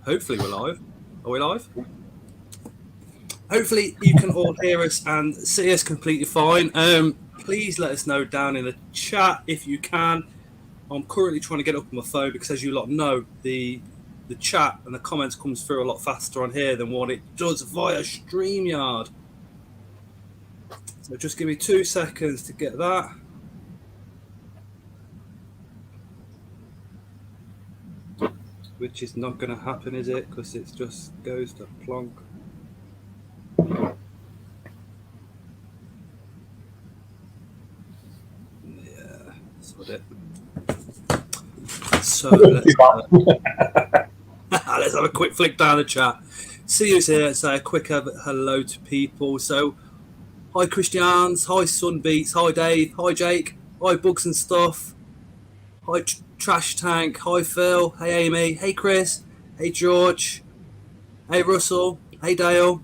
Hopefully we're live. Are we live? Hopefully you can all hear us and see us completely fine. Please let us know down in the chat if you can. I'm currently trying to get up on my phone because, as you lot know, the chat and the comments comes through a lot faster on here than what it does via StreamYard. So just give me 2 seconds to get that. Which is not going to happen, is it? Because it just goes to plonk. Yeah, that's what it. So let's have a quick flick down the chat. See who's here. Say a quick hello to people. So, hi Christians, hi Sunbeats, hi Dave, hi Jake, hi Bugs and Stuff, hi Trash Tank, hi Phil, hey Amy, hey Chris, hey George, hey Russell, hey Dale,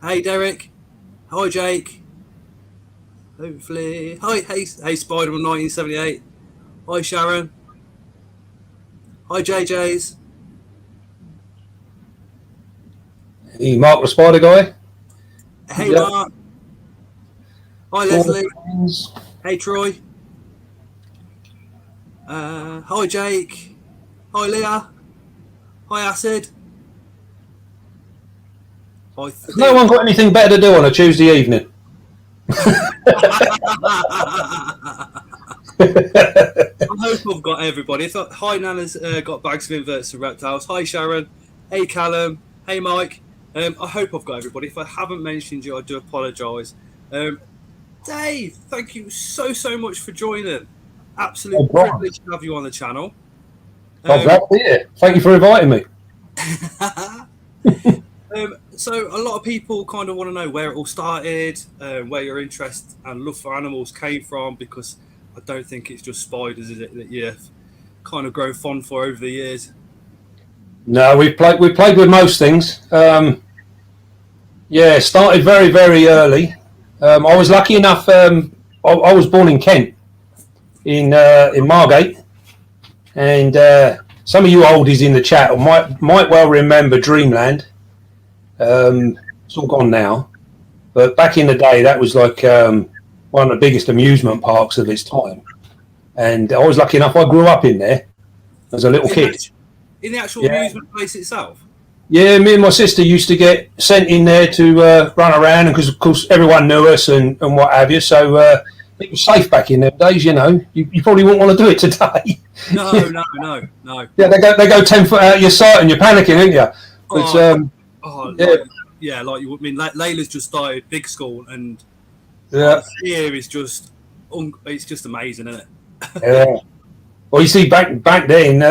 hey Derek, hi Jake. Hopefully, hey Spider-Man 1978, hi Sharon, hi JJ's. Hey, Mark the Spider Guy. Hey Mark. Hi Leslie. Hey Troy. Hi Jake. Hi Leah. Hi Acid. No one got anything better to do on a Tuesday evening. I hope I've got everybody. Hi Nana's got bags of inverts and reptiles. Hi Sharon. Hey Callum. Hey Mike. I hope I've got everybody. If I haven't mentioned you, I do apologise. Dave, thank you so much for joining. Absolute privilege to have you on the channel. I'm glad to be here. Thank you for inviting me. So a lot of people kind of want to know where it all started, where your interest and love for animals came from, because I don't think it's just spiders, is it, that you've kind of grown fond for over the years? No, we played with most things. Yeah, started very early. I was lucky enough. I was born in Kent, in Margate, and some of you oldies in the chat might well remember Dreamland. It's all gone now, but back in the day, that was like one of the biggest amusement parks of its time. And I was lucky enough. I grew up in there as a little kid. In the actual amusement place itself? Yeah, me and my sister used to get sent in there to run around, and because of course everyone knew us and what have you, so it was safe back in them days. You know, you probably wouldn't want to do it today. No. Yeah, they go 10 foot out of your sight and you're panicking, aren't you? But, like you. I mean, Layla's just started big school, and here is just it's just amazing, isn't it? Yeah. Well, you see, back then,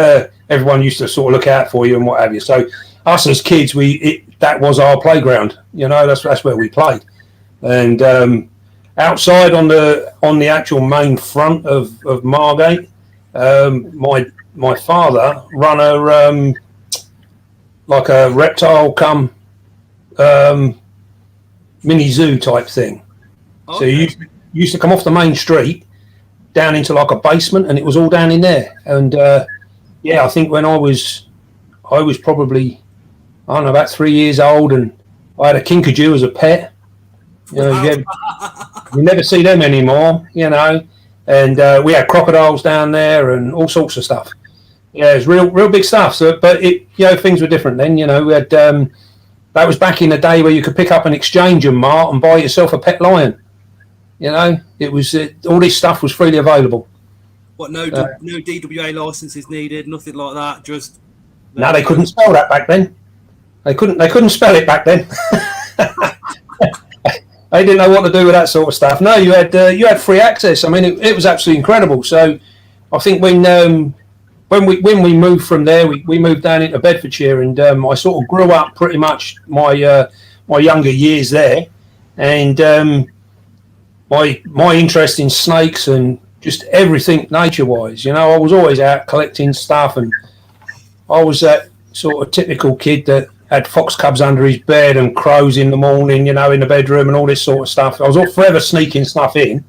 everyone used to sort of look out for you and what have you. So us as kids, that was our playground. You know, that's where we played. And outside on the actual main front of Margate, my father run a like a reptile come mini zoo type thing. Okay. So you used to come off the main street down into like a basement, and it was all down in there. And I think when I was probably, I don't know, about 3 years old, and I had a kinkajou as a pet. You know, you never see them anymore, you know. And we had crocodiles down there and all sorts of stuff. Yeah, it was real big stuff. So, but things were different then. You know, we had that was back in the day where you could pick up an exchange and mart and buy yourself a pet lion. You know, it was all this stuff was freely available. What? No DWA licenses needed, nothing like that. Just no, they couldn't spell that back then. They couldn't spell it back then. They didn't know what to do with that sort of stuff. No, you had free access. I mean, it was absolutely incredible. So, I think when we moved from there, we moved down into Bedfordshire, and I sort of grew up pretty much my younger years there, and my interest in snakes and just everything nature-wise. You know, I was always out collecting stuff, and I was that sort of typical kid that had fox cubs under his bed and crows in the morning, you know, in the bedroom and all this sort of stuff. I was all forever sneaking stuff in,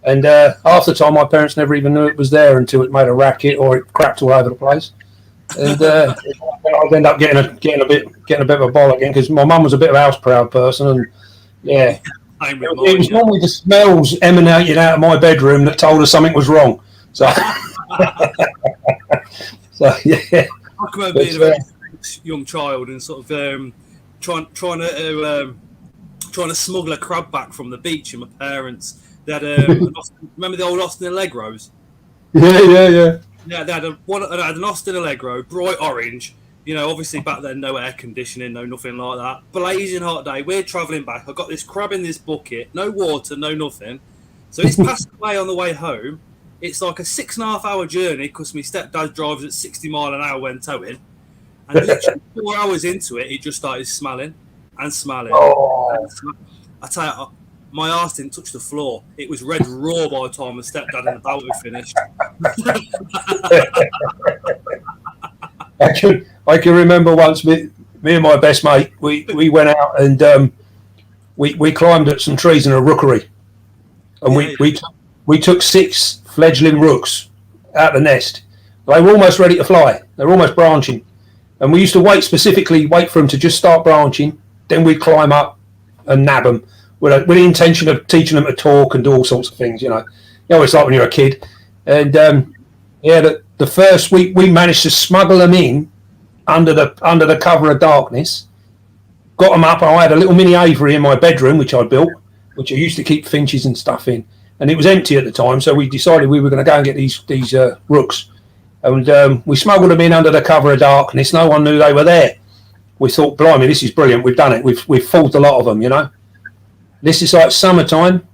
and half the time my parents never even knew it was there until it made a racket or it cracked all over the place. And I'd end up getting a bit of a bollock again because my mum was a bit of a house proud person, and yeah, it was normally the smells emanating out of my bedroom that told us something was wrong. So, yeah. I remember being a very young child and sort of trying to smuggle a crab back from the beach, and my parents, they had remember the old Austin Allegros? Yeah. Yeah, they had an Austin Allegro, bright orange. You know, obviously back then, no air conditioning, no nothing like that. Blazing hot day. We're travelling back. I got this crab in this bucket, no water, no nothing. So it's passed away on the way home. It's like a 6.5 hour journey because my stepdad drives at 60 mile an hour when towing. And literally 4 hours into it, it just started smelling and smelling. Oh. I tell you, my arse didn't touch the floor. It was red raw by the time my stepdad and the boat were finished. I can remember once me and my best mate, we went out and we climbed up some trees in a rookery, and we took 6 fledgling rooks out the nest. They were almost ready to fly. They were almost branching, and we used to wait for them to just start branching. Then we'd climb up and nab them with the intention of teaching them to talk and do all sorts of things. You know it's like when you're a kid, and the first week we managed to smuggle them in under the cover of darkness, got them up. I had a little mini aviary in my bedroom, which I built, which I used to keep finches and stuff in, and it was empty at the time. So we decided we were going to go and get these rooks, and we smuggled them in under the cover of darkness. No one knew they were there. We thought, blimey, this is brilliant. We've done it. We've fooled a lot of them. This is like summertime.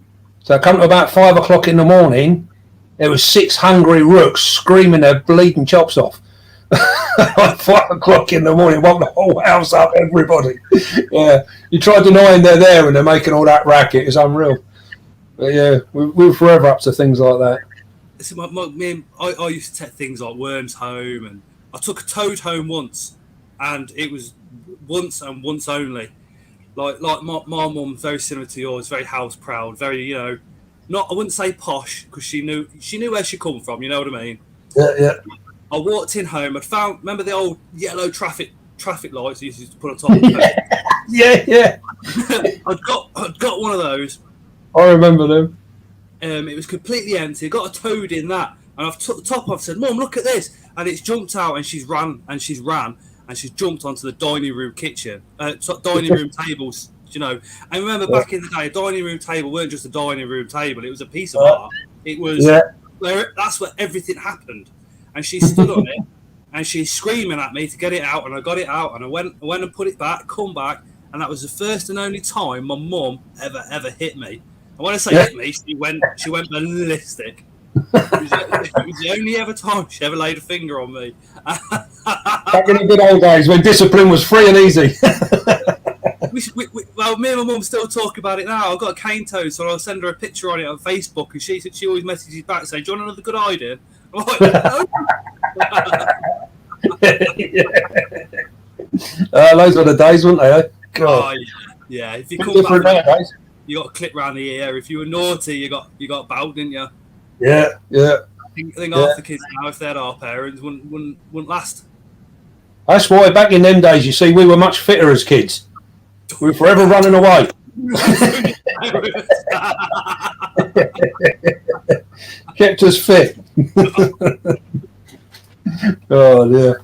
So I come to about 5 o'clock in the morning. There was 6 hungry rooks screaming their bleeding chops off. At 5 o'clock in the morning, woke the whole house up, everybody. Yeah, you try denying they're there and they're making all that racket. It's unreal. But yeah, we're forever up to things like that. See, I used to take things like worms home, and I took a toad home once, and it was once and once only. Like my mum, very similar to yours, very house proud, very not, I wouldn't say posh, because she knew where she come from. You know what I mean? Yeah. I walked in home. Remember the old yellow traffic lights you used to put on top of the Yeah. I'd got one of those. I remember them. It was completely empty. I got a toad in that, and I've took the top off. Said, "Mum, look at this!" And it's jumped out, and she's ran, and she's jumped onto the dining room dining room tables. I remember back in the day, a dining room table weren't just a dining room table; it was a piece of art. It was that's where everything happened. And she stood on it, and she's screaming at me to get it out, and I got it out, and I went and put it back, come back, and that was the first and only time my mum ever hit me. And when I say hit me, she went ballistic. It was the only ever time she ever laid a finger on me. Back in the good old days when discipline was free and easy. Well, me and my mum still talk about it now. I've got a cane toad, so I'll send her a picture on it on Facebook, and she always messages back saying, "Do you want another good idea?" I'm like, no. Those were the days, weren't they? God. Oh, yeah. If you come back, you got a clip round the ear. If you were naughty, you got bowed, didn't you? Yeah. I think half the kids now, if they had our parents, wouldn't last. That's why back in them days, you see, we were much fitter as kids. We were forever running away. Kept us fit. Oh dear.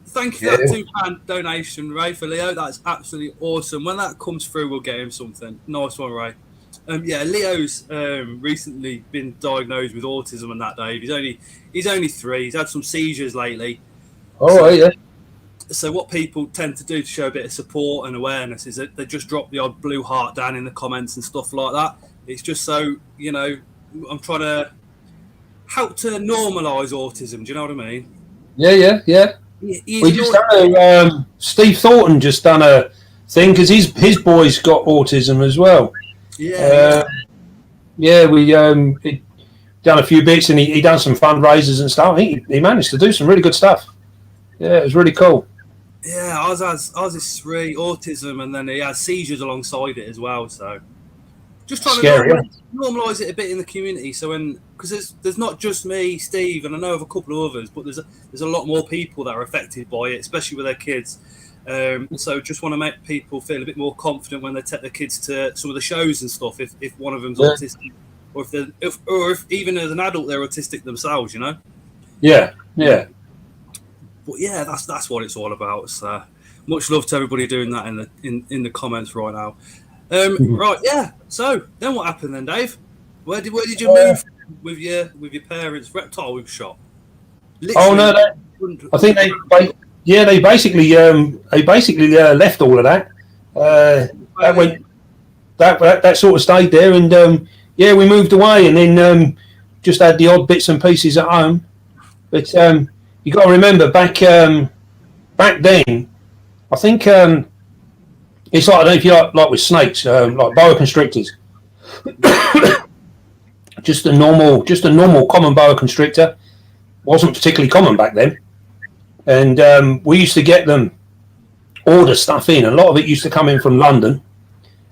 Thank you for that £2 donation, Ray, for Leo. That's absolutely awesome. When that comes through, we'll get him something. Nice one, Ray. Leo's recently been diagnosed with autism and that, Dave. He's only 3. He's had some seizures lately. So what people tend to do to show a bit of support and awareness is that they just drop the odd blue heart down in the comments and stuff like that. It's just so, I'm trying to help to normalise autism. Do you know what I mean? Yeah. We just done Steve Thornton just done a thing because his boy's got autism as well. We done a few bits, and he done some fundraisers and stuff. He managed to do some really good stuff. Yeah, it was really cool. Yeah, ours is 3 autism, and then he has seizures alongside it as well. So Just trying Scary, to normalise it a bit in the community. So because there's not just me, Steve, and I know of a couple of others, but there's a lot more people that are affected by it, especially with their kids. So just want to make people feel a bit more confident when they take their kids to some of the shows and stuff. If one of them's autistic, or if even as an adult they're autistic themselves, you know. Yeah, yeah. But yeah, that's what it's all about. So much love to everybody doing that in the comments right now. Right, yeah. So then, what happened then, Dave? Where did you move with your parents' reptile shop? Literally, I think they basically left all of that. That sort of stayed there, and we moved away, and then just had the odd bits and pieces at home. But you got to remember back then, I think. It's like, I don't know if you like with snakes, like boa constrictors. just a normal common boa constrictor. Wasn't particularly common back then. And we used to get them, order stuff in. A lot of it used to come in from London.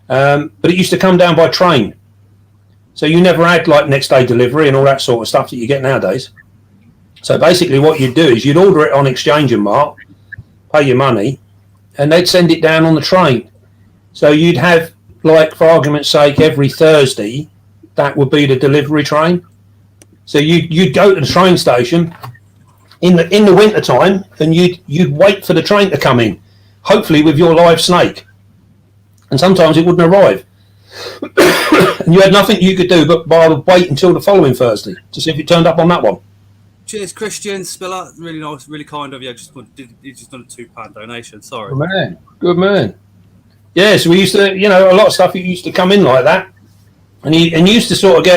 But it used to come down by train. So you never had like next day delivery and all that sort of stuff that you get nowadays. So basically what you'd do is you'd order it on Exchange and Mark, pay your money, and they'd send it down on the train. So you'd have, like, for argument's sake, every Thursday, that would be the delivery train. So you'd go to the train station in the winter time, and you'd wait for the train to come in, hopefully with your live snake. And sometimes it wouldn't arrive. And you had nothing you could do but wait until the following Thursday to see if it turned up on that one. Cheers, Christian Spiller. Really nice, really kind of you. Just done a £2 donation. Sorry. Good man. Yeah, so we used to, a lot of stuff used to come in like that, and you used to sort of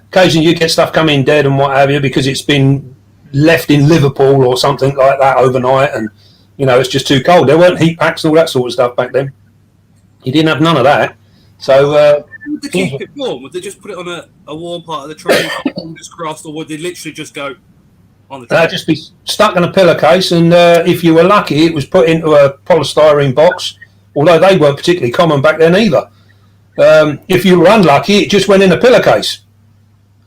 occasionally you get stuff coming dead and what have you because it's been left in Liverpool or something like that overnight, and it's just too cold. There weren't heat packs and all that sort of stuff back then. You didn't have none of that. So would they keep it warm? Would they just put it on a warm part of the train, fingers crossed, or would they literally just go? Just be stuck in a pillowcase, and if you were lucky, it was put into a polystyrene box, although they weren't particularly common back then either. If you were unlucky, it just went in a pillowcase.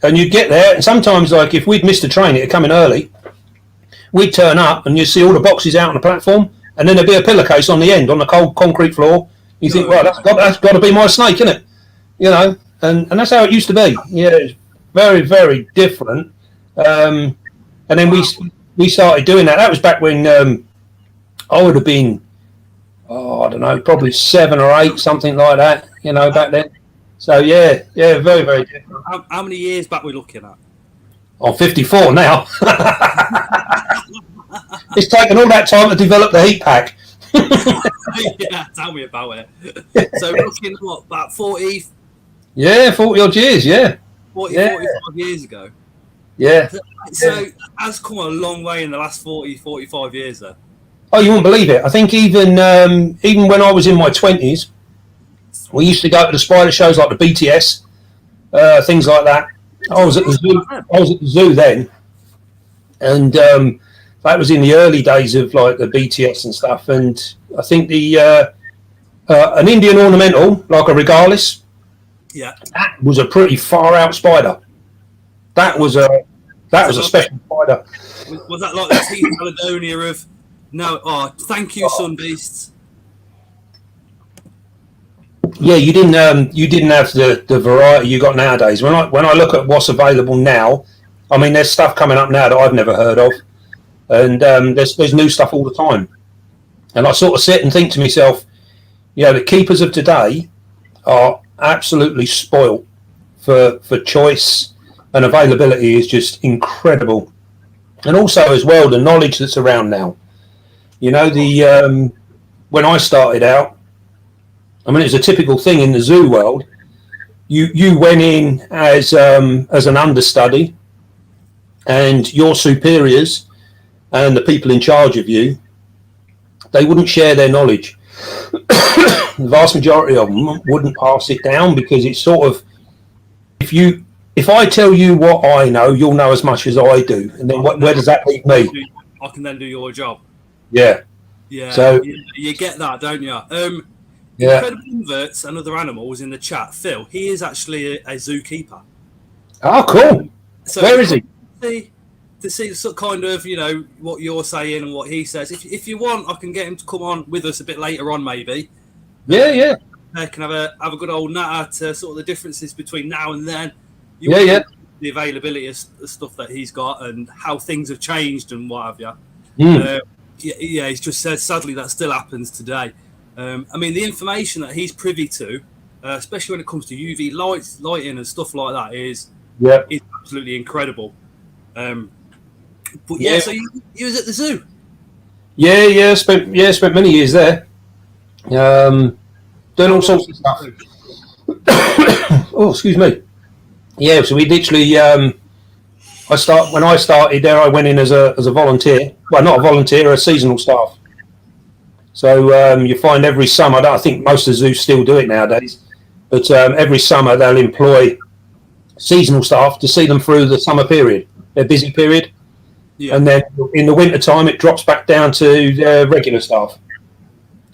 And you'd get there, and sometimes, like, if we'd missed a train, it'd come in early, we'd turn up, and you'd see all the boxes out on the platform, and then there'd be a pillowcase on the end, on the cold concrete floor. You think, well, that's got to be my snake, isn't it? And that's how it used to be. Yeah, it was very, very different. And then we started doing that. That was back when I would have been, I don't know, probably 7 or 8, something like that, back then. So, yeah, very, very different. How many years back are we looking at? I'm 54 now. It's taken all that time to develop the heat pack. Yeah, tell me about it. So, looking at what, about 40? Yeah, 40 odd years, yeah. 45 years ago. Yeah. So it has come a long way in the last 45 years, though. Oh, you won't believe it. I think even when I was in my 20s, we used to go to the spider shows like the BTS, things like that. I was at the zoo then, and that was in the early days of like the BTS and stuff. And I think an Indian ornamental, like a regalis, that was a pretty far out spider. That was a special spider. Was that like the T. Caledonia of no? Oh, thank you, Sun Beasts. Yeah, you didn't have the variety you got nowadays. When I look at what's available now, I mean, there's stuff coming up now that I've never heard of, and there's new stuff all the time. And I sort of sit and think to myself, the keepers of today are absolutely spoilt for choice. And availability is just incredible, and also as well the knowledge that's around now. When I started out, I mean, it's a typical thing in the zoo world. You went in as an understudy, and your superiors and the people in charge of you, they wouldn't share their knowledge. The vast majority of them wouldn't pass it down because it's sort of if I tell you what I know, you'll know as much as I do. And then where does that leave me? I can then do your job. Yeah. Yeah. So you get that, don't you? Yeah. Incredible Inverts and other animals in the chat. Phil, he is actually a zookeeper. Oh, cool. So Where is he? To see sort of kind of, you know, what you're saying and what he says. If you want, I can get him to come on with us a bit later on, maybe. Yeah. I can have a good old natter to sort of the differences between now and then. Yeah. The availability of stuff that he's got and how things have changed and what have you. Yeah, he's just said sadly that still happens today. I mean, the information that he's privy to, especially when it comes to UV lighting and stuff like that, is absolutely incredible. But yeah, so you was at the zoo. Yeah. Spent many years there. Doing all sorts of stuff. Oh, excuse me. Yeah, so we literally. When I started there, I went in as a volunteer. Well, not a volunteer, a seasonal staff. So you find every summer. I think most of the zoos still do it nowadays, but every summer they'll employ seasonal staff to see them through the summer period, their busy period. Yeah. And then in the winter time, it drops back down to their regular staff.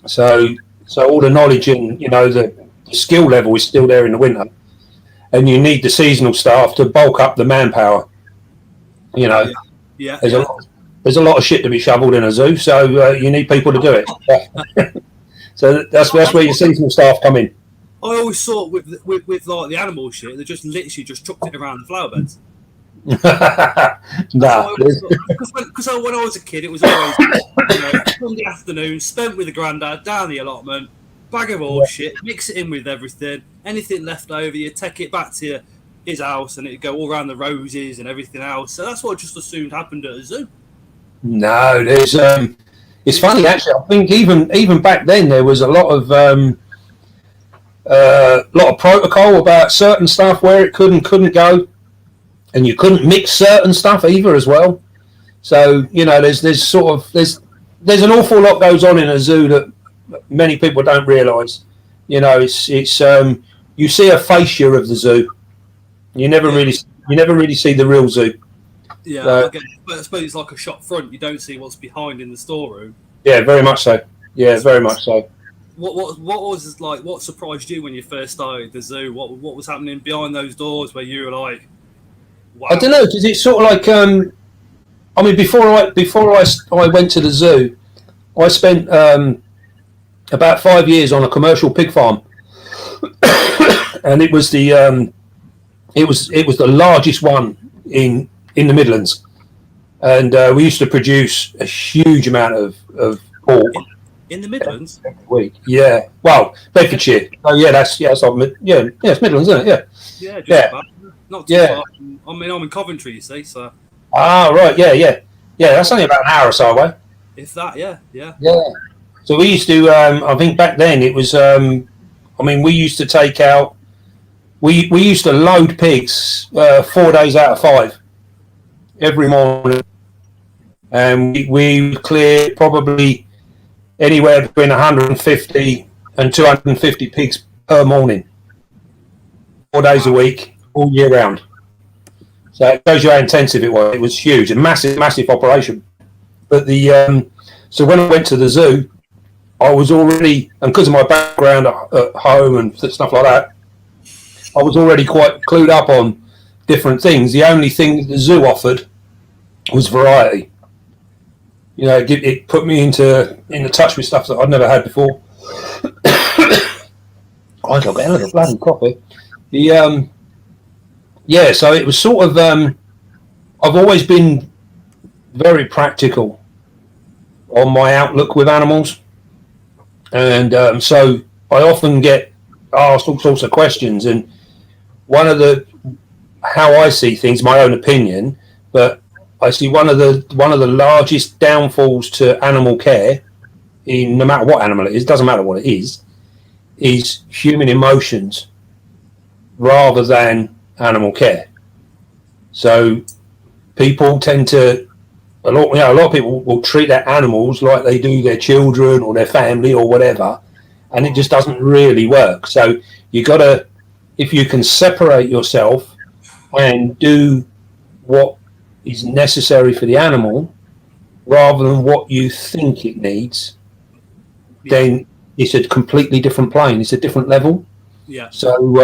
So all the knowledge and, you know, the skill level is still there in the winter, and you need the seasonal staff to bulk up the manpower. You know, there's a lot of shit to be shoveled in a zoo, so you need people to do it. So that's where your seasonal staff come in. I always thought with like the animal shit, they just literally just chucked it around the flower beds. Nah, because when I was a kid, it was always, you know, Sunday afternoon spent with the granddad down the allotment, bag of all shit, mix it in with everything. Anything left over, you take it back to his house, and it'd go all around the roses and everything else. So that's what I just assumed happened at a zoo. No, there's it's funny actually. I think even back then there was a lot of protocol about certain stuff where it couldn't go. And you couldn't mix certain stuff either as well. So, you know, there's an awful lot goes on in a zoo that many people don't realise. You know, it's you see a fascia of the zoo. You never really see the real zoo. Yeah, but I suppose it's like a shop front. You don't see what's behind in the storeroom. Yeah, very much so. Yeah, very much so. What was it like? What surprised you when you first started the zoo? What was happening behind those doors where you were like, wow. I don't know, because it's sort of like, I mean, before I went to the zoo, I spent about 5 years on a commercial pig farm, and it was the largest one in the Midlands, and we used to produce a huge amount of pork in the Midlands every week. Yeah, well, Bedfordshire. Oh yeah, it's Midlands, isn't it? Yeah. Not too far. I mean, I'm in Coventry, you see, so. Ah, right, yeah. That's only about an hour or so away. If that, yeah. So we used to, I think back then it was, I mean, we used to take out, we used to load pigs 4 days out of 5 every morning. And we would clear probably anywhere between 150 and 250 pigs per morning, 4 days a week, all year round. So it shows you how intensive it was. It was huge, a massive operation. But so when I went to the zoo, I was already, and because of my background at home and stuff like that, I was already quite clued up on different things. The only thing the zoo offered was variety. You know, it put me into touch with stuff that I'd never had before. I got a hell of a bloody coffee. So it was sort of, I've always been very practical on my outlook with animals. And so I often get asked all sorts of questions. And how I see things, my own opinion, but I see one of the largest downfalls to animal care, in no matter what animal it is, doesn't matter what it is human emotions rather than animal care. So people tend to, a lot of people will treat their animals like they do their children or their family or whatever, and it just doesn't really work. So you got to, if you can separate yourself and do what is necessary for the animal rather than what you think it needs, then it's a completely different plane. It's a different level. Yeah. So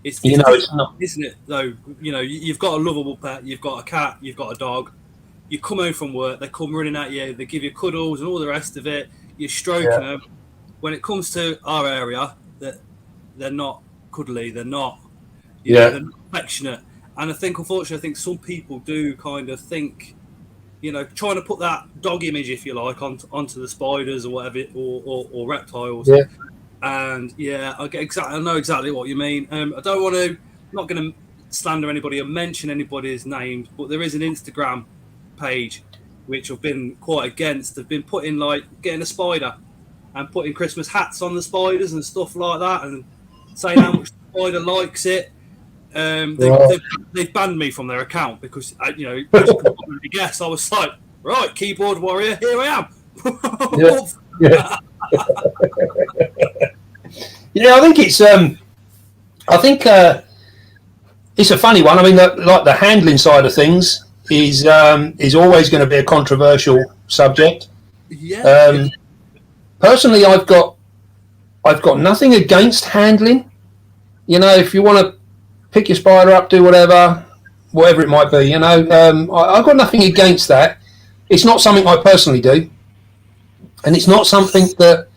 it's it's not, isn't it though? You've got a lovable pet, you've got a cat, you've got a dog. You come home from work, they come running at you, they give you cuddles and all the rest of it. You're stroking them. When it comes to our area, they're not cuddly. They're not. They're not affectionate. And I think, unfortunately, some people do kind of think, trying to put that dog image, if you like, onto the spiders or whatever, or reptiles. Yeah. And I know exactly what you mean. I don't want to, not going to slander anybody or mention anybody's names, but there is an Instagram page which I've been quite against. They've been putting like getting a spider and putting Christmas hats on the spiders and stuff like that, and saying how much the spider likes it. They've banned me from their account because as you can probably guess, I was like, right, keyboard warrior, here I am. I think it's it's a funny one. I mean, like the handling side of things is always going to be a controversial subject. Personally, I've got nothing against handling. If you want to pick your spider up, do whatever it might be. I've got nothing against that. It's not something I personally do, and it's not something that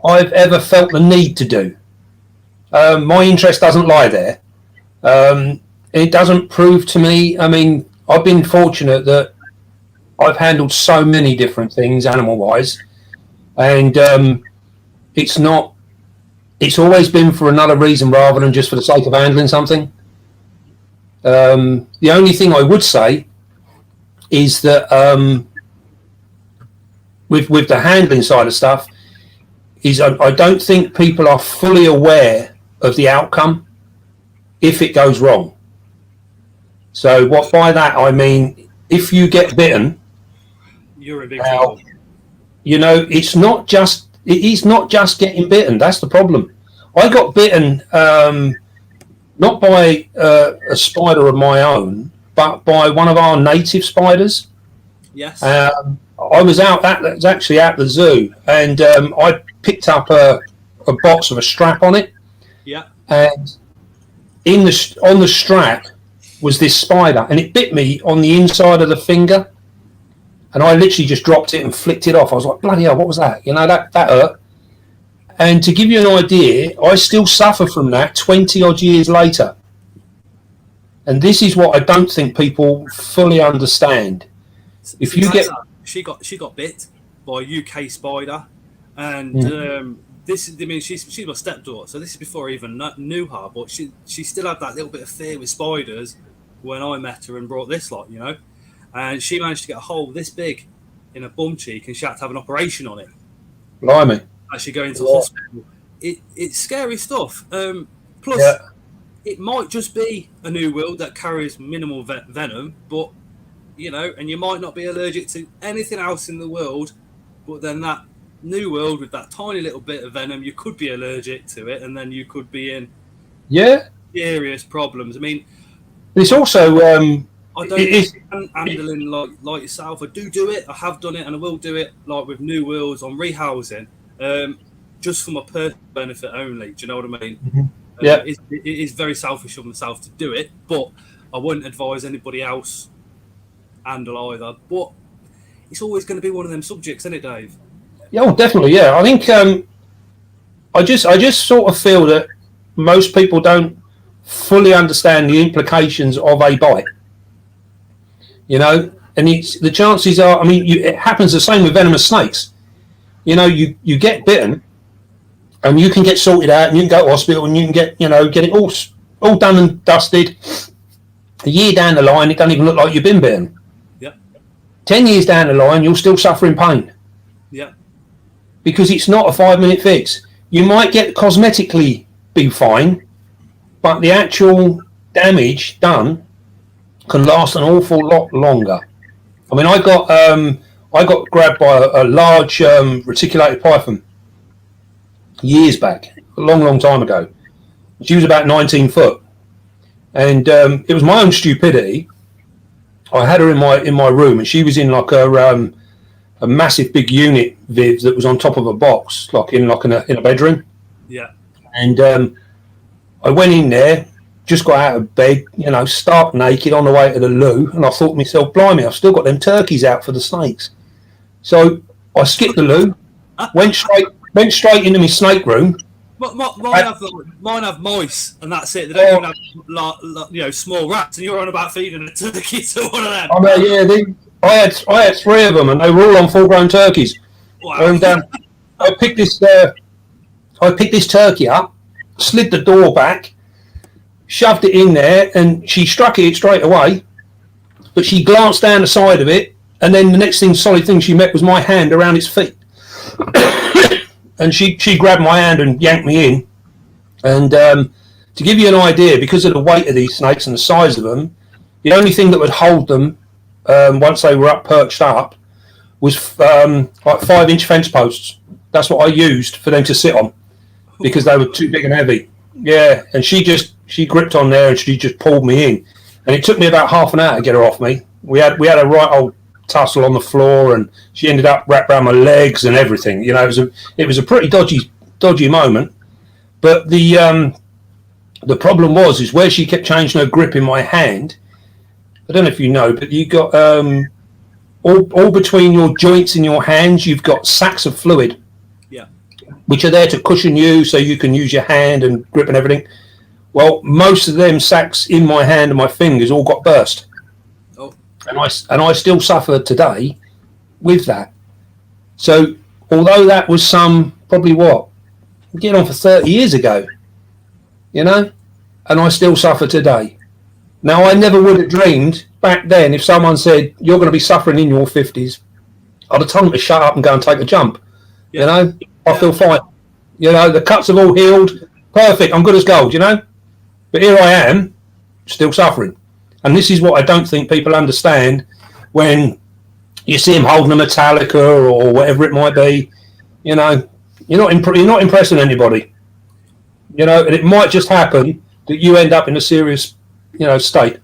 I've ever felt the need to do. My interest doesn't lie there. It doesn't prove to me. I mean, I've been fortunate that I've handled so many different things animal-wise, and it's always been for another reason rather than just for the sake of handling something. The only thing I would say is that with the handling side of stuff is I don't think people are fully aware of the outcome if it goes wrong. So what by that I mean, if you get bitten, you're a big trouble. It is not just getting bitten. That's the problem. I got bitten not by a spider of my own, but by one of our native spiders. Yes. I was actually at the zoo, and I picked up a box with a strap on it. Yeah. And on the strap was this spider, and it bit me on the inside of the finger, and I literally just dropped it and flicked it off. I was like, bloody hell, what was that? That hurt. And to give you an idea, I still suffer from that 20 odd years later. And this is what I don't think people fully understand. If you get, she got bit by a UK spider, and she's my stepdaughter, so this is before I even knew her, but she still had that little bit of fear with spiders when I met her and brought this lot, and she managed to get a hole this big in her bum cheek, and she had to have an operation on it. Blimey. Actually go into hospital. It's scary stuff. Plus, it might just be a new world that carries minimal venom, but and you might not be allergic to anything else in the world, but then that new world with that tiny little bit of venom, you could be allergic to it, and then you could be in serious problems. I mean, it's also I don't handling like yourself. I do it. I have done it, and I will do it like with new worlds on rehousing, just for my personal benefit only. Do you know what I mean? Mm-hmm. It is very selfish of myself to do it, but I wouldn't advise anybody else handle either. But it's always going to be one of them subjects, isn't it, Dave? Yeah, definitely. Yeah, I think I just sort of feel that most people don't fully understand the implications of a bite. And the chances are, I mean, it happens the same with venomous snakes. You get bitten, and you can get sorted out, and you can go to hospital, and you can get it all done and dusted. A year down the line, it doesn't even look like you've been bitten. 10 years down the line, you'll still suffer in pain. Yeah. Because it's not a 5-minute fix. You might get cosmetically be fine, but the actual damage done can last an awful lot longer. I mean, I got grabbed by a large reticulated python years back, a long time ago. She was about 19 foot, and it was my own stupidity. I had her in my room, and she was in like a a massive big unit, Viv, that was on top of a box, in a bedroom. Yeah. And I went in there, just got out of bed, stark naked on the way to the loo, and I thought to myself, blimey, I've still got them turkeys out for the snakes. So I skipped the loo, went straight into my snake room. Mine have mice, and that's it. They don't even have small rats, and you're on about feeding a turkey to one of them. I had 3 of them, and they were all on full-grown turkeys. Wow. And I picked this turkey up, slid the door back, shoved it in there, and she struck it straight away. But she glanced down the side of it, and then the next solid thing she met was my hand around its feet. And she grabbed my hand and yanked me in. And to give you an idea, because of the weight of these snakes and the size of them, the only thing that would hold them once they were perched up was like 5-inch fence posts. That's what I used for them to sit on because they were too big and heavy. Yeah, and she gripped on there and she just pulled me in. And it took me about half an hour to get her off me. We had a right old tussle on the floor, and she ended up wrapped around my legs and everything. It was a pretty dodgy moment. But the problem is where she kept changing her grip in my hand. I don't know if you know, but you got all between your joints in your hands, you've got sacs of fluid, which are there to cushion you so you can use your hand and grip and everything. Well, most of them sacs in my hand and my fingers all got burst. And I still suffer today with that. So although that was probably get on for 30 years ago, and I still suffer today. Now, I never would have dreamed back then if someone said, you're going to be suffering in your 50s, I'd have told them to shut up and go and take a jump. I feel fine. The cuts have all healed. Perfect. I'm good as gold, But here I am, still suffering. And this is what I don't think people understand when you see them holding a Metallica or whatever it might be. You're not impressing anybody. And it might just happen that you end up in a serious, state.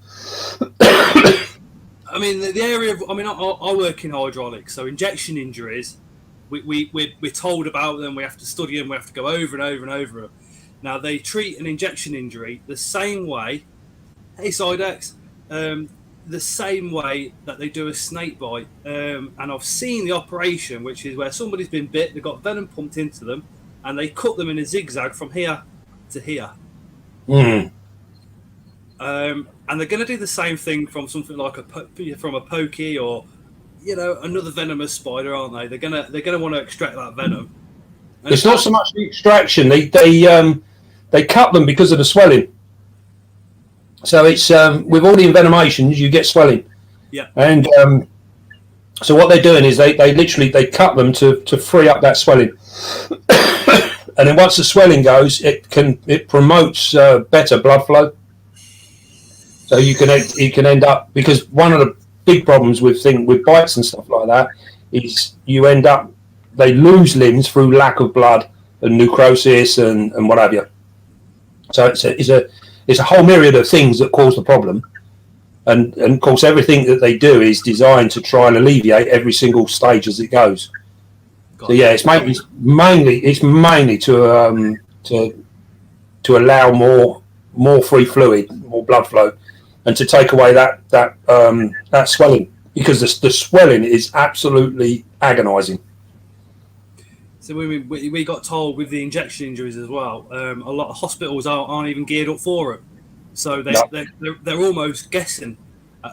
I mean, the area of, I work in hydraulics, so injection injuries, we're told about them, we have to study them, we have to go over and over and over them. Now, they treat an injection injury the same way, Sidex, the same way that they do a snake bite. And I've seen the operation, which is where somebody's been bit, they've got venom pumped into them, and they cut them in a zigzag from here to here. Mm. And they're going to do the same thing from something like from a pokey or, another venomous spider, aren't they? They're gonna want to extract that venom. And it's not so much the extraction; they cut them because of the swelling. So it's with all the envenomations, you get swelling. Yeah. And so what they're doing is they literally cut them to free up that swelling. And then once the swelling goes, it promotes better blood flow. So you can end up, because one of the big problems with bites and stuff like that is they lose limbs through lack of blood and necrosis and what have you. So it's a whole myriad of things that cause the problem, and of course everything that they do is designed to try and alleviate every single stage as it goes. So yeah, it's mainly to allow more free fluid, more blood flow, and to take away that swelling, because the swelling is absolutely agonising. So we got told with the injection injuries as well, a lot of hospitals aren't even geared up for it. So they're almost guessing,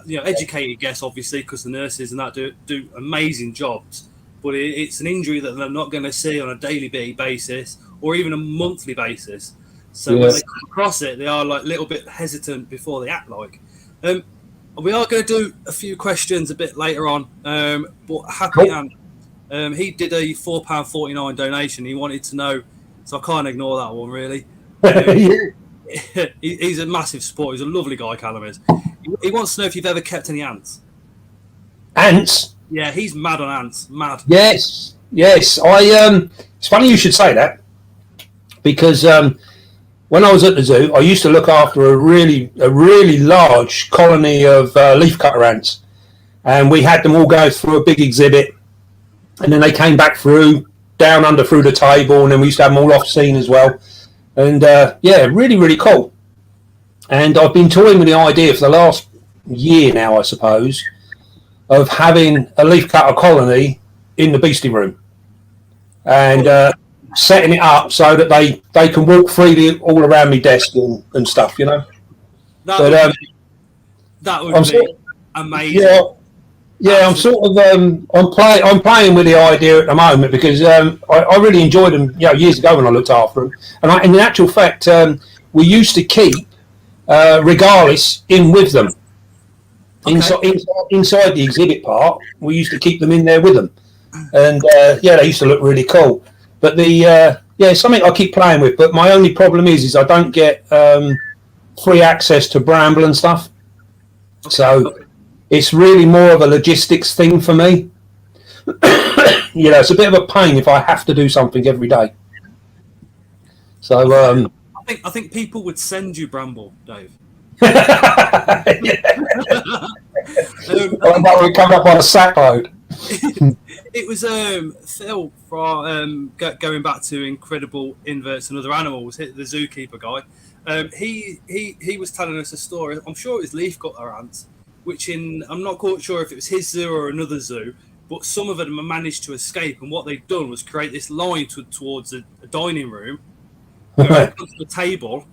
educated guess, obviously, because the nurses and that do amazing jobs. But it's an injury that they're not going to see on a daily basis or even a monthly basis. So when they come across it, they are like a little bit hesitant before they act like. We are going to do a few questions a bit later on, but Happy Ant, he did a £4.49 donation. He wanted to know, so I can't ignore that one really. He's a massive supporter. He's a lovely guy, Callum is. He wants to know if you've ever kept any ants. Ants? Yeah, he's mad on ants. Mad. Yes. It's funny you should say that, because when I was at the zoo, I used to look after a really large colony of leafcutter ants, and we had them all go through a big exhibit. and then they came back down under through the table, and then we used to have them all off scene as well. And yeah, really, really cool. And I've been toying with the idea for the last year now, I suppose, of having a leafcutter colony in the beastie room, and setting it up so that they can walk freely all around my desk and stuff, you know. That would be amazing. Yeah, I'm sort of I'm playing with the idea at the moment because I really enjoyed them, years ago when I looked after them, and in actual fact, we used to keep regalis in with them. Okay. Inside the exhibit part, we used to keep them in there with them, and yeah, they used to look really cool. But it's something I keep playing with. But my only problem is I don't get free access to Bramble and stuff, so it's really more of a logistics thing for me. It's a bit of a pain if I have to do something every day. So I think people would send you Bramble, Dave. We come up on a sack load. It was Phil from going back to Incredible Inverts and Other Animals, the zookeeper guy. He was telling us a story. I'm sure it was leafcutter ants, which I'm not quite sure if it was his zoo or another zoo, but some of them managed to escape, and what they'd done was create this line towards a dining room, going to the table,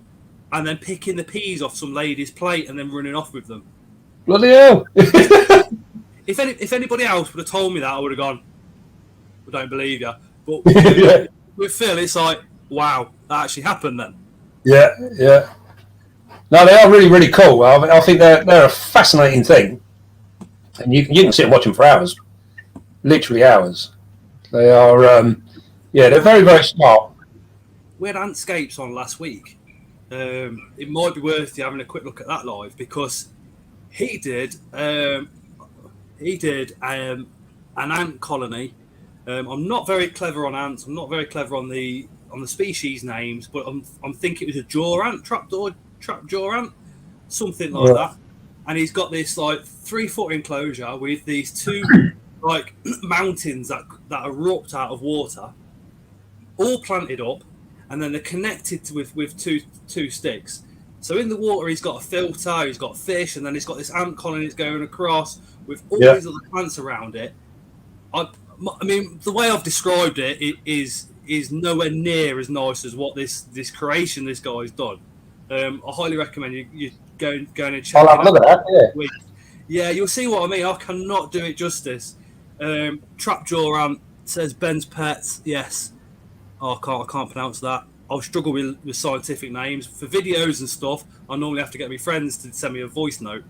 and then picking the peas off some lady's plate and then running off with them. Bloody hell! If anybody else would have told me that, I would have gone, I don't believe you. But with Phil, it's like, wow, that actually happened then. Yeah. No, they are really, really cool. I think they're a fascinating thing, and you can sit and watch them for hours, literally hours. They are, they're very, very smart. We had Antscapes on last week. It might be worth you having a quick look at that live, because he did an ant colony. I'm not very clever on ants. I'm not very clever on the species names, but I'm thinking it was a jaw ant, trapjaw ant, something like that. And he's got this like 3-foot enclosure with these two like mountains that erupt out of water, all planted up, and then they're connected with two sticks. So in the water, he's got a filter, he's got fish, and then he's got this ant colony that's going across with all these other plants around it. I mean, the way I've described it is nowhere near as nice as what this creation this guy's done. I highly recommend you go and check it out. I'll look at that. Yeah, you'll see what I mean. I cannot do it justice. Trapjaw ant says Ben's Pets. Yes. Oh, I can't pronounce that. I'll struggle with scientific names. For videos and stuff, I normally have to get my friends to send me a voice note.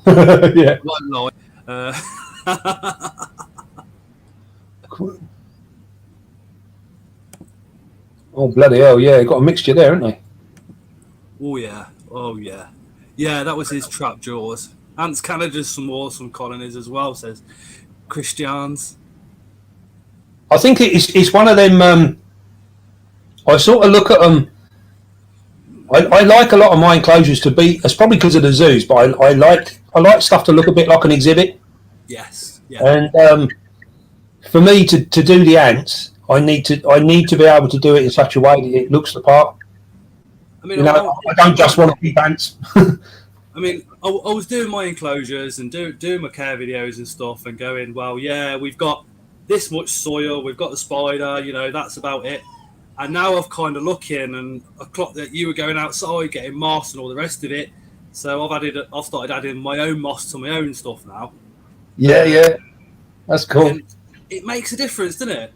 Yeah. Won't lie. Cool. Oh, bloody hell, yeah, got a mixture there, haven't they? Oh yeah. Yeah, that was his trap jaws. Ants Canada's some awesome colonies as well, says Christians. I think it's one of them. I sort of look at them. I like a lot of my enclosures to be. It's probably because of the zoos, but I like stuff to look a bit like an exhibit. Yes. Yeah. And for me to do the ants, I need to be able to do it in such a way that it looks the part. I mean, I don't just want to keep ants. I mean, I was doing my enclosures and doing my care videos and stuff, and going, well, yeah, we've got this much soil, we've got the spider, that's about it. And now I've kind of looking, and I clocked that you were going outside getting moss and all the rest of it. So I've started adding my own moss to my own stuff now. Yeah, that's cool. And it makes a difference, doesn't it?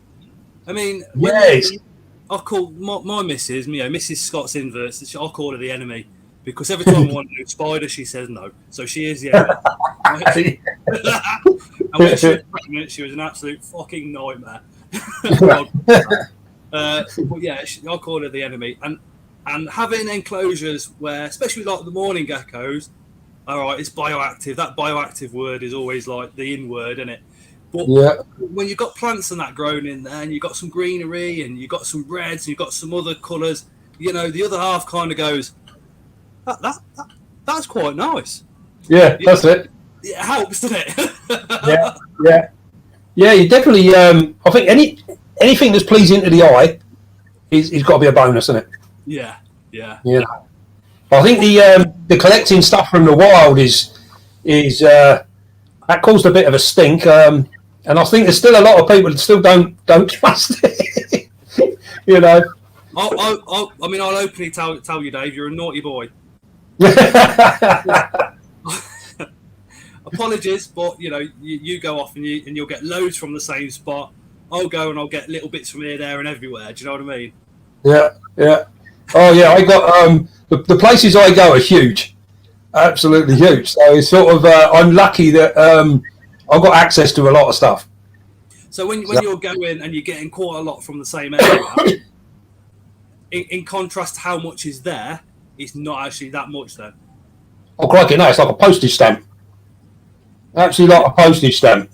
I mean, I call my missus, Mrs. Scott's inverse. I call her the enemy, because every time I want to do spider, she says no. So she is the enemy. And when she was pregnant, she was an absolute fucking nightmare. But yeah, I call her the enemy. And having enclosures where, especially like the morning geckos, all right, it's bioactive. That bioactive word is always like the in word, isn't it? But when you've got plants and that grown in there, and you've got some greenery, and you've got some reds, and you've got some other colours, the other half kind of goes, that's quite nice. Yeah, that's it. It helps, doesn't it? Yeah. Yeah, you definitely. I think anything that's pleasing to the eye is got to be a bonus, isn't it? Yeah, yeah. You know. I think the collecting stuff from the wild is that caused a bit of a stink, and I think there's still a lot of people that still don't trust it. You know. I mean, I'll openly tell you, Dave, you're a naughty boy. Apologies, but you know, you go off and you'll get loads from the same spot. I'll go and I'll get little bits from here, there, and everywhere. Do you know what I mean? Yeah, yeah. Oh yeah, I got the places I go are huge, absolutely huge. So it's sort of I'm lucky that I've got access to a lot of stuff. So when you're going and you're getting quite a lot from the same area, in contrast to how much is there, it's not actually that much then. Oh crikey, no, it's like a postage stamp. Actually, like a postage stamp.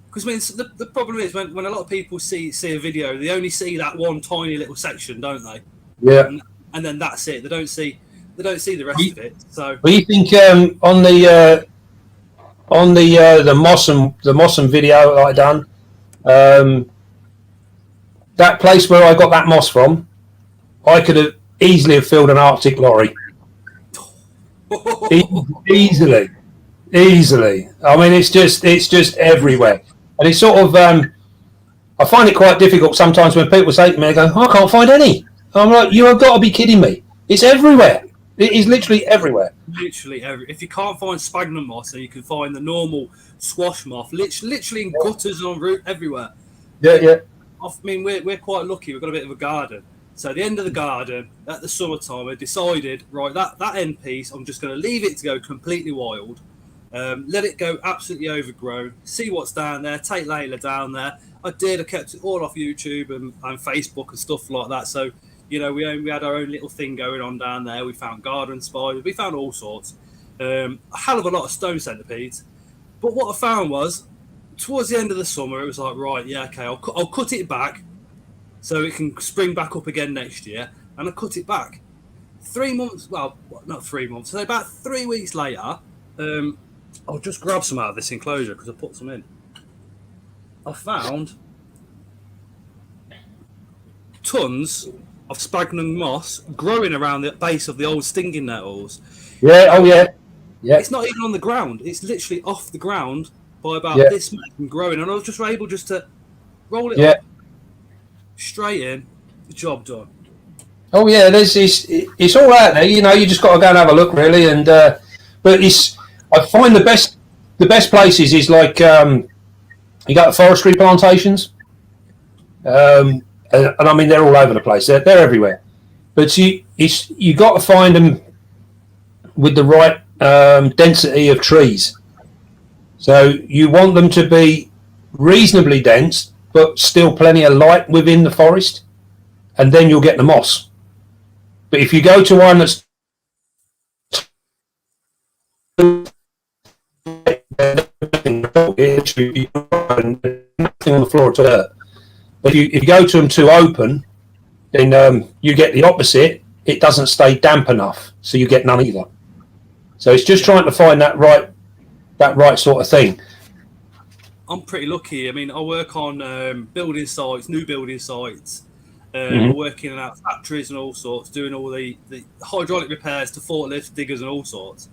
Because I mean, the problem is when a lot of people see a video, they only see that one tiny little section, don't they? Yeah. And then that's it. They don't see the rest of it. So. What do you think on the Mossum video that I done? That place where I got that moss from, I could have easily filled an Arctic lorry. Easily. I mean, it's just everywhere, and it's sort of. I find it quite difficult sometimes when people say to me, "I go, I can't find any." I'm like, "You have got to be kidding me! It's everywhere. It is literally everywhere. Literally If you can't find sphagnum moss, then you can find the normal squash moss, literally in gutters and on route everywhere. Yeah. I mean, we're quite lucky. We've got a bit of a garden. So at the end of the garden, at the summertime, I decided, right, that end piece, I'm just going to leave it to go completely wild. Let it go absolutely overgrown. See what's down there. Take Layla down there. I kept it all off YouTube and Facebook and stuff like that. So, you know, we had our own little thing going on down there. We found garden spiders. We found all sorts. A hell of a lot of stone centipedes. But what I found was, towards the end of the summer, it was like, right, yeah, okay, I'll cut it back so it can spring back up again next year. And I cut it back. 3 months, well, not 3 months, so about 3 weeks later, I'll just grab some out of this enclosure because I put some in. I found tons of sphagnum moss growing around the base of the old stinging nettles. Yeah, oh yeah. It's not even on the ground. It's literally off the ground by about this much and growing. And I was just able to roll it up, straight in, the job done. Oh yeah, it's all out there. You know, you just got to go and have a look, really. And but I find the best places is like you got the forestry plantations, and I mean they're all over the place. They're everywhere. But you got to find them with the right density of trees. So you want them to be reasonably dense, but still plenty of light within the forest, and then you'll get the moss. But if you go to one that's nothing on the floor at all. If you go to them too open, then you get the opposite. It doesn't stay damp enough, so you get none either. So it's just trying to find that right sort of thing. I'm pretty lucky. I mean, I work on building sites, new building sites. Working out factories and all sorts, doing all the hydraulic repairs to forklifts, diggers, and all sorts.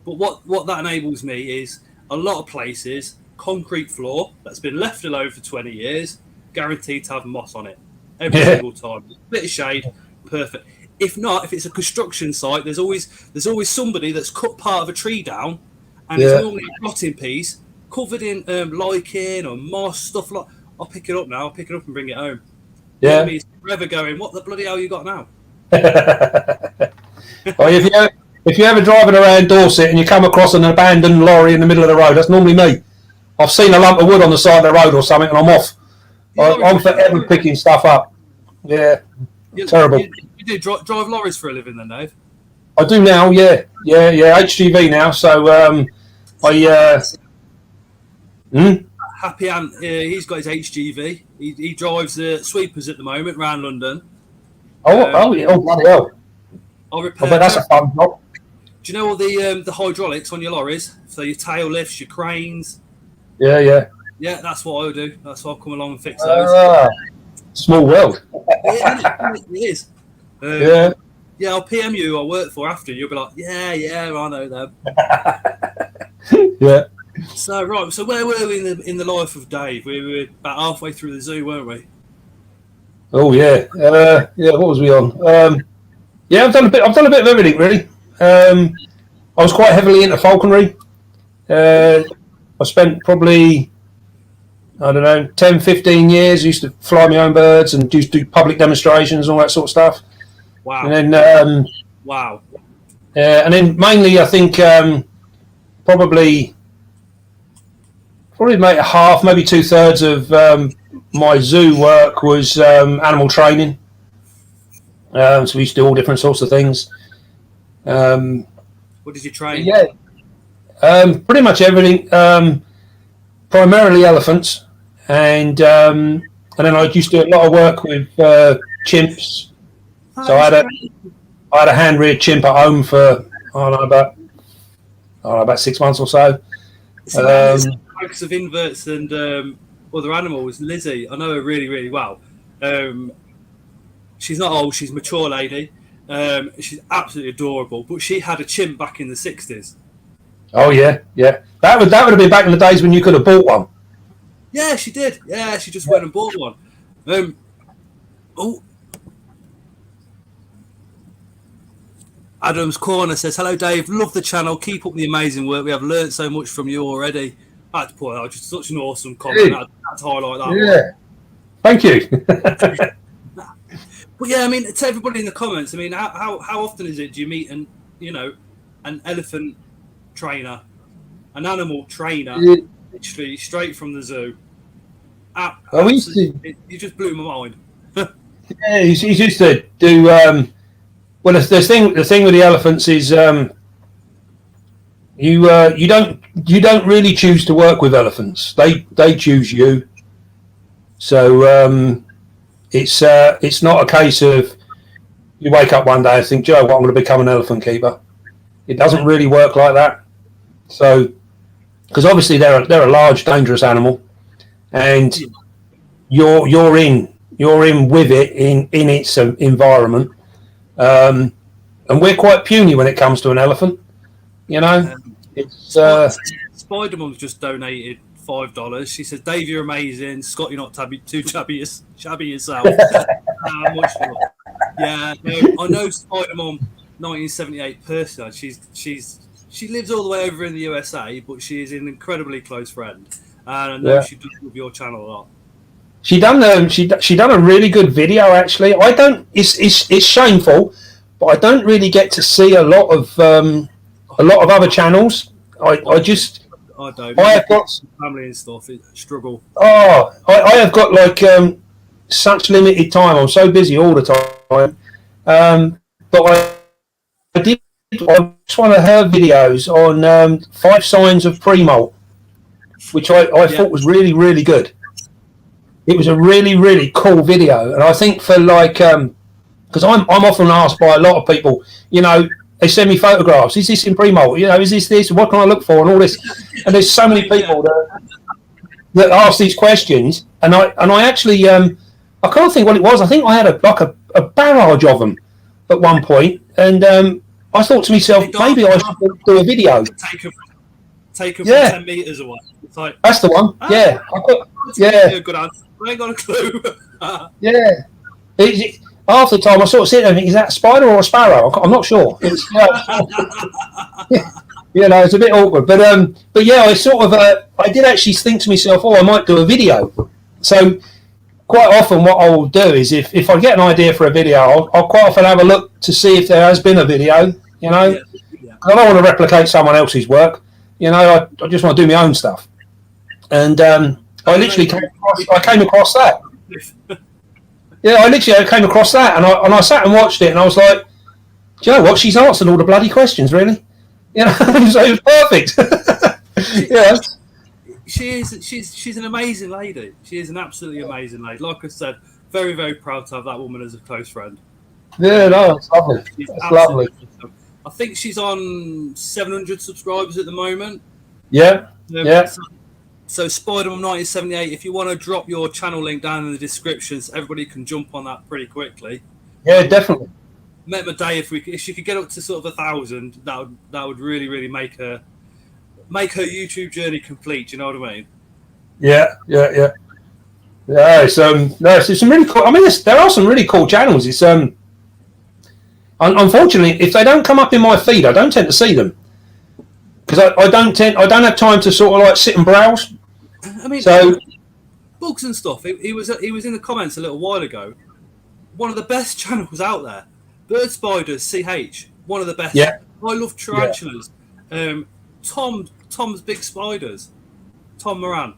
But what that enables me is a lot of places, concrete floor that's been left alone for 20 years, guaranteed to have moss on it every single time. Bit of shade, perfect. If not, if it's a construction site, there's always somebody that's cut part of a tree down, and it's normally a rotting piece covered in lichen or moss stuff like. I'll pick it up now. I'll pick it up and bring it home. Yeah. He's forever going, what the bloody hell you got now? Well, if you're ever driving around Dorset and you come across an abandoned lorry in the middle of the road, that's normally me. I've seen a lump of wood on the side of the road or something, and I'm off. I'm forever picking stuff up. Yeah, terrible. You do drive lorries for a living, then, Dave? I do now. Yeah. HGV now, so Happy Ant, he's got his HGV. He drives sweepers at the moment around London. Bloody hell! I bet that's a fun job. Do you know all the hydraulics on your lorries? So your tail lifts, your cranes. Yeah. Yeah, that's what I do. That's why I come along and fix those. Ah, small world. It is. Yeah. Yeah, I'll PM you who I work for after. You'll be like, yeah, I know them. Yeah. So right, so where were we in the life of Dave? We were about halfway through the zoo, weren't we? Oh yeah. Yeah. What was we on? Yeah, I've done a bit of everything really. I was quite heavily into falconry. I spent probably, I don't know, 10, 15 years. Used to fly my own birds and used to do public demonstrations and all that sort of stuff. Wow. And then, wow. And then mainly, I think probably maybe half, maybe 2/3 of my zoo work was animal training. So we used to do all different sorts of things. What did you train? Yeah, pretty much everything. Primarily elephants, and then I used to do a lot of work with chimps. So I had a hand reared chimp at home for I don't know, about 6 months or so. Focus of inverts and other animals. Lizzie, I know her really, really well. She's not old; she's a mature lady. She's absolutely adorable. But she had a chimp back in the '60s. Oh yeah. That would have been back in the days when you could have bought one. Yeah, she did. Yeah, she just went and bought one. Adam's Corner says, "Hello, Dave. Love the channel. Keep up the amazing work. We have learnt so much from you already." I had to point out just such an awesome comment. I had to highlight that. Yeah. Thank you. But yeah, I mean, to everybody in the comments, I mean, how often is it do you meet an elephant trainer, an animal trainer, literally straight from the zoo? You just blew my mind. Yeah, he's used to do. Well, the thing with the elephants is you don't really choose to work with elephants. They choose you. So it's not a case of you wake up one day and think, Joe, what, I'm going to become an elephant keeper. It doesn't really work like that. So, because obviously they're a large, dangerous animal, and you're in with it in its environment, and we're quite puny when it comes to an elephant. You know, it's Spider Mum's just donated $5. She says, "Dave, you're amazing. Scott, you're not too shabby yourself." Much love. Yeah, I know Spider Mum, 1978 person. She lives all the way over in the USA, but she is an incredibly close friend, and I know she does love your channel a lot. She done a really good video actually. I don't. It's shameful, but I don't really get to see a lot of other channels. I don't. I have got family and stuff. Struggle. Oh, I have got like such limited time. I'm so busy all the time. But I did watch one of her videos on 5 signs of pre-molt, which I thought was really, really good. It was a really, really cool video, and I think for like because I'm often asked by a lot of people, you know, they send me photographs. Is this in pre-molt? You know, is this? What can I look for? And all this. And there's so many people that ask these questions, and I actually I can't think what it was. I think I had a barrage of them at one point, and I thought to myself, maybe I should do a video. Take them from 10 meters away. It's like, that's the one. Yeah, a good answer. I ain't got a clue. Yeah. Half the time I sort of sit there and think, is that a spider or a sparrow? I'm not sure. It's, it's a bit awkward. But yeah, I sort of, I did actually think to myself, I might do a video. So quite often what I will do is if I get an idea for a video, I'll quite often have a look to see if there has been a video, you know. Yeah. I don't want to replicate someone else's work. You know, I just want to do my own stuff. And I literally came across that. Yeah, I literally came across that, and I sat and watched it, and I was like, do you know what? She's answered all the bloody questions, really. You know, so it was perfect. Yeah. She's an amazing lady. She is an absolutely amazing lady. Like I said, very, very proud to have that woman as a close friend. Yeah, no, it's lovely. It's lovely. Awesome. I think she's on 700 subscribers at the moment. Yeah, yeah. So Spider-Man 1978, if you want to drop your channel link down in the descriptions, everybody can jump on that pretty quickly. Yeah, definitely. Met my day if she could get up to sort of 1,000, that would really make her YouTube journey complete. Do you know what I mean? Yeah. Yeah, it's it's some really cool. I mean, there are some really cool channels. It's unfortunately, if they don't come up in my feed, I don't tend to see them because I don't have time to sort of like sit and browse. I mean, so bugs and stuff. He was in the comments a little while ago. One of the best channels out there. Bird Spiders CH, one of the best. Yeah. I love tarantulas. Yeah. Tom's Big Spiders. Tom Moran.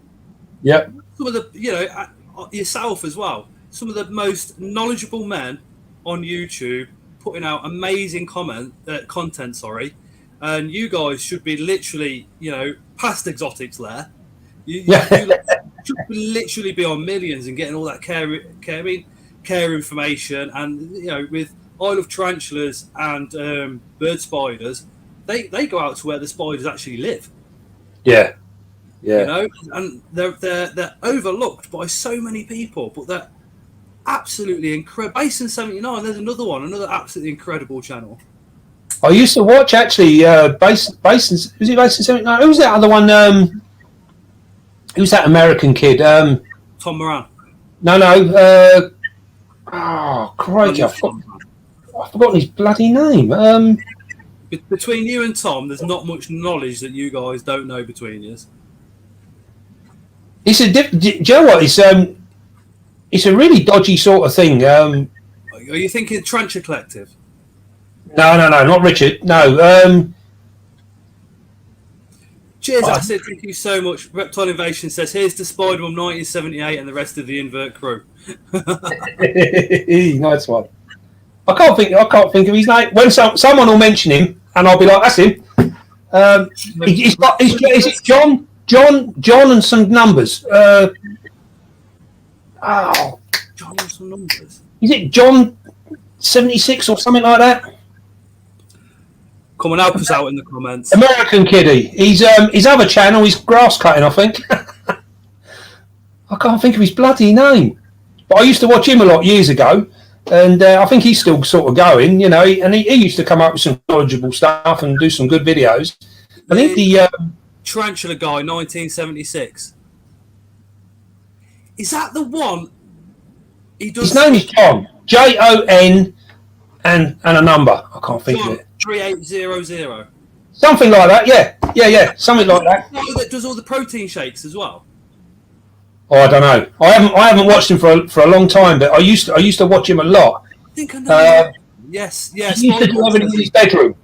Yeah. Some of the yourself as well. Some of the most knowledgeable men on YouTube putting out amazing content. Sorry, and you guys should be literally past exotics there. You should literally be on millions and getting all that care information, and with I love tarantulas and bird spiders, they go out to where the spiders actually live. Yeah. And they're overlooked by so many people, but they're absolutely incredible. Basin 79, there's another absolutely incredible channel. I used to watch actually Basin. Was it Basin 79? Who was that other one? Who's that American kid? Tom Moran. No. Oh, crikey! I've forgotten his bloody name. Between you and Tom, there's not much knowledge that you guys don't know between you. Do you know what? It's a really dodgy sort of thing. Are you thinking Tarantula Collective? No, not Richard. No. Cheers, Acid. Thank you so much. Reptile Invasion says, "Here's to Spider-Man 1978 and the rest of the Invert crew." Nice one. I can't think of his name. When someone will mention him, and I'll be like, "That's him." Is it John, and some numbers? John and some numbers. Is it John 76 or something like that? Come on, help us out in the comments. American kiddie. He's his other channel is grass cutting, I think. I can't think of his bloody name. But I used to watch him a lot years ago, and I think he's still sort of going, and he used to come up with some knowledgeable stuff and do some good videos. I think the Tarantula Guy 1976. Is that the one? His name is John. Jon and a number. I can't think of it. 3800. Something like that. Yeah. Something like that. That does all the protein shakes as well. Oh, I don't know. I haven't watched him for a long time, but I used to watch him a lot. I think I know. Yes. He used to do everything in his bedroom.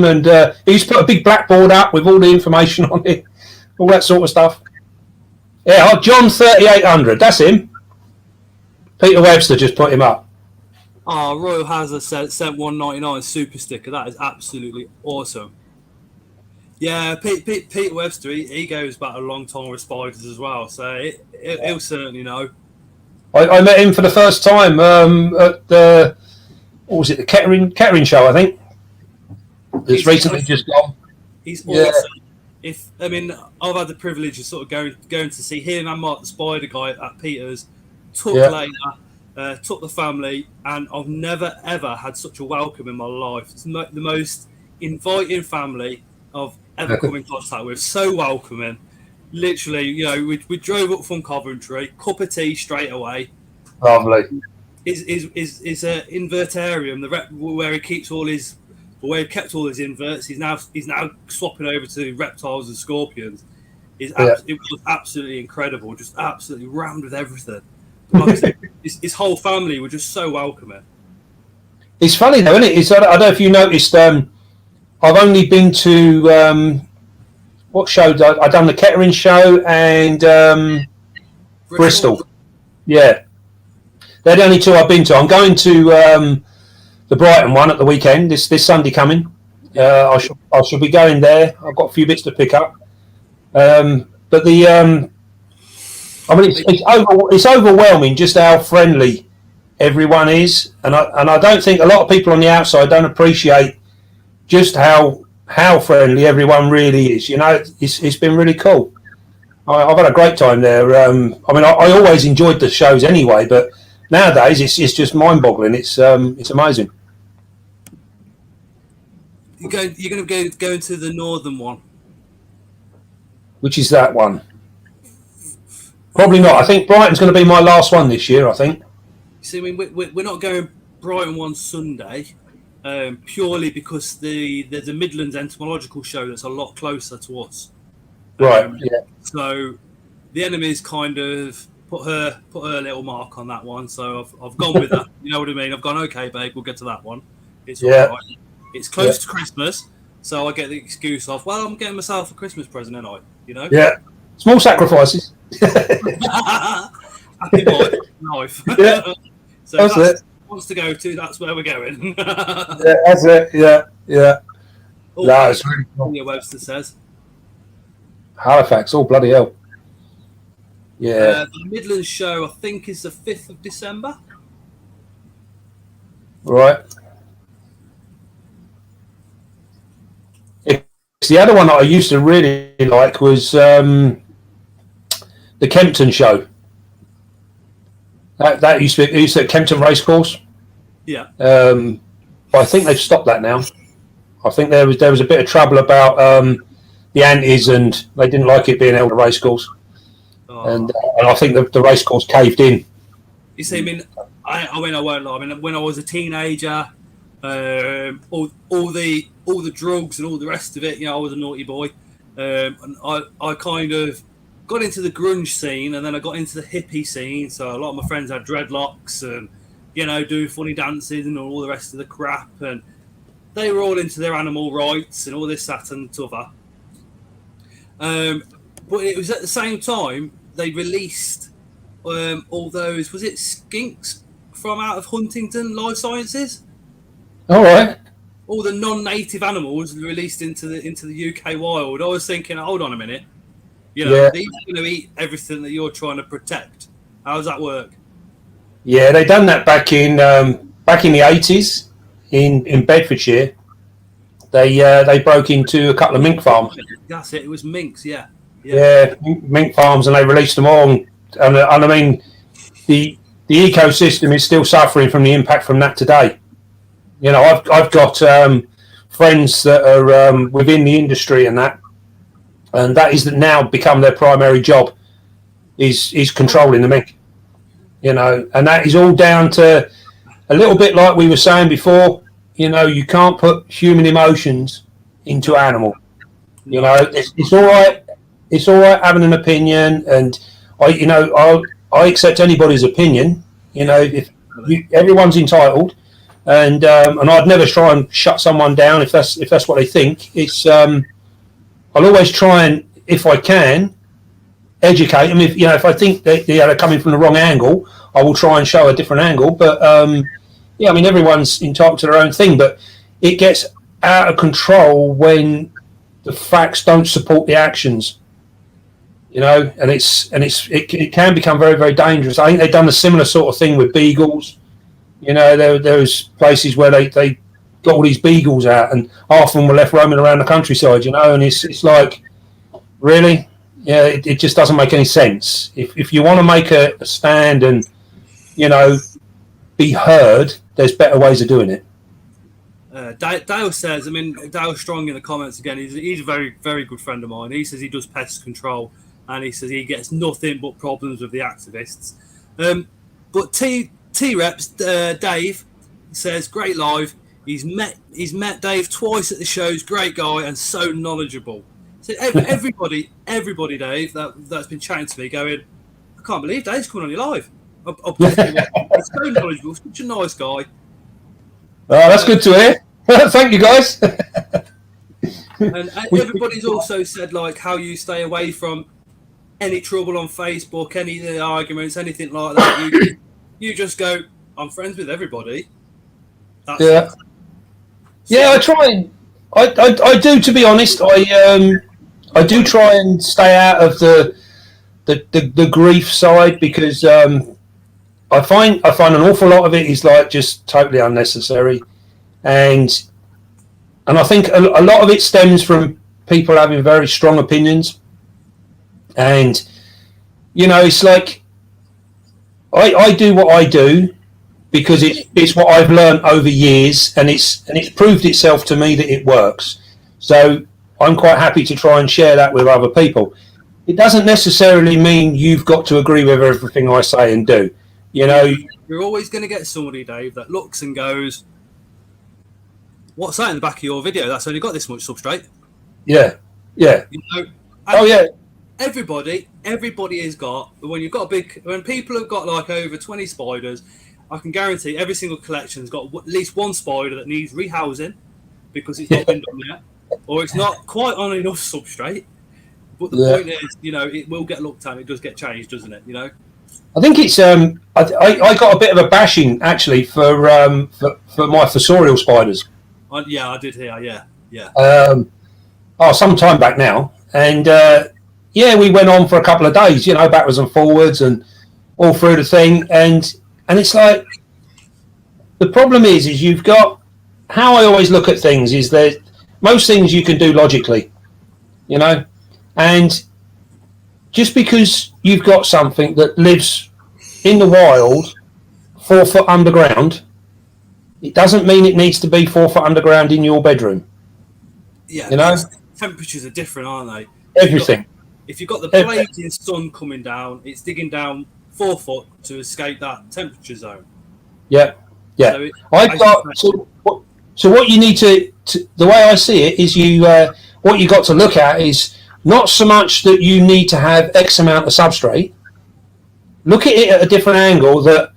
And he used to put a big blackboard up with all the information on it, all that sort of stuff. Yeah, John 3800. That's him. Peter Webster just put him up. Oh, Royal Hazard sent 199 super sticker. That is absolutely awesome. Yeah, Peter Webster, he goes back a long time with spiders as well, so he'll certainly know. I met him for the first time at the the Kettering show, I think. It's recently awesome. Just gone. He's awesome. I've had the privilege of sort of going to see him and Mark the Spider Guy at Peter's. Took the family, and I've never ever had such a welcome in my life. It's the most inviting family I've ever come in contact with. So welcoming. Literally, we drove up from Coventry, cup of tea straight away. Lovely. Is a invertarium, where he keeps all his, where he kept all his inverts. He's now swapping over to reptiles and scorpions. It was absolutely incredible, just absolutely rammed with everything. Like I said, his whole family were just so welcoming. It's funny though, isn't it? I don't know if you noticed. I've only been to what show? I done the Kettering show and Bristol. Yeah, they're the only two I've been to. I'm going to the Brighton one at the weekend. This Sunday coming. I shall be going there. I've got a few bits to pick up. But it's overwhelming just how friendly everyone is, and I don't think a lot of people on the outside don't appreciate just how how friendly everyone really is. You know, it's been really cool. I've had a great time there. I mean, I always enjoyed the shows anyway, but nowadays it's just mind-boggling. It's amazing. You're going to go into the northern one. Which is that one? Probably not. I think Brighton's going to be my last one this year, I think. See, I mean, we're not going Brighton one Sunday, purely because there's a Midlands entomological show that's a lot closer to us. Right. Yeah. So the enemy's kind of put her little mark on that one. So I've gone with that. You know what I mean? I've gone, okay, babe, we'll get to that one. It's all right. It's close to Christmas, so I get the excuse of, well, I'm getting myself a Christmas present, ain't I? You know? Yeah. Small sacrifices. Happy boy, life. Yeah. So that's it. Wants to go to, that's where we're going. Yeah, that's it. Yeah, yeah. No, it's really cool. Webster says. Halifax, oh bloody hell. Yeah. The Midlands show, I think, is the 5th of December. Right. The other one that I used to really like was the Kempton show. That used to be at Kempton Racecourse. Yeah. But I think they've stopped that now. I think there was a bit of trouble about the antis, and they didn't like it being held at racecourse. And I think the racecourse caved in. You see, I mean, I won't lie. I mean, when I was a teenager, all the drugs and all the rest of it, you know, I was a naughty boy, and I kind of got into the grunge scene, and then I got into the hippie scene. So a lot of my friends had dreadlocks and, you know, do funny dances and all the rest of the crap, and they were all into their animal rights and all this, that, and t'other. But it was at the same time they released all those, was it skinks from out of Huntington Life Sciences? All right. All the non-native animals released into the UK wild. I was thinking, hold on a minute, you know, these are going to eat everything that you're trying to protect. How does that work? Yeah, they done that back in the 80s in Bedfordshire. They broke into a couple of mink farms. That's it. It was minks, yeah. Yeah, mink farms, and they released them all. And I mean, the ecosystem is still suffering from the impact from that today. You know, I've got friends that are within the industry and that is now become their primary job is controlling the mink. You know, and that is all down to a little bit like we were saying before. You know, you can't put human emotions into animal. You know, it's all right. It's all right having an opinion, and I accept anybody's opinion. You know, everyone's entitled, and I'd never try and shut someone down if that's what they think. It's I'll always try and, if I can, educate them. If I think that they're coming from the wrong angle, I will try and show a different angle. But I mean, everyone's entitled to their own thing, but it gets out of control when the facts don't support the actions. You know, and it can become very, very dangerous. I think they've done a similar sort of thing with beagles. You know, there's places where they got all these beagles out, and half of them were left roaming around the countryside. You know, and it's like, really, yeah, it just doesn't make any sense. If you want to make a stand and, you know, be heard, there's better ways of doing it. Dale says, I mean, Dale Strong in the comments again, he's a very, very good friend of mine. He says he does pest control, and he says he gets nothing but problems with the activists. But T-Reps, Dave, says, great live. He's met Dave twice at the shows, great guy and so knowledgeable. So everybody, Dave, that's been chatting to me going, I can't believe Dave's coming on your live. He's so knowledgeable, such a nice guy. Oh, that's good to hear. Thank you, guys. And everybody's also said, like, how you stay away from any trouble on Facebook, any arguments, anything like that. You just go, I'm friends with everybody. That's it. Yeah, I try and I do, to be honest. I do try and stay out of the grief side, because I find an awful lot of it is like just totally unnecessary, and And I think a lot of it stems from people having very strong opinions. And, you know, it's like I do what I do because it's what I've learned over years, and it's proved itself to me that it works. So I'm quite happy to try and share that with other people. It doesn't necessarily mean you've got to agree with everything I say and do. You know, you're always going to get somebody, Dave, that looks and goes, "What's that in the back of your video? That's only got this much substrate." Yeah, yeah. You know, Oh yeah. Everybody has got, when people have got like over 20 spiders, I can guarantee every single collection's got at least one spider that needs rehousing because it's not been done yet, or it's not quite on enough substrate. But the point is, you know, it will get looked at. It does get changed, doesn't it? You know. I think it's I got a bit of a bashing actually for my fossorial spiders. Yeah, I did hear. Yeah. Some time back now, and we went on for a couple of days, you know, backwards and forwards and all through the thing, and it's like the problem is you've got, how I always look at things is that most things you can do logically, you know, and just because you've got something that lives in the wild 4 foot underground, it doesn't mean it needs to be 4 foot underground in your bedroom. Yeah, you know, temperatures are different, aren't they? Everything. If you've got the blazing sun coming down, it's digging down 4 foot to escape that temperature zone. Yeah. So what you need to the way I see it is what you got to look at is not so much that you need to have X amount of substrate. Look at it at a different angle, that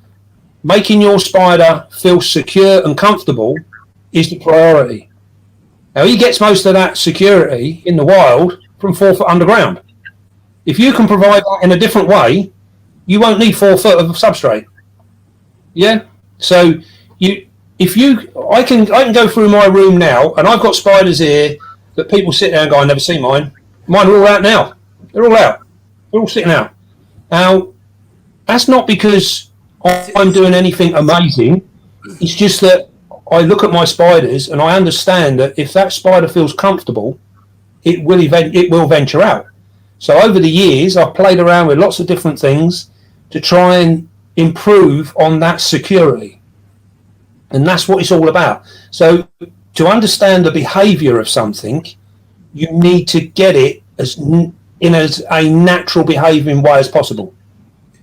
making your spider feel secure and comfortable is the priority. Now, he gets most of that security in the wild from 4 foot underground. If you can provide that in a different way, you won't need 4 foot of substrate. Yeah? So I can go through my room now, and I've got spiders here that people sit there and go, "I never see mine." Mine are all out now. They're all out. They're all sitting out. Now, that's not because I'm doing anything amazing. It's just that I look at my spiders and I understand that if that spider feels comfortable, it will venture out. So over the years, I've played around with lots of different things to try and improve on that security. And that's what it's all about. So to understand the behavior of something, you need to get it as a natural behaving way as possible.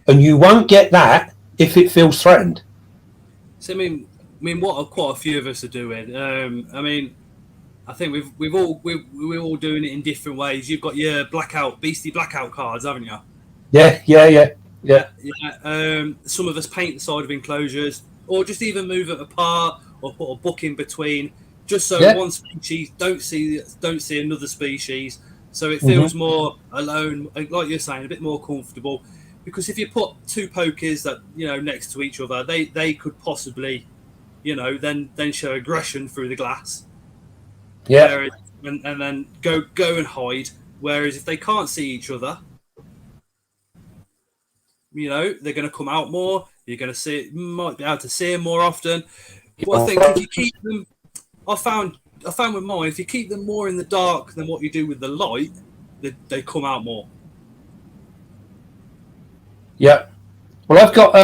And you won't get that if it feels threatened. So I mean, what quite a few of us are doing. I think we're all doing it in different ways. You've got your beastie blackout cards, haven't you? Yeah. Some of us paint the side of enclosures, or just even move it apart, or put a book in between, just so one species don't see another species, so it feels more alone, like you're saying, a bit more comfortable. Because if you put two pokers that, you know, next to each other, they could possibly, you know, then show aggression through the glass. Yeah. And then go and hide. Whereas if they can't see each other, you know, they're going to come out more. You're going to might be able to see them more often. But I think if you keep them, I found with mine, if you keep them more in the dark than what you do with the light, they come out more. Yeah. Well, I've got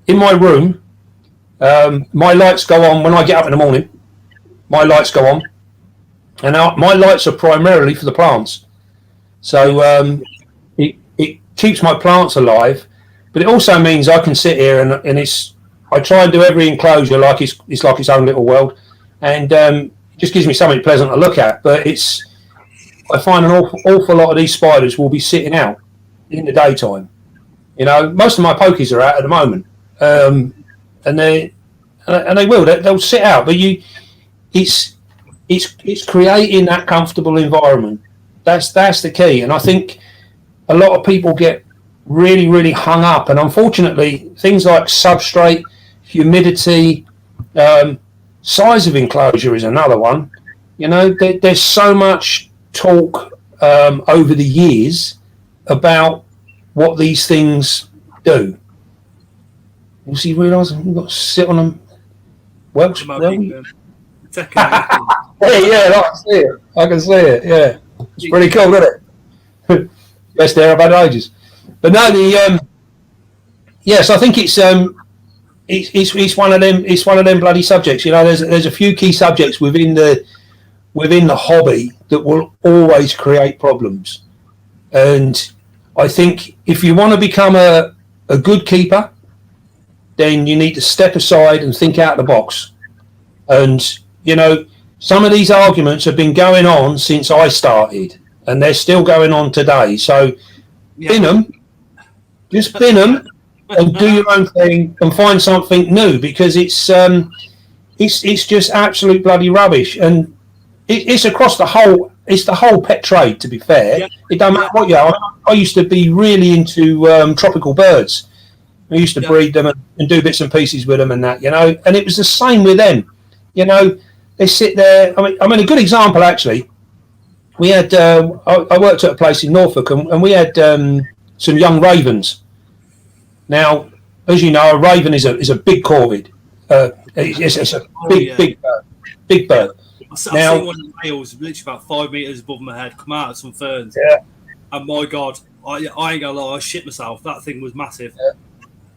in my room, my lights go on when I get up in the morning. My lights go on, and my lights are primarily for the plants. So it keeps my plants alive, but it also means I can sit here and I try and do every enclosure like it's like its own little world, and it just gives me something pleasant to look at. But I find an awful lot of these spiders will be sitting out in the daytime. You know, most of my pokies are out at the moment, and they will. They'll sit out, but it's creating that comfortable environment. That's the key, and I think a lot of people get really, really hung up, and unfortunately, things like substrate, humidity, size of enclosure is another one. You know, there's so much talk over the years about what these things do. You see, realise we've got to sit on them. Well, Yeah, I can see it. I can see it. Yeah, it's pretty cool, isn't it? Best hair I've had in ages. But no, yes, I think it's one of them. It's one of them bloody subjects. You know, there's a few key subjects within the hobby that will always create problems. And I think if you want to become a good keeper, then you need to step aside and think out the box. And, you know, some of these arguments have been going on since I started, and they're still going on today. So bin them, just bin them, and do your own thing and find something new, because it's just absolute bloody rubbish. And it's across the whole. It's the whole pet trade, to be fair. Yeah. It don't matter what you are. I used to be really into tropical birds. I used to breed them and do bits and pieces with them and that, you know. And it was the same with them. You know, they sit there. I mean, a good example, actually. We had, I worked at a place in Norfolk, and we had some young ravens. Now, as you know, a raven is a big corvid. It's a big bird. I've seen one of the males literally about 5 meters above my head come out of some ferns. Yeah. And my God, I ain't gonna lie, I shit myself. That thing was massive. Yeah.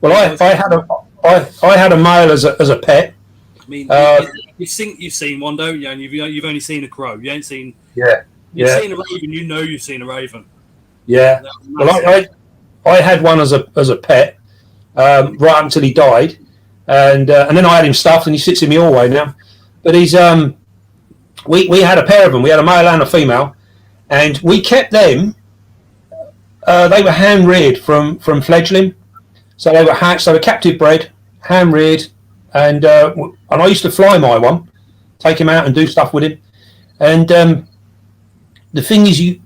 Well, I had a male as a pet. I mean, you've seen one, don't you? And you've only seen a crow. You ain't seen. Yeah. You've seen a raven. You know you've seen a raven. Yeah. Well, I had one as a pet right up until he died, and then I had him stuffed, and he sits in my hallway now. But he's we had a pair of them. We had a male and a female, and we kept them. They were hand reared from fledgling, so they were hatched. They were captive bred, hand reared, and I used to fly my one, take him out and do stuff with him. And the thing is,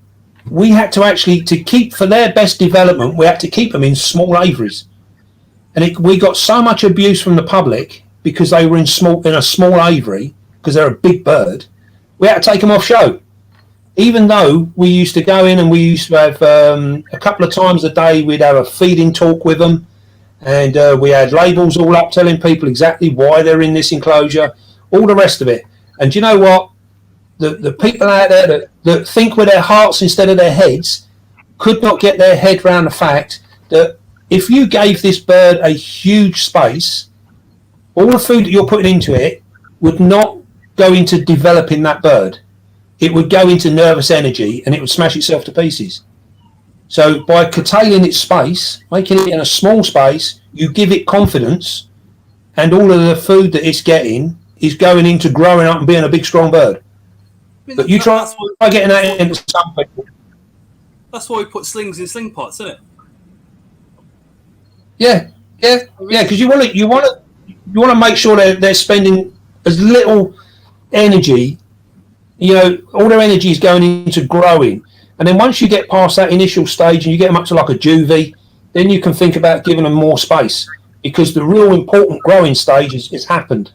we had to actually, to keep for their best development, we had to keep them in small aviaries, and we got so much abuse from the public because they were in a small aviary, because they're a big bird. We had to take them off show, even though we used to go in and we used to have a couple of times a day, we'd have a feeding talk with them, and we had labels all up telling people exactly why they're in this enclosure, all the rest of it. And you know what? The people out there that think with their hearts instead of their heads could not get their head around the fact that if you gave this bird a huge space, all the food that you're putting into it would not go into developing that bird. It would go into nervous energy, and it would smash itself to pieces. So by curtailing its space, making it in a small space, you give it confidence, and all of the food that it's getting is going into growing up and being a big, strong bird. But you try getting that into some people. That's why we put slings in sling pots, isn't it? Yeah, because you want to make sure they're spending as little energy. You know, all their energy is going into growing, and then once you get past that initial stage and you get them up to like a juvie, then you can think about giving them more space, because the real important growing stage is happened.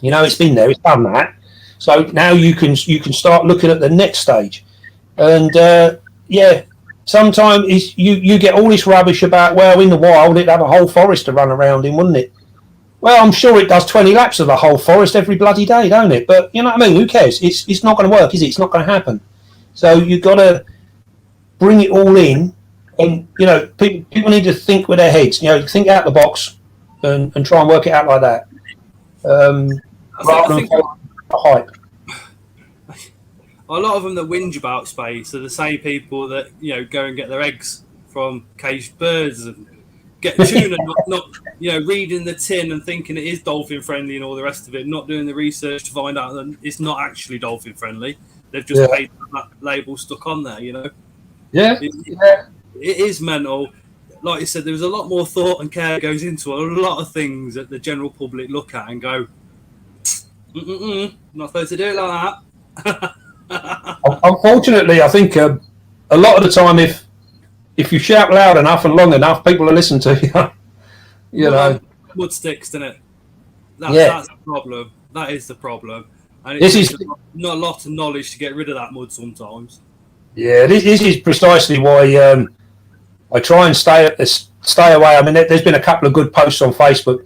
You know, it's been there, it's done that. So now you can start looking at the next stage, and sometimes you get all this rubbish about, well, in the wild it'd have a whole forest to run around in, wouldn't it? Well, I'm sure it does 20 laps of the whole forest every bloody day, don't it? But you know what I mean? Who cares? It's not going to work, is it? It's not going to happen. So you've got to bring it all in, and you know, people need to think with their heads. You know, think out the box and try and work it out like that. Rather than follow the hype. A lot of them that whinge about space are the same people that, you know, go and get their eggs from caged birds and get tuna, not you know, reading the tin and thinking it is dolphin friendly and all the rest of it, not doing the research to find out that it's not actually dolphin friendly. They've just paid that label stuck on there, you know. Yeah, it is mental. Like you said, there's a lot more thought and care goes into a lot of things that the general public look at and go, not supposed to do it like that. Unfortunately, I think a lot of the time, if you shout loud enough and long enough, people will listen to you. You know, mud sticks, doesn't it? That's the problem. That is the problem. And it's not a lot of knowledge to get rid of that mud sometimes. Yeah, this is precisely why I try and stay away. I mean, there's been a couple of good posts on Facebook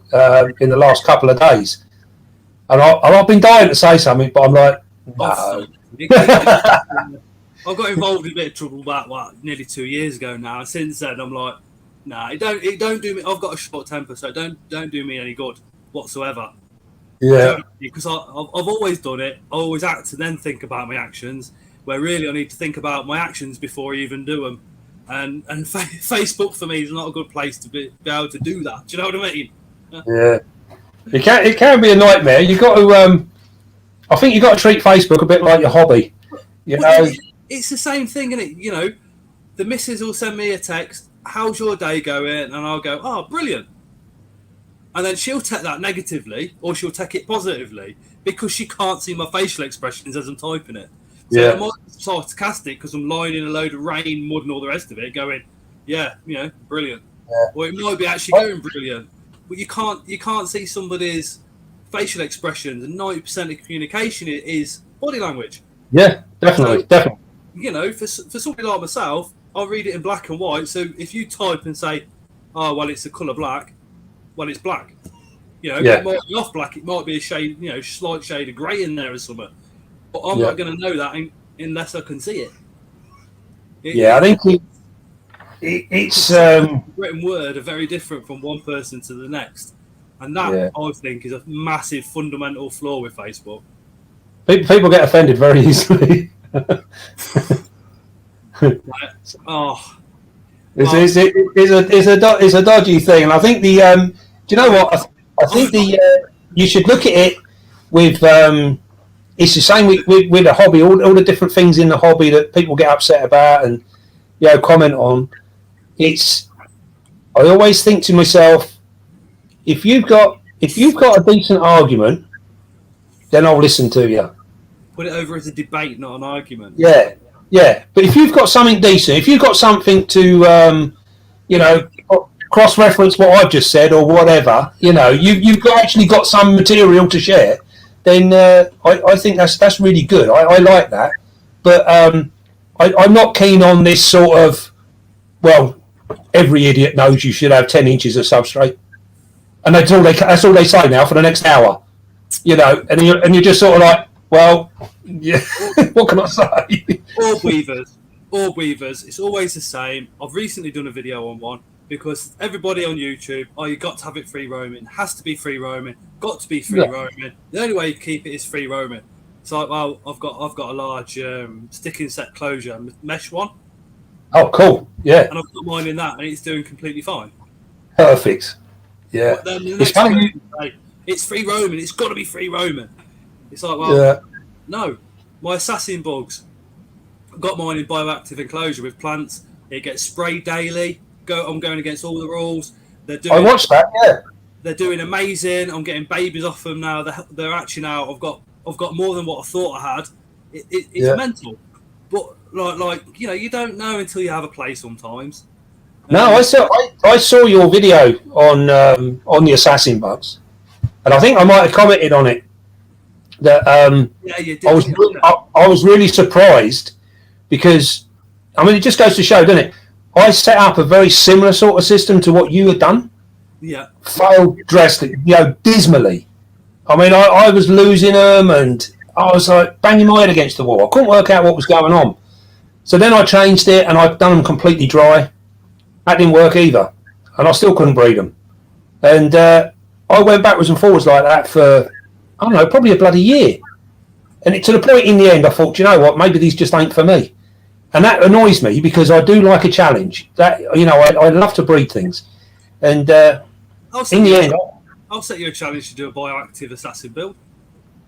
in the last couple of days, And I've been dying to say something, but I'm like, no. I got involved in a bit of trouble about nearly 2 years ago now. And since then, I'm like, nah, it don't do me. I've got a short temper, so don't do me any good whatsoever. Yeah. Because I've always done it. I always act and then think about my actions. Where really I need to think about my actions before I even do them. And Facebook for me is not a good place to be able to do that. Do you know what I mean? Yeah. It can be a nightmare. You got to. I think you got to treat Facebook a bit like your hobby. You know, it's the same thing, isn't it? You know, the missus will send me a text, "How's your day going?" And I'll go, "Oh, brilliant." And then she'll take that negatively, or she'll take it positively because she can't see my facial expressions as I'm typing it. So I might be sarcastic because I'm lying in a load of rain, mud, and all the rest of it, going, "Yeah, you know, brilliant." Yeah. Or it might be actually going brilliant, but you can't see somebody's facial expressions, and 90% of communication is body language. Yeah, definitely, definitely. You know, for somebody like myself, I'll read it in black and white. So if you type and say, "Oh, well, it's the colour black," well, it's black. You know, it might be off black. It might be a shade, you know, slight shade of grey in there or something. But I'm not going to know that unless I can see it. I think it's written word are very different from one person to the next, and that I think is a massive fundamental flaw with Facebook. People get offended very easily. It's a dodgy thing, and I think the do you know what? I think you should look at it with it's the same with a hobby. All the different things in the hobby that people get upset about and comment on. I always think to myself, if you've got a decent argument, then I'll listen to you. Put it over as a debate, not an argument. Yeah. But if you've got something decent, if you've got something to, cross-reference what I've just said or whatever, you've actually got some material to share, then I think that's really good. I like that. But I'm not keen on this sort of, well, every idiot knows you should have 10 inches of substrate. And that's all they say now for the next hour. And you're just sort of like, well, yeah, what can I say? Orb weavers, it's always the same. I've recently done a video on one because everybody on YouTube, you got to have it free roaming, has to be free roaming, got to be free roaming. The only way you keep it is free roaming. So, well, I've got a large sticking set closure mesh one. Oh, cool! Yeah, and I've got mine in that, and it's doing completely fine. Perfect. Yeah, but then the next it's free roaming. It's got to be free roaming. It's like, well, no, my assassin bugs. I've got mine in bioactive enclosure with plants. It gets sprayed daily. I'm going against all the rules. I watched that. Yeah, they're doing amazing. I'm getting babies off them now. They're actually now. I've got more than what I thought I had. It's mental, but like you don't know until you have a play sometimes. No, I saw your video on the assassin bugs, and I think I might have commented on it. That you did. I was really surprised because it just goes to show, doesn't it? I set up a very similar sort of system to what you had done. Yeah. Failed drastically, dismally. I was losing them, and I was like banging my head against the wall. I couldn't work out what was going on. So then I changed it, and I've done them completely dry. That didn't work either, and I still couldn't breed them. And I went backwards and forwards like that for, I don't know, probably a bloody year. And to the point in the end, I thought, you know what, maybe these just ain't for me. And that annoys me because I do like a challenge. That I love to breed things. And in the end, I'll set you a challenge to do a bioactive assassin build.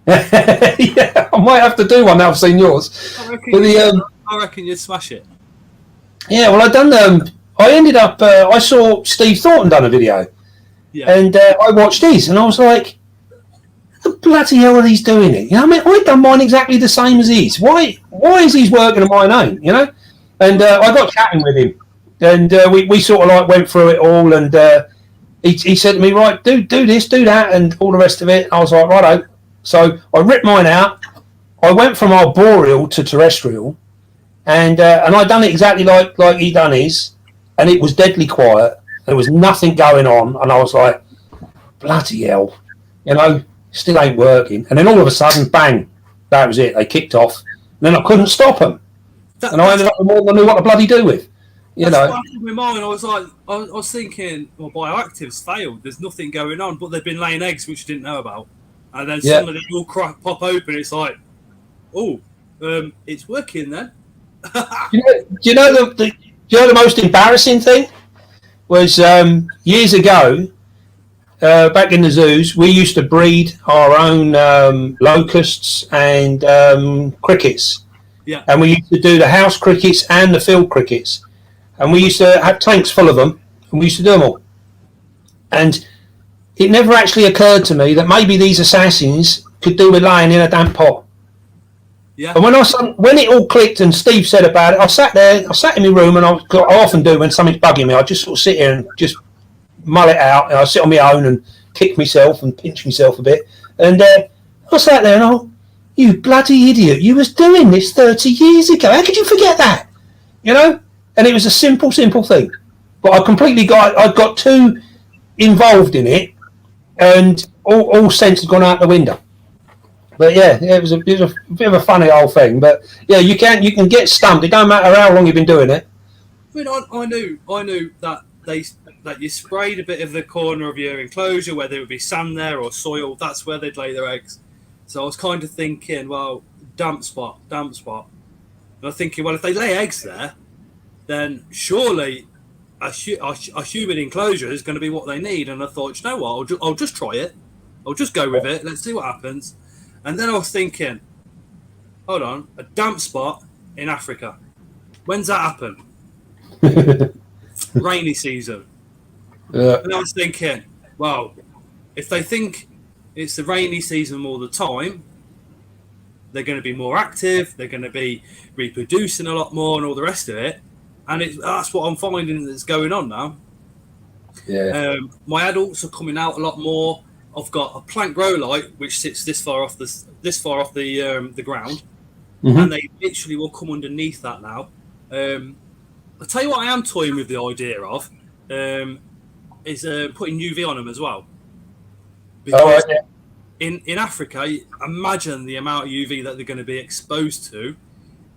Yeah, I might have to do one now I've seen yours. I reckon you'd smash it. Yeah, well, I ended up, I saw Steve Thornton done a video. Yeah. And I watched his, and I was like, the bloody hell are these doing it? I've done mine exactly the same as his. Why is his working and mine ain't, And I got chatting with him, and we sort of like went through it all, and he said to me, right, do this, do that, and all the rest of it. I was like, righto. So I ripped mine out. I went from arboreal to terrestrial, and I done it exactly like he done his, and it was deadly quiet. There was nothing going on, and I was like, bloody hell, Still ain't working. And then all of a sudden, bang, that was it. They kicked off. And then I couldn't stop them. And I ended up with more than I knew what to bloody do with. That's what happened with mine. I was thinking, well, bioactives failed. There's nothing going on, but they've been laying eggs, which I didn't know about. And then suddenly they all pop open. It's like, oh, it's working then. do you know the most embarrassing thing was years ago, back in the zoos, we used to breed our own locusts and crickets. Yeah. And we used to do the house crickets and the field crickets. And we used to have tanks full of them, and we used to do them all. And it never actually occurred to me that maybe these assassins could do with laying in a damp pot. Yeah. And when it all clicked and Steve said about it, I sat in my room, and I often do when something's bugging me, I just sort of sit here and just mull it out. And I sit on my own and kick myself and pinch myself a bit. And I sat there and you bloody idiot, you was doing this 30 years ago. How could you forget that? You know? And it was a simple thing. But I got too involved in it, and all sense had gone out the window. But yeah, it was a bit of a funny old thing. But yeah, you can get stumped. It don't matter how long you've been doing it. I mean, I knew that you sprayed a bit of the corner of your enclosure, whether it would be sand there or soil. That's where they'd lay their eggs. So I was kind of thinking, well, damp spot. And I was thinking, well, if they lay eggs there, then surely a humid enclosure is going to be what they need. And I thought, you know what, I'll just try it. I'll just go with it. Let's see what happens. And then I was thinking, hold on, a damp spot in Africa. When's that happen? Rainy season. Yeah. And I was thinking, well, if they think it's the rainy season all the time, they're going to be more active, they're going to be reproducing a lot more and all the rest of it. And that's what I'm finding that's going on now. Yeah. My adults are coming out a lot more. I've got a plant grow light which sits this far off the ground, and they literally will come underneath that now. I'll tell you what I am toying with the idea of is putting UV on them as well. Because in Africa, imagine the amount of UV that they're going to be exposed to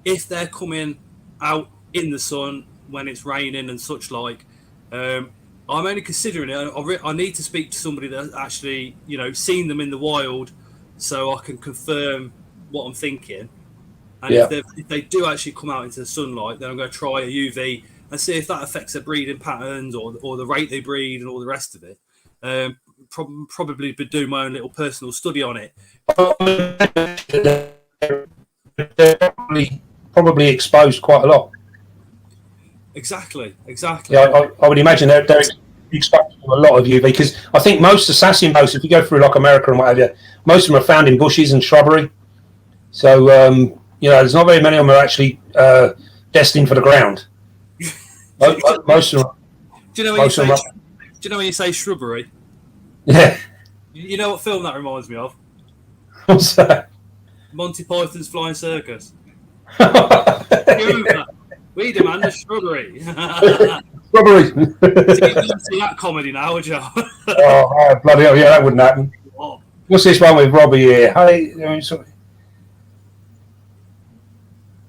if they're coming out in the sun when it's raining and such like. I'm only considering it. I need to speak to somebody that's actually, seen them in the wild, so I can confirm what I'm thinking. And if they do actually come out into the sunlight, then I'm going to try a UV and see if that affects their breeding patterns or the rate they breed and all the rest of it. Probably do my own little personal study on it. They're probably exposed quite a lot. Exactly. Yeah, I would imagine they're exposed to a lot of UV, because I think most assassin bows, if you go through like America and what have you, most of them are found in bushes and shrubbery. So there's not very many of them are actually destined for the ground. Most of them. Do you know when you say shrubbery? Yeah. You know what film that reminds me of? What's that? Monty Python's Flying Circus. You remember that? We demand a shrubbery. Shrubbery. So you don't see that comedy now, would you? Oh, bloody hell, yeah, that wouldn't happen. Oh. What's this one with Robbie here?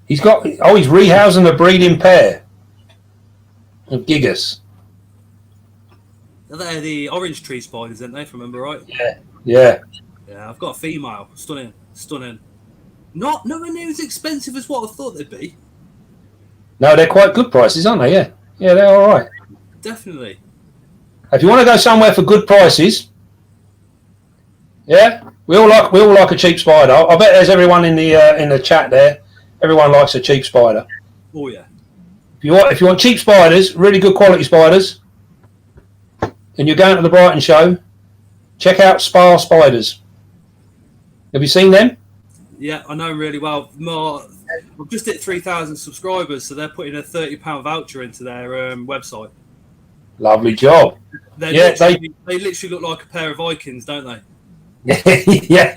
He's rehousing a breeding pair of gigas. They're the orange tree spiders, aren't they, if I remember right? Yeah. Yeah, I've got a female. Stunning. Not nowhere near as expensive as what I thought they'd be. No, they're quite good prices, aren't they? Yeah, they're all right. Definitely. If you want to go somewhere for good prices, yeah, we all like a cheap spider. I bet there's everyone in the chat there. Everyone likes a cheap spider. Oh yeah. If you want cheap spiders, really good quality spiders, and you're going to the Brighton show, check out Spa Spiders. Have you seen them? Yeah, I know really well. We've just hit 3,000 subscribers, so they're putting a £30 voucher into their website. Lovely job. They literally look like a pair of Vikings, don't they? yeah.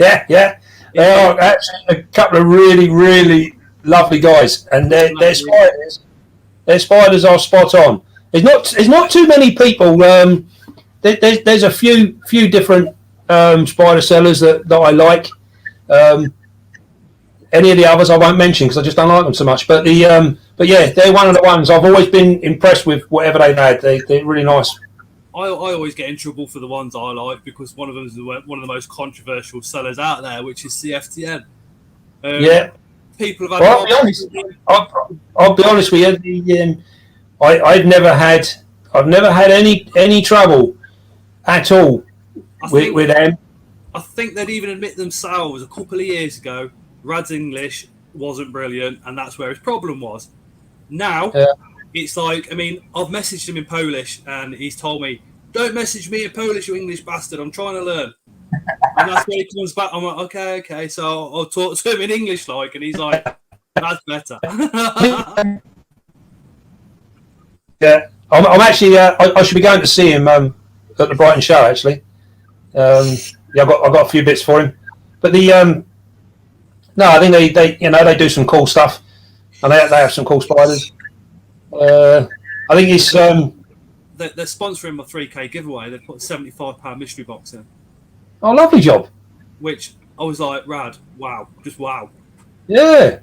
They are actually a couple of really, really lovely guys, and their spiders. Their spiders are spot on. There's not too many people. There's a few different spider sellers that I like. Any of the others I won't mention because I just don't like them so much. But but yeah, they're one of the ones I've always been impressed with. Whatever they've had, they're really nice. I always get in trouble for the ones I like because one of them is one of the most controversial sellers out there, which is CFTN. Yeah, people have had. Well, I'll be honest with you. I've never had any trouble at all with them. I think they'd even admit themselves a couple of years ago. Rad's English wasn't brilliant, and that's where his problem was. Now, it's like, I mean, I've messaged him in Polish, and he's told me, "Don't message me in Polish, you English bastard. I'm trying to learn." And that's when he comes back. I'm like, okay. So I'll talk to him in English, like, and he's like, "That's better." Yeah, I'm actually. I should be going to see him at the Brighton show. Actually, yeah, I've got a few bits for him, but no, I think they do some cool stuff, and they have some cool spiders. I think it's they're sponsoring my 3K giveaway. They've put a £75 mystery box in. Oh, lovely job! Which I was like, rad, wow, just wow. Yeah,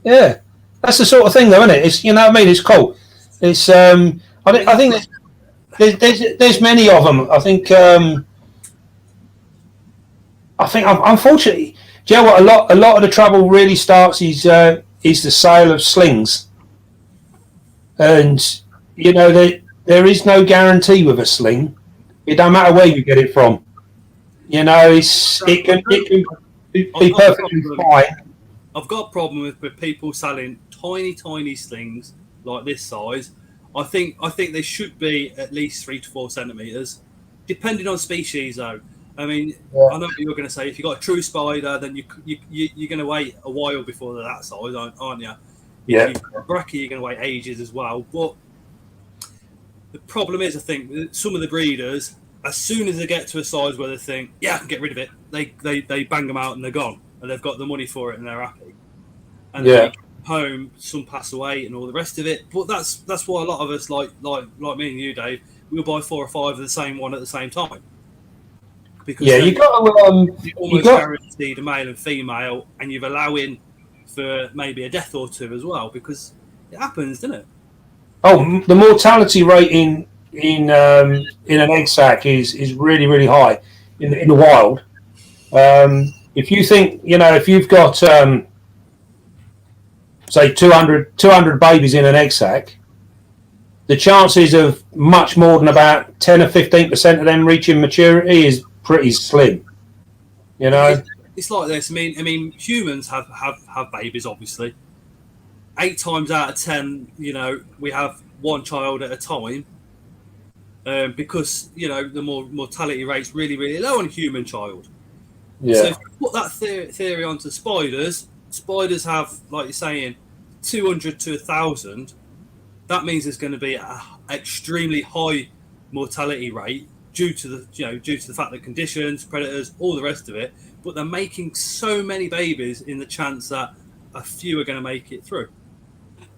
that's the sort of thing, though, isn't it? It's, you know what I mean? It's cool. It's I think there's many of them. I think unfortunately, do you know what? A lot of the trouble really starts is the sale of slings, and you know there is no guarantee with a sling. It don't matter where you get it from. You know, it can be perfectly fine. I've got a problem with people selling tiny slings like this size. I think they should be at least 3 to 4 centimeters, depending on species. Though, I mean, yeah. I know what you're going to say. If you've got a true spider, then you're going to wait a while before they're that size, aren't you? Yeah. If you've got a bracky, you're going to wait ages as well. But the problem is, I think some of the breeders, as soon as they get to a size where they think, yeah, I can get rid of it, they bang them out and they're gone, and they've got the money for it and they're happy. And yeah. Home, some pass away and all the rest of it. But that's why a lot of us, like me and you, Dave, we'll buy 4 or 5 of the same one at the same time. Because yeah, you got to almost guaranteed a male and female, and you're allowing for maybe a death or two as well, because it happens, doesn't it? Oh, the mortality rate in an egg sac is really, really high in the wild. If you think, you know, if you've got say 200 babies in an egg sac, the chances of much more than about 10 or 15% of them reaching maturity is pretty slim. You know, it's like this. I mean, humans have babies, obviously. 8 times out of 10, you know, we have one child at a time, because you know the mortality rate's really, really low on a human child. Yeah. So if you put that theory onto spiders have, like you're saying, 200 to 1,000. That means there's going to be an extremely high mortality rate due to the fact that conditions, predators, all the rest of it. But they're making so many babies in the chance that a few are going to make it through.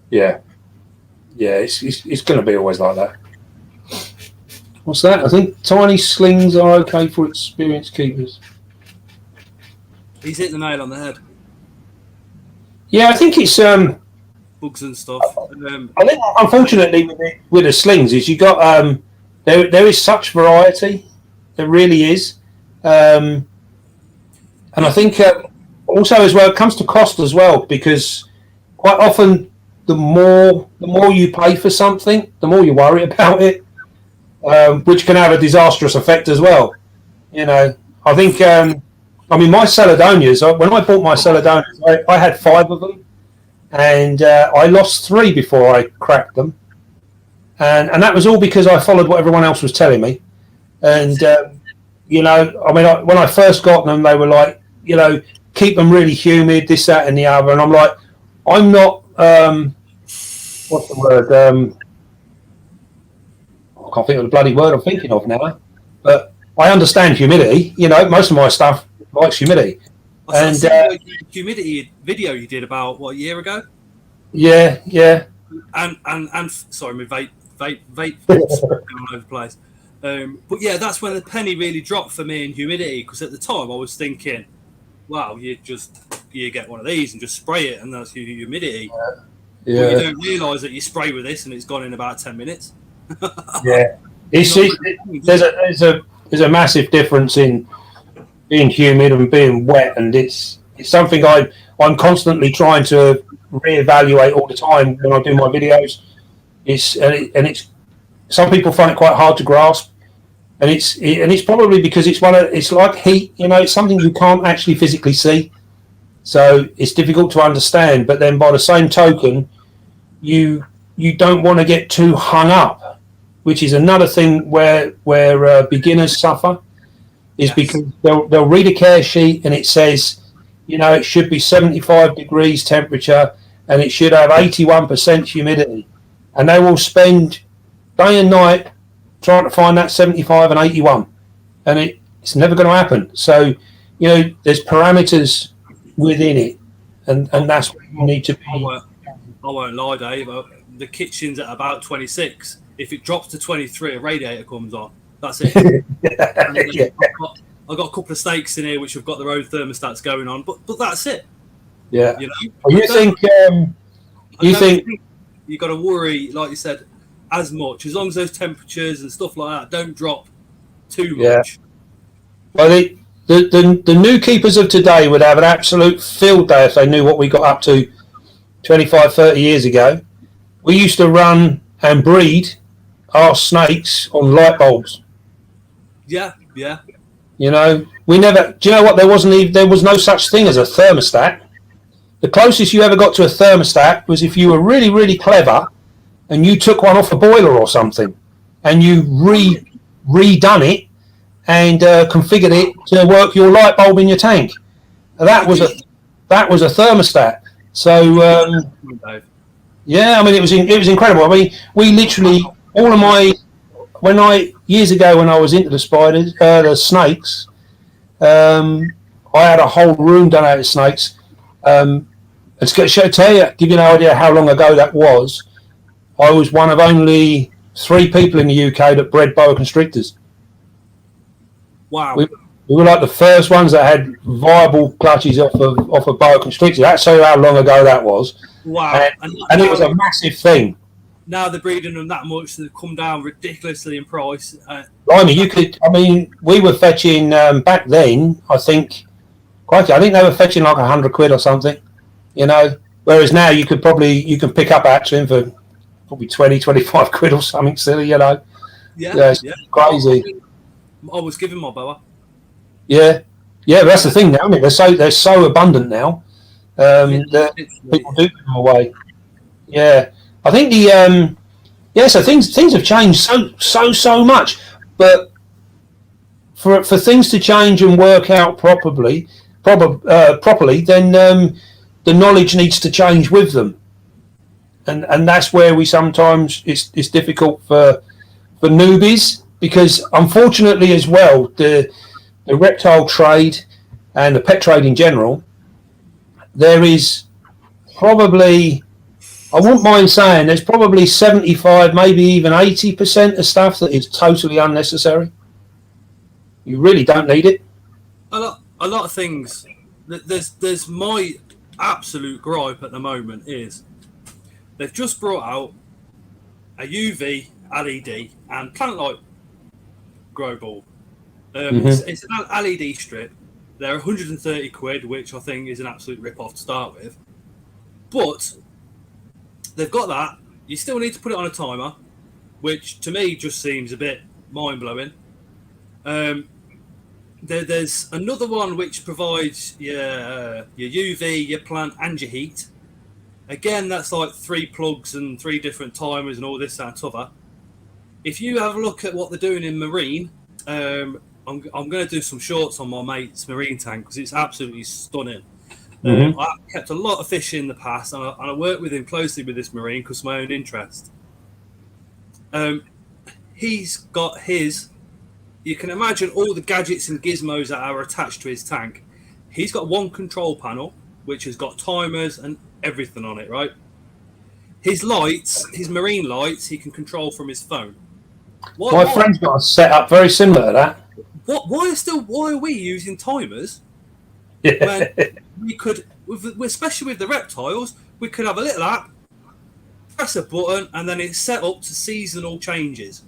Yeah, it's going to be always like that. What's that? I think tiny slings are okay for experienced keepers. He's hit the nail on the head. Yeah, I think it's bugs and stuff. I think, unfortunately, with the slings, is you got there is such variety. There really is, and I think also as well it comes to cost as well, because quite often the more you pay for something, the more you worry about it, which can have a disastrous effect as well. You know, I think. I mean, my Celadonias, when I bought my Celadonias, I had 5 of them, and I lost 3 before I cracked them. And that was all because I followed what everyone else was telling me. And, you know, I mean, when I first got them, they were like, you know, keep them really humid, this, that, and the other. And I'm like, I'm not, what's the word? I can't think of the bloody word I'm thinking of now. But I understand humidity. You know, most of my stuff likes humidity. And the humidity video you did about a year ago? Yeah. And sorry, my vape all over the place. But yeah, that's when the penny really dropped for me in humidity, because at the time I was thinking, wow, you get one of these and just spray it, and that's your humidity. But you Yeah, don't realise that you spray with this and it's gone in about 10 minutes. yeah. It's not There's a massive difference in being humid and being wet, and it's something I'm constantly trying to reevaluate all the time when I do my videos. It's some people find it quite hard to grasp, and it's probably because it's like heat. It's something you can't actually physically see, so it's difficult to understand. But then by the same token, you don't want to get too hung up, which is another thing where beginners suffer, is because they'll read a care sheet and it says, it should be 75 degrees temperature and it should have 81% humidity, and they will spend day and night trying to find that 75 and 81, and it's never going to happen. So there's parameters within it, and that's where you need to be. I won't lie, Dave. The kitchen's at about 26. If it drops to 23, a radiator comes on. That's it. Yeah. I've got a couple of steaks in here which have got their own thermostats going on, but that's it. Yeah. You think you got to worry, like you said, as much, as long as those temperatures and stuff like that don't drop too much. Well, the new keepers of today would have an absolute field day if they knew what we got up to 25, 30 years ago. We used to run and breed our snakes on light bulbs. Yeah. We never. Do you know what? There was no such thing as a thermostat. The closest you ever got to a thermostat was if you were really, really clever and you took one off a boiler or something and you redone it and configured it to work your light bulb in your tank. That was a thermostat. So yeah, I mean it was incredible. I mean, we literally years ago when I was into the spiders, the snakes, I had a whole room done out of snakes. Give you an idea how long ago that was. I was one of only 3 people in the UK that bred boa constrictors. Wow. We were like the first ones that had viable clutches off a boa constrictor. That's how long ago that was. Wow. And it was a massive thing. Now they're breeding them that much, they've come down ridiculously in price. We were fetching back then, I think they were fetching like £100 or something, whereas now you can pick up Activism for probably 20, 25 quid or something silly, Yeah, it's crazy. I was giving my boa. Yeah, that's the thing now. I mean, they're so abundant now that people do give them away. Yeah, I think so things have changed so much, but for things to change and work out properly, then the knowledge needs to change with them, and that's where we sometimes it's difficult for newbies, because unfortunately as well the reptile trade and the pet trade in general, there is probably, I wouldn't mind saying, there's probably 75, maybe even 80% of stuff that is totally unnecessary. You really don't need it. A lot of things. There's my absolute gripe at the moment is they've just brought out a UV, LED, and plant light grow ball. It's an LED strip. They're 130 quid, which I think is an absolute rip-off to start with. But they've got that. You still need to put it on a timer, which to me just seems a bit mind-blowing. There's another one which provides your UV, your plant, and your heat. Again, that's like 3 plugs and 3 different timers and all this and t'other. If you have a look at what they're doing in marine, I'm going to do some shorts on my mate's marine tank because it's absolutely stunning. I've kept a lot of fish in the past, and I work with him closely with this marine because of my own interest. He's got his... You can imagine all the gadgets and gizmos that are attached to his tank. He's got one control panel, which has got timers and everything on it, right? His lights, his marine lights, he can control from his phone. My friend's got a setup very similar to that. Why are we using timers when we could, especially with the reptiles, we could have a little app, press a button, and then it's set up to seasonal changes.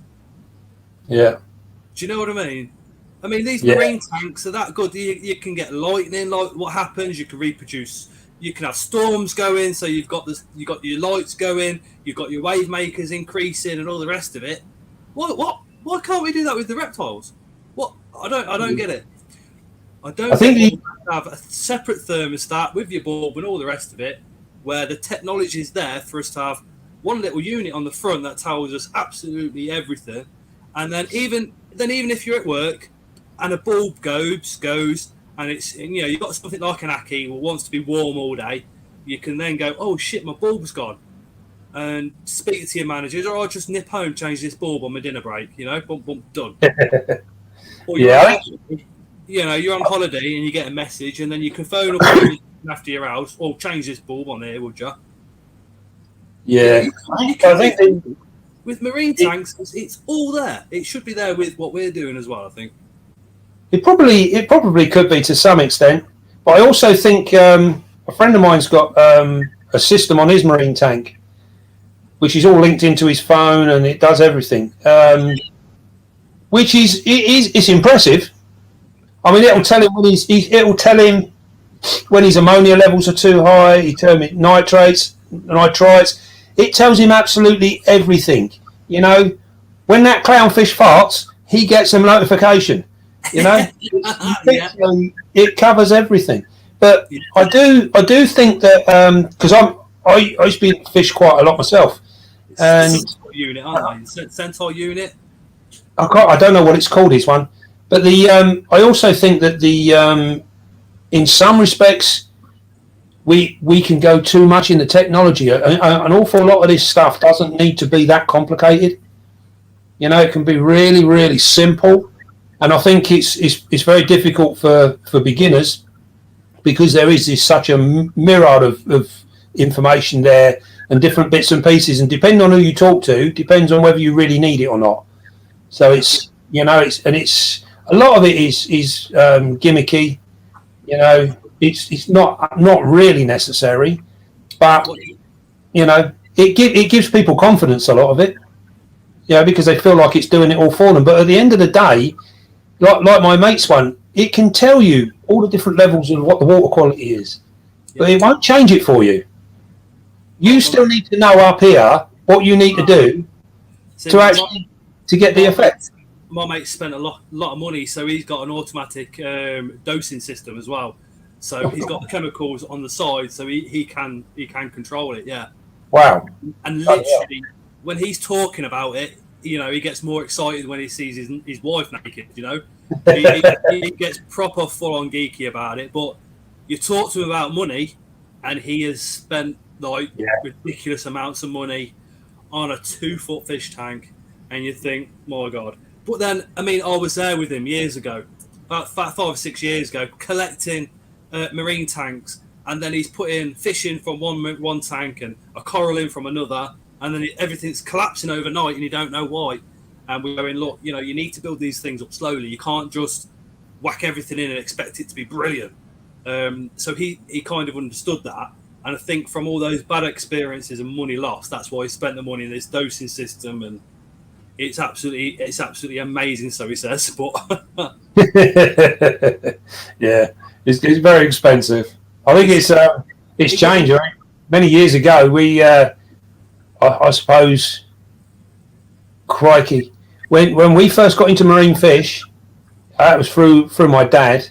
Yeah. Do you know what I mean? I mean, these marine tanks are that good. You can get lightning. Like what happens? You can reproduce. You can have storms going. So you've got your lights going. You've got your wave makers increasing, and all the rest of it. Why can't we do that with the reptiles? What? I don't get it. I think you have a separate thermostat with your bulb and all the rest of it, where the technology is there for us to have one little unit on the front that tells us absolutely everything, and then even if you're at work and a bulb goes and it's, you know, you've got something like an Aki who wants to be warm all day, you can then go, oh shit, my bulb's gone, and speak to your managers, or I'll just nip home, change this bulb on my dinner break, you know, bump, bump, done. Or you're on holiday and you get a message, and then you can phone up after your house, or change this bulb on there, would you? Yeah. I think with marine tanks, it's all there. It should be there with what we're doing as well, I think. It probably could be to some extent, but I also think a friend of mine's got a system on his marine tank, which is all linked into his phone, and it does everything. Which it's impressive. I mean, it'll tell him when his ammonia levels are too high. It tells him nitrites. It tells him absolutely everything. You know, when that clownfish farts, he gets a notification. You know, it covers everything. But I do think that because I used to fish quite a lot myself, and unit, aren't they? Centaur unit. I don't know what it's called. This one, but I also think that in some respects we can go too much in the technology. An awful lot of this stuff doesn't need to be that complicated. You know, it can be really, really simple. And I think it's very difficult for beginners because there is such a myriad of information there and different bits and pieces. And depending on who you talk to, depends on whether you really need it or not. So it's a lot of it is gimmicky. You know, it's not really necessary, but you know, it gives people confidence. A lot of it, because they feel like it's doing it all for them. But at the end of the day, like my mate's one, it can tell you all the different levels of what the water quality is, but it won't change it for you. You still need to know up here what you need to do to get the effect. My mate spent a lot of money, so he's got an automatic dosing system as well. So he's got the chemicals on the side, so he can control it. Yeah. Wow. And literally, when he's talking about it, you know, he gets more excited when he sees his wife naked. You know, he gets proper full on geeky about it. But you talk to him about money, and he has spent ridiculous amounts of money on a 2-foot fish tank, and you think, my God. But then, I mean, I was there with him years ago, about 5 or 6 years ago, collecting marine tanks, and then he's putting fish in from one tank and a coral in from another, and then everything's collapsing overnight, and you don't know why. And we're going, look, you know, you need to build these things up slowly. You can't just whack everything in and expect it to be brilliant. So he kind of understood that. And I think from all those bad experiences and money lost, that's why he spent the money in this dosing system, and it's absolutely amazing. So he says, but yeah, it's very expensive. I think it's changed. Right? Many years ago, we I suppose, crikey, when we first got into marine fish, that was through my dad.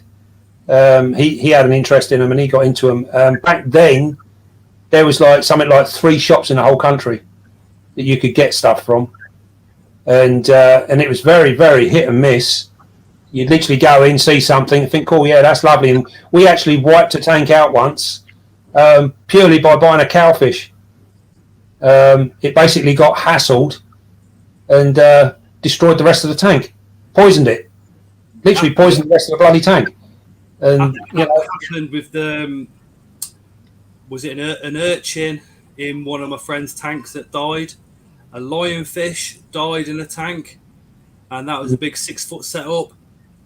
He had an interest in them, and he got into them. Back then, there was something like 3 shops in the whole country that you could get stuff from, and it was very, very hit and miss. You'd literally go in, see something, think, "Oh yeah, that's lovely." And we actually wiped a tank out once, purely by buying a cowfish. It basically got hassled and destroyed the rest of the tank, poisoned it, literally poisoned the rest of the bloody tank. And happened with was it an urchin in one of my friend's tanks that died? A lionfish died in a tank. and that was a big 6-foot setup.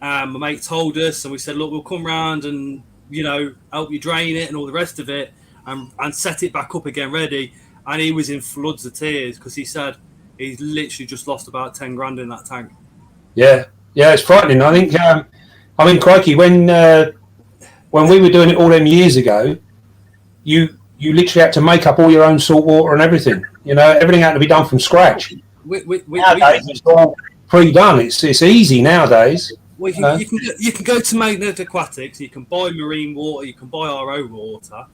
And my mate told us, and we said, look, we'll come round and, you know, help you drain it and all the rest of it, and set it back up again ready. And he was in floods of tears because he said he's literally just lost about 10 grand in that tank. Yeah, it's frightening. I think, I mean, crikey, when we were doing it all them years ago, you literally had to make up all your own salt water and everything. You know, everything had to be done from scratch. Nowadays, it's all pre-done. It's easy nowadays. Well, you can go to Magnet Aquatics. You can buy marine water. You can buy RO water.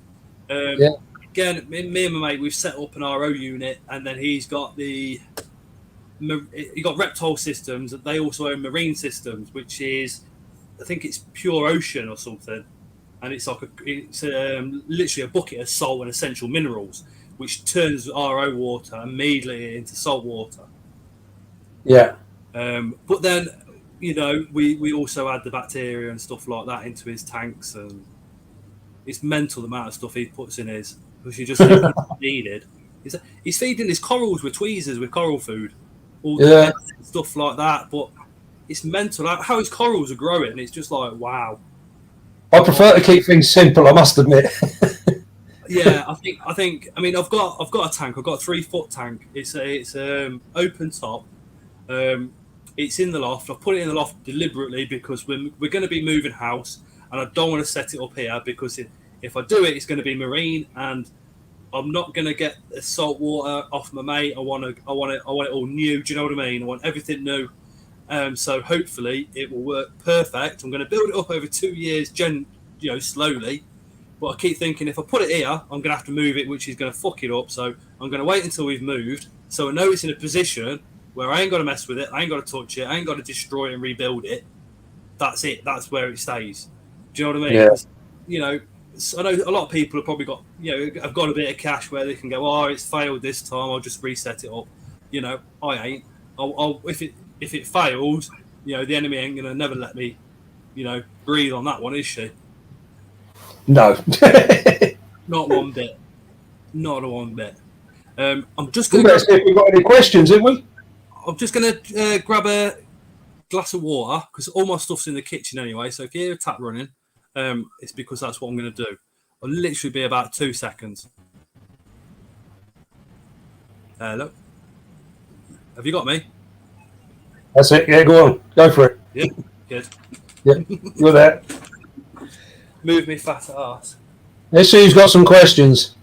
Again, me and my mate, we've set up an RO unit, and then he's got reptile systems. They also own marine systems, which is, I think it's Pure Ocean or something, and it's like literally a bucket of salt and essential minerals, which turns RO water immediately into salt water. Yeah. But then, you know, we also add the bacteria and stuff like that into his tanks, and it's mental the amount of stuff he puts in his, because you just think it's needed. He's feeding his corals with tweezers with coral food, stuff like that. But it's mental how his corals are growing. It's just like, wow. I prefer to keep things simple, I must admit. Yeah, I think. I mean, I've got a tank. I've got a 3-foot tank. It's open top. It's in the loft. I put it in the loft deliberately because we're going to be moving house, and I don't want to set it up here because if I do it, it's going to be marine, and I'm not going to get the salt water off my mate. I want it all new. Do you know what I mean? I want everything new. So hopefully it will work perfect. I'm going to build it up over 2 years, slowly. But I keep thinking if I put it here, I'm going to have to move it, which is going to fuck it up. So I'm going to wait until we've moved, so I know it's in a position where I ain't got to mess with it, I ain't got to touch it, I ain't got to destroy it and rebuild it. That's it. That's where it stays. Do you know what I mean? Yeah. You know, I know a lot of people have probably got, have got a bit of cash where they can go, oh, it's failed this time, I'll just reset it up. You know, I ain't. I'll if it fails, the enemy ain't gonna never let me, breathe on that one, is she? No. Not one bit. Not a one bit. I'm just going to see if we've got any questions, have we? I'm just going to grab a glass of water because all my stuff's in the kitchen anyway. So if you hear a tap running, it's because that's what I'm going to do. I'll literally be about 2 seconds. Hello? Have you got me? That's it. Yeah, go on. Go for it. Yeah, good. Yeah, you're there. Move me fat ass. Let's see who's got some questions.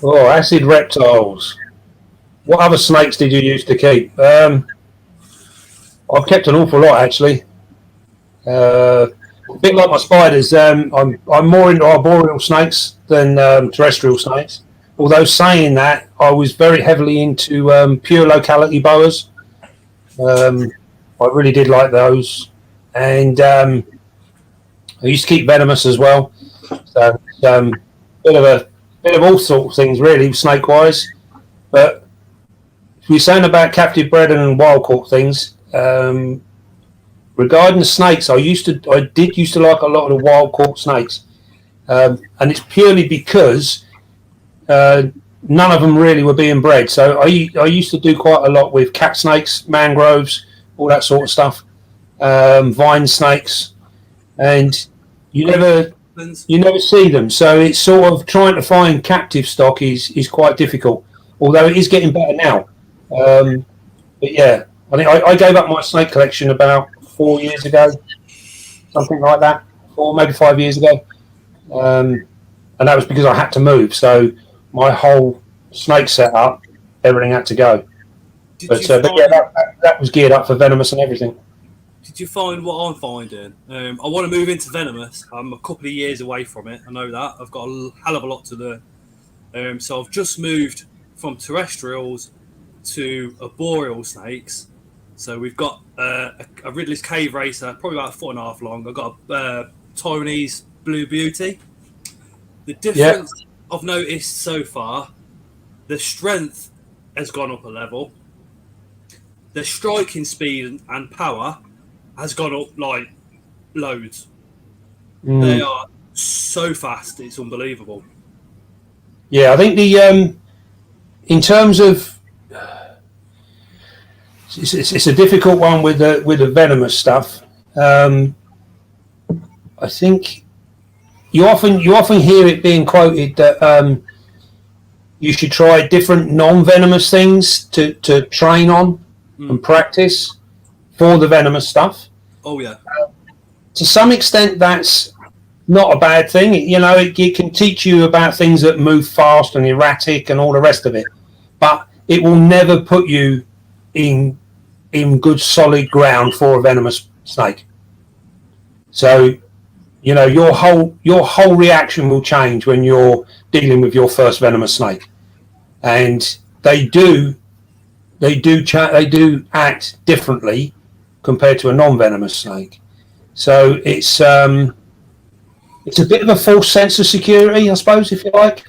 Oh, acid reptiles. What other snakes did you used to keep? I've kept an awful lot, actually. A bit like my spiders. I'm more into arboreal snakes than terrestrial snakes. Although saying that, I was very heavily into pure locality boas. I really did like those, and I used to keep venomous as well. So bit of all sorts of things, really, snake-wise. But if you're saying about captive bred and wild caught things, regarding the snakes, I did used to like a lot of the wild caught snakes, and it's purely because none of them really were being bred. So I used to do quite a lot with cat snakes, mangroves, all that sort of stuff, vine snakes, and you never see them. So it's sort of trying to find captive stock is quite difficult, although it is getting better now. But yeah, I think I gave up my snake collection about 4 years ago, something like that, 4 maybe 5 years ago, and that was because I had to move. So my whole snake setup, everything had to go. But yeah, that was geared up for venomous and everything. Did you find what I'm finding? I want to move into venomous. I'm a couple of years away from it. I know that. I've got a hell of a lot to learn. So I've just moved from terrestrials to arboreal snakes. So we've got a Ridley's Cave Racer, probably about 1.5 foot long. I've got a Taiwanese Blue Beauty. The difference I've noticed so far, the strength has gone up a level. The striking speed and power has gone up like loads. They are so fast, it's unbelievable. Yeah, I think in terms of it's a difficult one with the venomous stuff. I think you often hear it being quoted that you should try different non-venomous things to train on and practice for the venomous stuff. Oh yeah. To some extent, that's not a bad thing. It can teach you about things that move fast and erratic and all the rest of it, but it will never put you in good solid ground for a venomous snake. So, your whole reaction will change when you're dealing with your first venomous snake, and they do act differently compared to a non-venomous snake. So it's a bit of a false sense of security, I suppose, if you like.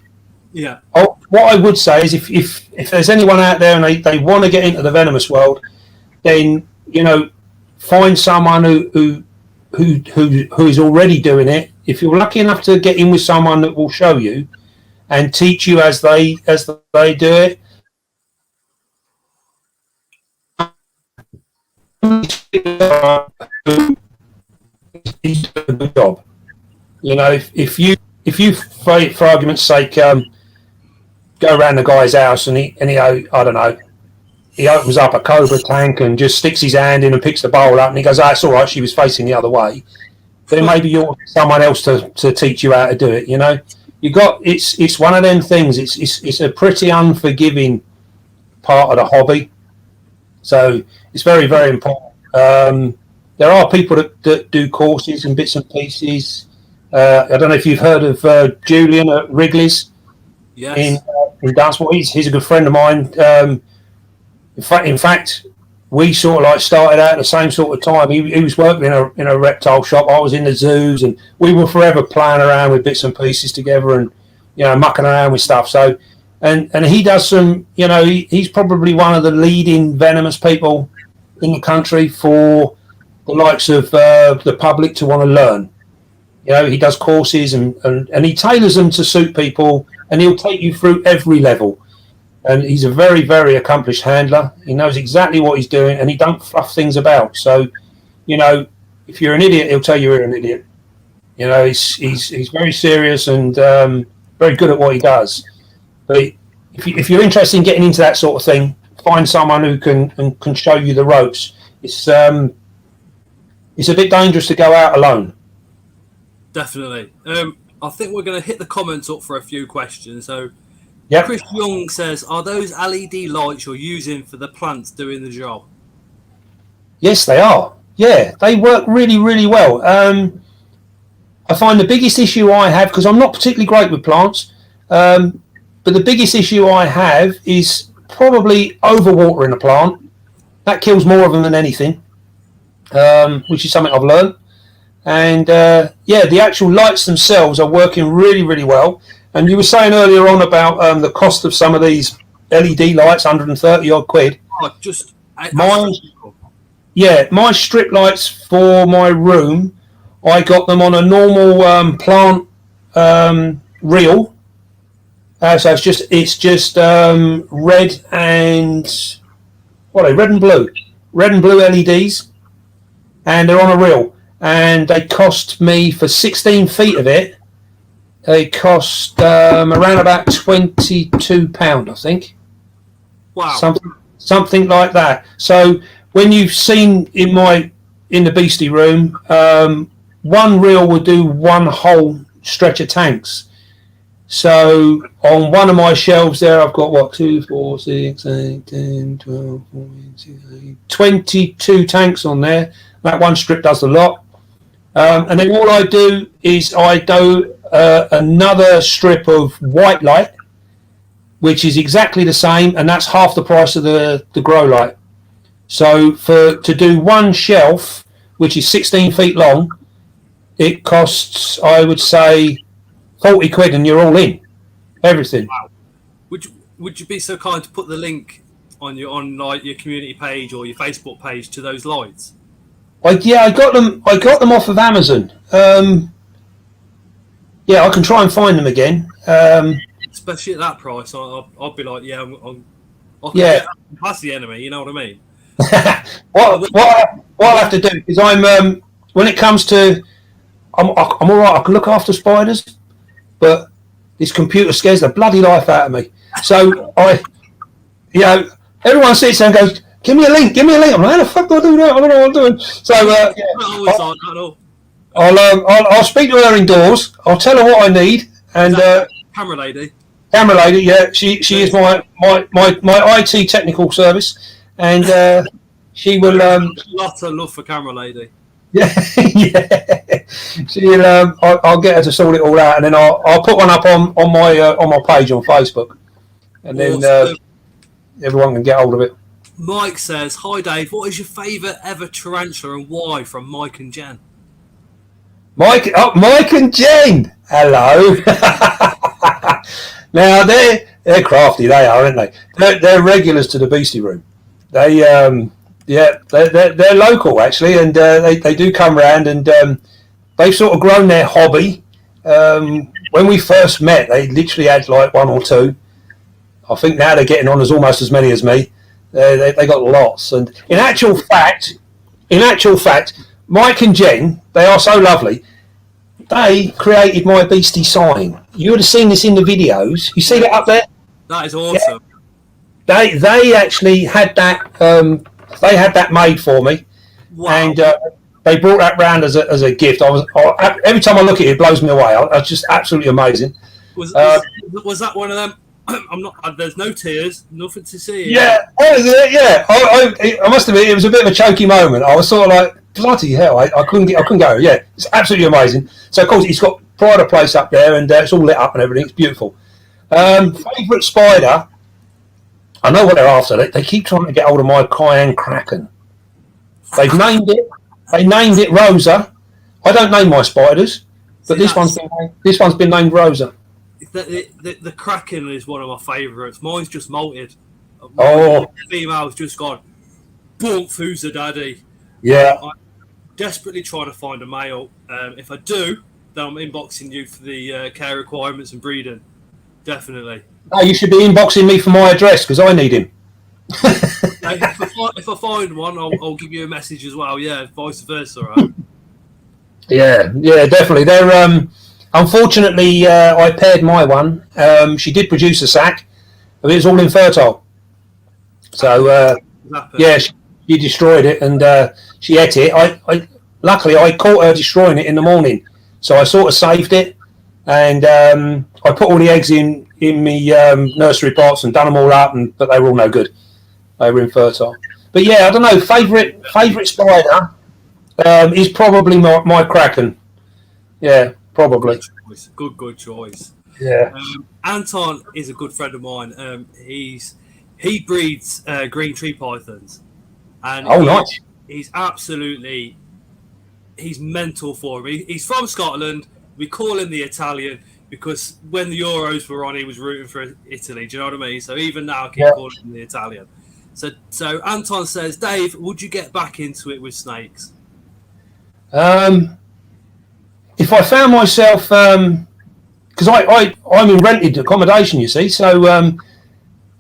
Yeah. What I would say is if there's anyone out there and they want to get into the venomous world, then find someone who is already doing it. If you're lucky enough to get in with someone that will show you and teach you as they do it. He's doing a good job. If you for argument's sake go around the guy's house and he I don't know, he opens up a cobra tank and just sticks his hand in and picks the bowl up and he goes, "Oh, it's all right, she was facing the other way." Then maybe you're someone else to teach you how to do it. It's one of them things. It's a pretty unforgiving part of the hobby, so it's very, very important. There are people that do courses and bits and pieces. I don't know if you've heard of Julian at Wrigley's. Yes. In Dunstable. He's a good friend of mine. In fact, we sort of like started out at the same sort of time. He was working in a reptile shop. I was in the zoos, and we were forever playing around with bits and pieces together, and mucking around with stuff. So, and he does some. He's probably one of the leading venomous people in the country for the likes of the public to want to learn. He does courses and he tailors them to suit people, and he'll take you through every level. And he's a very, very accomplished handler. He knows exactly what he's doing, and he don't fluff things about. So, if you're an idiot, he'll tell you you're an idiot. He's very serious and very good at what he does. But if you're interested in getting into that sort of thing, find someone who can show you the ropes. It's a bit dangerous to go out alone. Definitely. I think we're going to hit the comments up for a few questions. So, Yep. Chris Young says, "Are those LED lights you're using for the plants doing the job?" Yes, they are. Yeah, they work really, really well. I find the biggest issue I have, because I'm not particularly great with plants, but the biggest issue I have is probably overwatering a plant. That kills more of them than anything, which is something I've learned. And the actual lights themselves are working really, really well. And you were saying earlier on about the cost of some of these LED lights, 130 odd quid. Oh, my strip lights for my room, I got them on a normal plant reel. So it's just red and red and blue LEDs, and they're on a reel. And they cost me, for 16 feet of it, they cost around about £22, I think. Wow. Something like that. So when you've seen in the beastie room, one reel will do one whole stretch of tanks. So on one of my shelves there, I've got 2, 4, 6, 8, 10, 12, 14, 16, 22 tanks on there. That one strip does the lot. And then all I do is I do another strip of white light, which is exactly the same, and that's half the price of the grow light. So to do one shelf, which is 16 feet long, it costs, I would say, 40 quid, and you're all in. Everything. Wow. Would you be so kind to put the link on your community page or your Facebook page to those lights? I got them off of Amazon. I can try and find them again. especially at that price, I'd be like, yeah, I can Yeah. get past the enemy. You know what I mean? what I'll have to do is I'm when it comes to I'm all right. I can look after spiders, but this computer scares the bloody life out of me. So everyone sits there and goes, "Give me a link, give me a link." I'm like, "How the fuck do I do that? I don't know what I'm doing." So I'll speak to her indoors. I'll tell her what I need, and camera lady. Camera lady, yeah, she is my IT technical service, and she will. Lots of love for camera lady. Yeah, yeah. She'll. I'll get her to sort it all out, and then I'll put one up on my page on Facebook, and then everyone can get hold of it. Mike says, "Hi Dave, what is your favourite ever tarantula and why?" From Mike and Jen. Mike and Jen. Hello. Now they're crafty. They are, aren't they? They're regulars to the Beastie Room. They they're local actually, and they do come round, and they've sort of grown their hobby. When we first met, they literally had like one or two. I think now they're getting on as almost as many as me. They got lots, and in actual fact, Mike and Jen, they are so lovely. They created my Beastie sign. You would have seen this in the videos. You see that up there? That is awesome. Yeah. They actually had that. They had that made for me, wow. And they brought that round as a gift. Every time I look at it, it blows me away. It's just absolutely amazing. Was that one of them? I'm not. There's no tears, nothing to see. Yeah, yeah. I must admit, it was a bit of a choky moment. I was sort of like, bloody hell, I couldn't go. Yeah, it's absolutely amazing. So of course it's got pride of place up there, and it's all lit up and everything. It's beautiful. Favourite spider? I know what they're after. They keep trying to get hold of my Cayenne Kraken. They've named it. They named it Rosa. I don't name my spiders, but this one's been named Rosa. The Kraken is one of my favourites. Mine's just molted. The female's just gone, boom, who's the daddy? Yeah. I'm desperately trying to find a male. If I do, then I'm inboxing you for the care requirements and breeding. Definitely. No, you should be inboxing me for my address because I need him. If I find one, I'll give you a message as well. Yeah, vice versa. Right? Yeah, definitely. They're unfortunately I paired my one. She did produce a sack, but it was all infertile. So she destroyed it, and she ate it. Luckily I caught her destroying it in the morning, so I sort of saved it, and I put all the eggs in my nursery pots and done them all up, but they were all no good. They were infertile. But yeah, I don't know. Favorite spider is probably my Kraken. Yeah, probably. Good choice. Yeah. Anton is a good friend of mine. He breeds green tree pythons, and nice. He's mental for him. He's from Scotland. We call him the Italian because when the Euros were on, he was rooting for Italy. Do you know what I mean? So even now, I keep calling him the Italian. So Anton says, Dave, would you get back into it with snakes? If I found myself, because I'm in rented accommodation, you see, so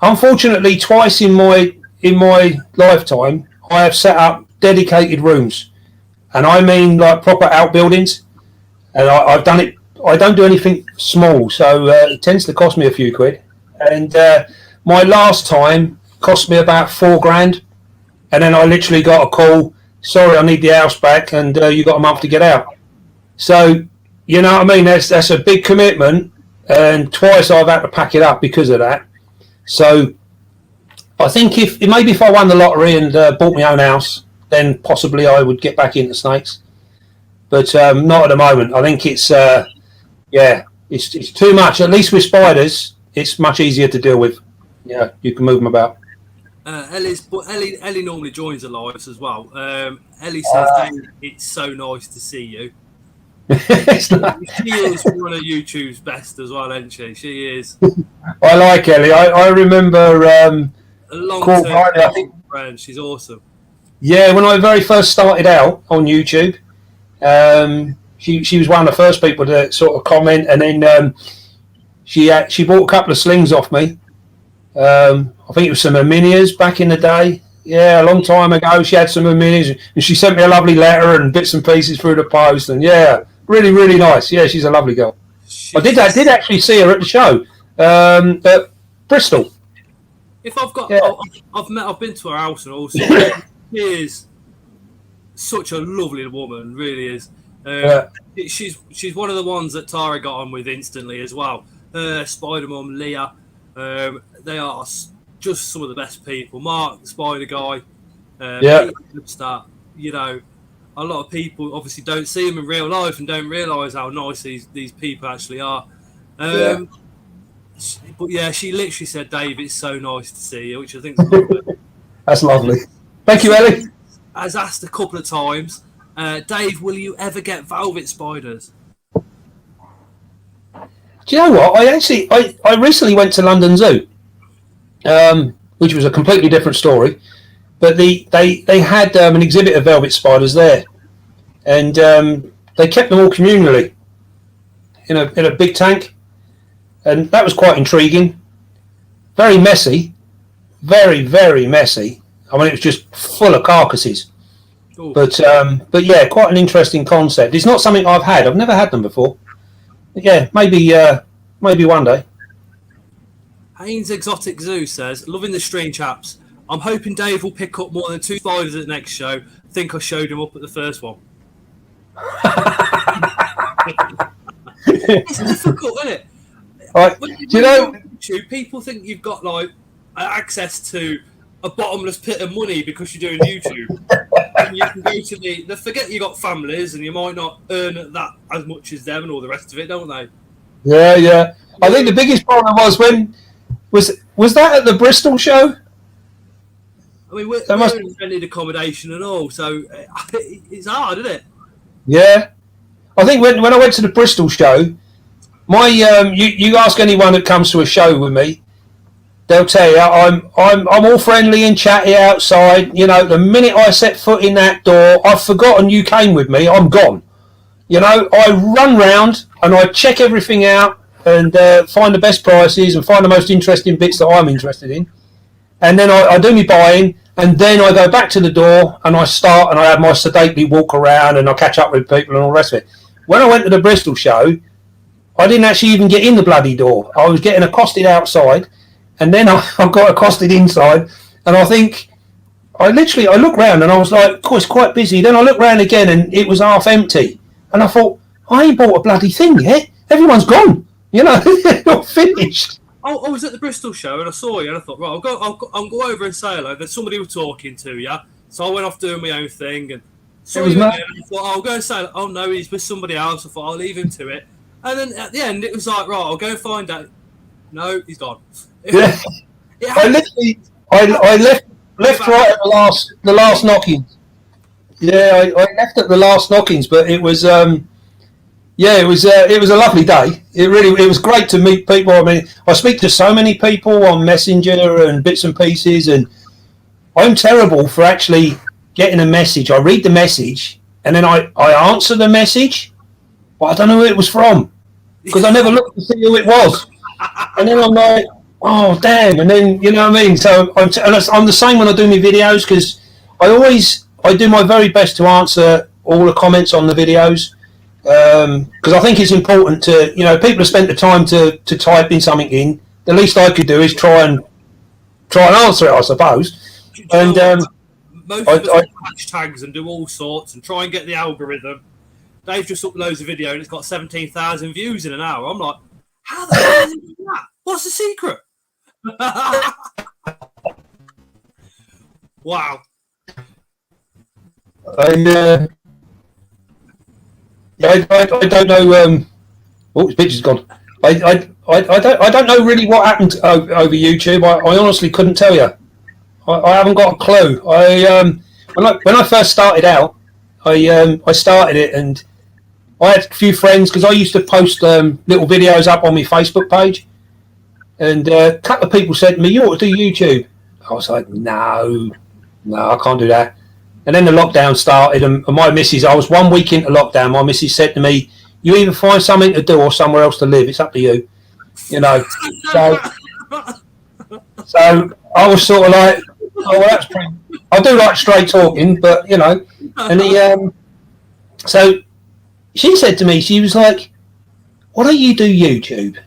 unfortunately, twice in my lifetime, I have set up dedicated rooms, and I mean like proper outbuildings, and I've done it. I don't do anything small, so it tends to cost me a few quid. And my last time cost me about $4,000, and then I literally got a call. Sorry, I need the house back, and you got a month to get out. So you know what I mean. That's a big commitment, and twice I've had to pack it up because of that. So I think if I won the lottery and bought my own house, then possibly I would get back into snakes. But not at the moment. I think it's too much. At least with spiders, it's much easier to deal with. Yeah, you can move them about. Ellie normally joins the lives as well. Ellie says, Dave, it's so nice to see you. She is one of YouTube's best as well, isn't she? She is. I like Ellie. I remember a long-term friend. She's awesome. Yeah, when I very first started out on YouTube, she was one of the first people to sort of comment, and then She bought a couple of slings off me. I think it was some Herminias back in the day. Yeah, a long time ago. She had some Herminias, and she sent me a lovely letter and bits and pieces through the post. And yeah, really, really nice. Yeah, she's a lovely girl. I did actually see her at the show at Bristol. If I've got, I've been to her house and also she is such a lovely woman, really is. She's one of the ones that Tara got on with instantly as well. Spider Mum, Leah, they are just some of the best people. Mark, the Spider Guy, Start. You know, a lot of people obviously don't see them in real life and don't realise how nice these people actually are. But yeah, she literally said, "Dave, it's so nice to see you," which I think is lovely. That's lovely. Thank you, Ellie. As asked a couple of times, Dave, will you ever get velvet spiders? Do you know what? I recently went to London Zoo, which was a completely different story. But they had an exhibit of velvet spiders there, and they kept them all communally in a big tank, and that was quite intriguing. Very messy, very, very messy. I mean, it was just full of carcasses. Ooh. But yeah, quite an interesting concept. It's not something I've had. I've never had them before. But yeah, maybe one day. Haynes Exotic Zoo says, "Loving the stream, chaps. I'm hoping Dave will pick up more than 2 spiders at the next show. I think I showed him up at the first one." It's difficult, isn't it? Do you know? YouTube, people think you've got like access to a bottomless pit of money because you're doing YouTube. And you can go to they forget you got families and you might not earn that as much as them and all the rest of it, don't they? Yeah. I think the biggest problem was that at the Bristol show. I mean, we're in rented accommodation and all, so it's hard, isn't it? Yeah, I think when I went to the Bristol show, you ask anyone that comes to a show with me, they'll tell you I'm all friendly and chatty outside. You know, the minute I set foot in that door, I've forgotten you came with me. I'm gone. You know, I run round and I check everything out and find the best prices and find the most interesting bits that I'm interested in. And then I do my buying, and then I go back to the door and I start and I have my sedately walk around and I catch up with people and all the rest of it. When I went to the Bristol show, I didn't actually even get in the bloody door. I was getting accosted outside, and then I got accosted inside, and I think I looked round and I was like, "Oh, it's quite busy." Then I looked round again and it was half empty, and I thought, I ain't bought a bloody thing yet. Everyone's gone. You know, they're not finished. I was at the Bristol show and I saw you and I thought, right, I'll go over and say hello. There's somebody was talking to you, so I went off doing my own thing and saw you again. And I thought, I'll go and say, oh no, he's with somebody else. I thought I'll leave him to it. And then at the end, it was like, right, I'll go and find out. No, he's gone. Yeah. I left right at the last knockings. Yeah, I left at the last knockings, but it was it was a lovely day. It was great to meet people. I mean, I speak to so many people on Messenger and bits and pieces, and I'm terrible for actually getting a message. I read the message and then I answer the message, but I don't know who it was from because I never looked to see who it was. And then I'm like, oh damn! And then you know what I mean. So I'm the same when I do my videos because I do my very best to answer all the comments on the videos. Because I think it's important to, you know, people have spent the time to type in something in. The least I could do is try and answer it, I suppose. And most of us hashtags and do all sorts and try and get the algorithm. Dave just uploads a video and it's got 17,000 views in an hour. I'm like, how the hell is it that? What's the secret? Wow. I don't know. Oh, his picture's gone. I don't know really what happened over YouTube. I honestly couldn't tell you. I haven't got a clue. When I first started out, I started it and I had a few friends because I used to post little videos up on my Facebook page, and a couple of people said to me, "You ought to do YouTube." I was like, "No, I can't do that." And then the lockdown started, and my missus, I was 1 week into lockdown, my missus said to me, "You either find something to do or somewhere else to live. It's up to you." you know. So, so I was sort of like, oh, well, that's pretty. I do like straight talking, but you know, and so she said to me, she was like, "Why don't you do YouTube?"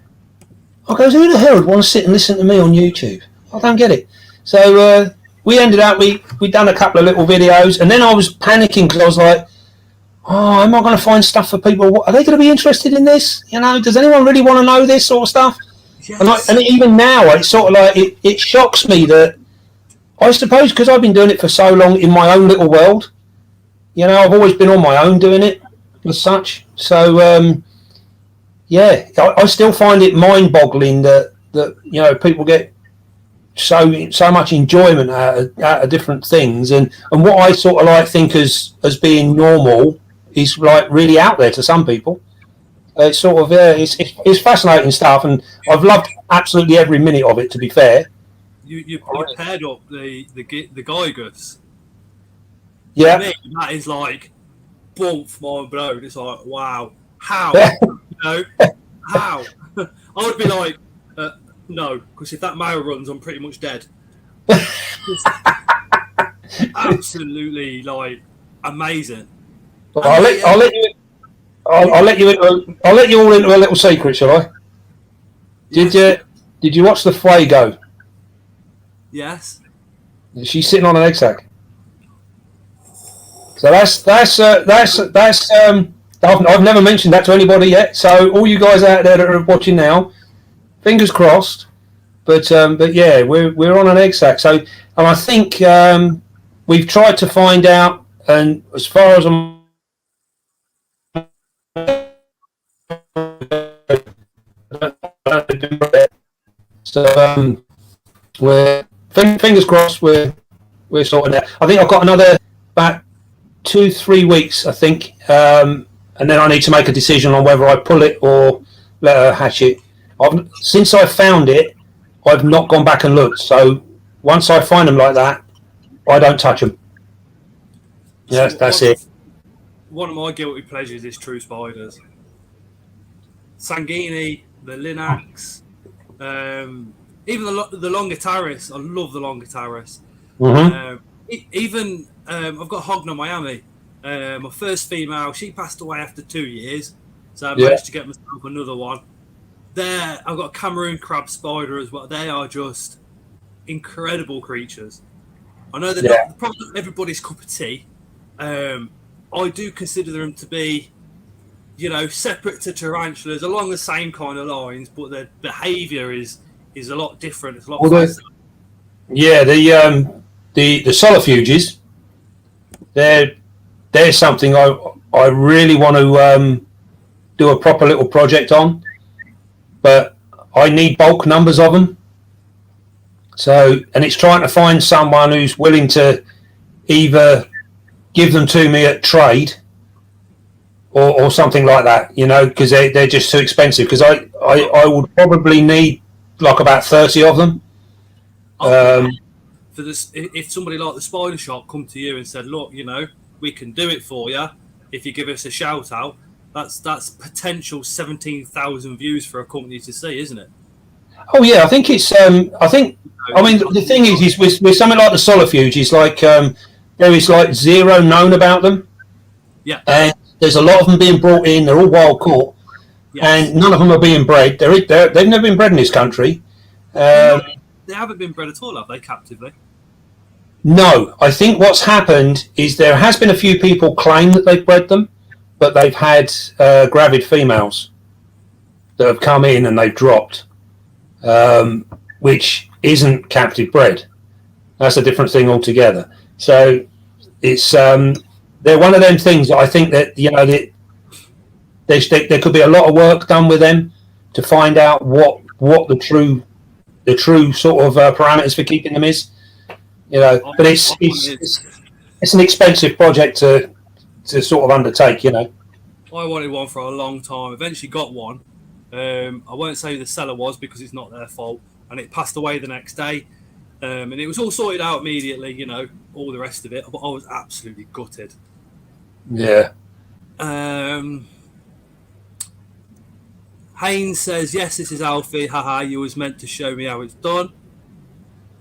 I goes, "Who the hell would want to sit and listen to me on YouTube? I don't get it." So we ended up, we done a couple of little videos, and then I was panicking because I was like, "Oh, am I going to find stuff for people? Are they going to be interested in this? You know, does anyone really want to know this sort of stuff?" Yes. And even now, it's sort of like it shocks me that I suppose because I've been doing it for so long in my own little world. You know, I've always been on my own doing it as such. So yeah, I still find it mind-boggling that you know people get so much enjoyment out of different things, and what I sort of like think as being normal is like really out there to some people. It's sort of it's fascinating stuff, and I've loved absolutely every minute of it. To be fair, you paired up the Geigers. Yeah, for me, that is like boom, mind blown. It's like wow, how you know how I would be like no, because if that male runs, I'm pretty much dead. Absolutely like amazing. Well, I'll let you all into a little secret, shall I? Yes. Did you watch the Fuego? Yes. She's sitting on an egg sac. So I've never mentioned that to anybody yet. So all you guys out there that are watching now, fingers crossed. But yeah, we're on an egg sac. So and I think we've tried to find out, and as far as I'm so we're fingers crossed we're sorting out. I think I've got another about 2-3 weeks, I think, and then I need to make a decision on whether I pull it or let her hatch it. Since I found it, I've not gone back and looked. So once I find them like that, I don't touch them. Yeah, that's it. One of my guilty pleasures is true spiders. Sanguini, the Linax, even the Longitaris. I love the Longitaris. Mm-hmm. Even I've got Hogna Miami. My first female, she passed away after 2 years, so I managed to get myself another one. There, I've got a Cameroon crab spider as well. They are just incredible creatures. I know they're not probably not everybody's cup of tea. I do consider them to be, you know, separate to tarantulas, along the same kind of lines, but their behaviour is a lot different. It's a lot faster. Yeah, the solifuges, they're something I really want to do a proper little project on, but I need bulk numbers of them. So, and it's trying to find someone who's willing to either give them to me at trade or something like that, you know, because they're just too expensive. Because I would probably need like about 30 of them. For this, if somebody like the Spider Shop come to you and said, "Look, you know, we can do it for you if you give us a shout out," that's potential 17,000 views for a company to see, isn't it? Oh yeah, I think it's. I mean, the thing is with something like the solifuges, like there is like zero known about them. Yeah. And there's a lot of them being brought in. They're all wild caught, and none of them are being bred. They've never been bred in this country. They haven't been bred at all, have they, captively? No, I think what's happened is there has been a few people claim that they've bred them, but they've had gravid females that have come in and they've dropped, which isn't captive bred. That's a different thing altogether. So it's they're one of them things that I think that, you know, there could be a lot of work done with them to find out what the true sort of parameters for keeping them is. You know, but it's an expensive project to sort of undertake. You know, I wanted one for a long time. Eventually got one. I won't say who the seller was because it's not their fault, and it passed away the next day. And it was all sorted out immediately. You know, all the rest of it. But I was absolutely gutted. Yeah. Haynes says, yes, this is Alfie. Haha, you was meant to show me how it's done.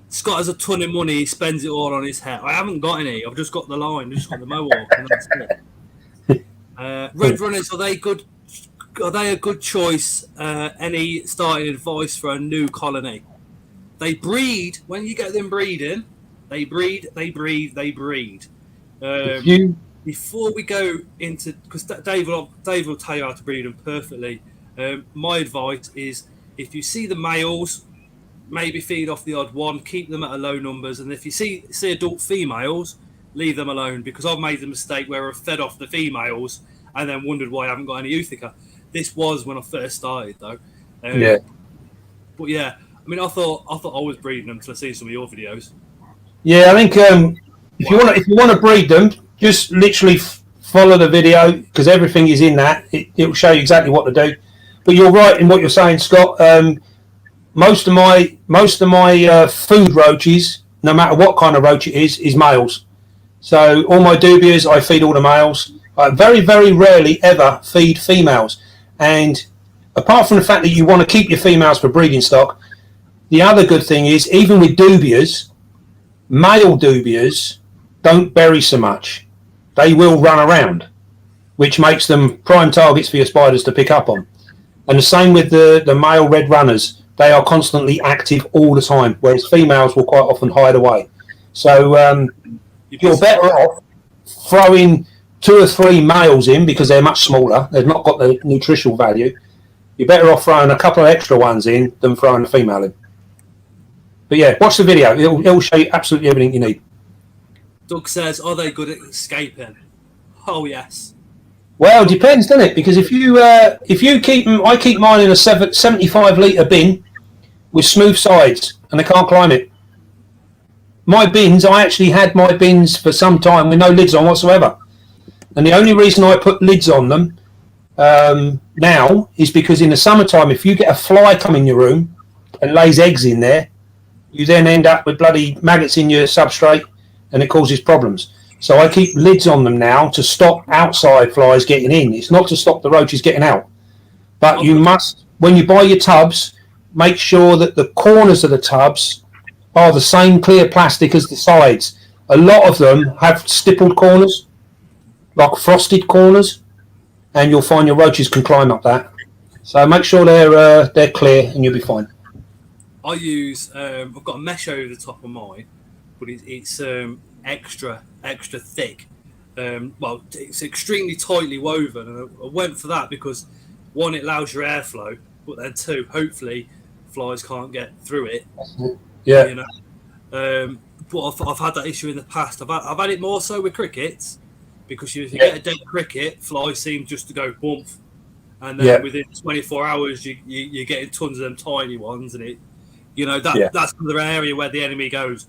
Scott has a ton of money. He spends it all on his hair. I haven't got any. I've just got the line. I've just got the mohawk, and that's it. Red Runners, are they good? Are they a good choice? Any starting advice for a new colony? They breed. When you get them breeding, they breed. Before we go into, because Dave will tell you how to breed them perfectly. My advice is, if you see the males, maybe feed off the odd one, keep them at a low numbers, and if you see adult females, leave them alone, because I've made the mistake where I've fed off the females and then wondered why I haven't got any Utica. This was when I first started, though. But yeah, I mean, I thought I was breeding them until I see some of your videos. Yeah, I think if you want to breed them, just literally follow the video, because everything is in that. It will show you exactly what to do. But you're right in what you're saying, Scott. Most of my food roaches, no matter what kind of roach it is males. So all my dubias, I feed all the males. I very, very rarely ever feed females. And apart from the fact that you want to keep your females for breeding stock, the other good thing is, even with dubias, male dubias don't bury so much. They will run around, which makes them prime targets for your spiders to pick up on. And the same with the male red runners. They are constantly active all the time, whereas females will quite often hide away. So you're better off throwing 2 or 3 males in, because they're much smaller. They've not got the nutritional value. You're better off throwing a couple of extra ones in than throwing a female in. But yeah, watch the video. It'll show you absolutely everything you need. Doug says, are they good at escaping? Oh, yes. Well, it depends, doesn't it? Because if you keep them, I keep mine in a 75-litre bin with smooth sides, and they can't climb it. My bins, I actually had my bins for some time with no lids on whatsoever. And the only reason I put lids on them now is because in the summertime, if you get a fly come in your room and lays eggs in there, you then end up with bloody maggots in your substrate, and it causes problems. So I keep lids on them now to stop outside flies getting in. It's not to stop the roaches getting out. But you must, when you buy your tubs, make sure that the corners of the tubs are the same clear plastic as the sides. A lot of them have stippled corners, like frosted corners, and you'll find your roaches can climb up that. So make sure they're clear, and you'll be fine. I use I've got a mesh over the top of mine, but it's extra thick. Well, it's extremely tightly woven, and I went for that because, one, it allows your airflow, but then 2, hopefully flies can't get through it. Yeah. You know. But I've had that issue in the past. I've had it more so with crickets, because if you get a dead cricket, flies seem just to go bump, and then within 24 hours you're getting tons of them tiny ones, and that's another area where the enemy goes,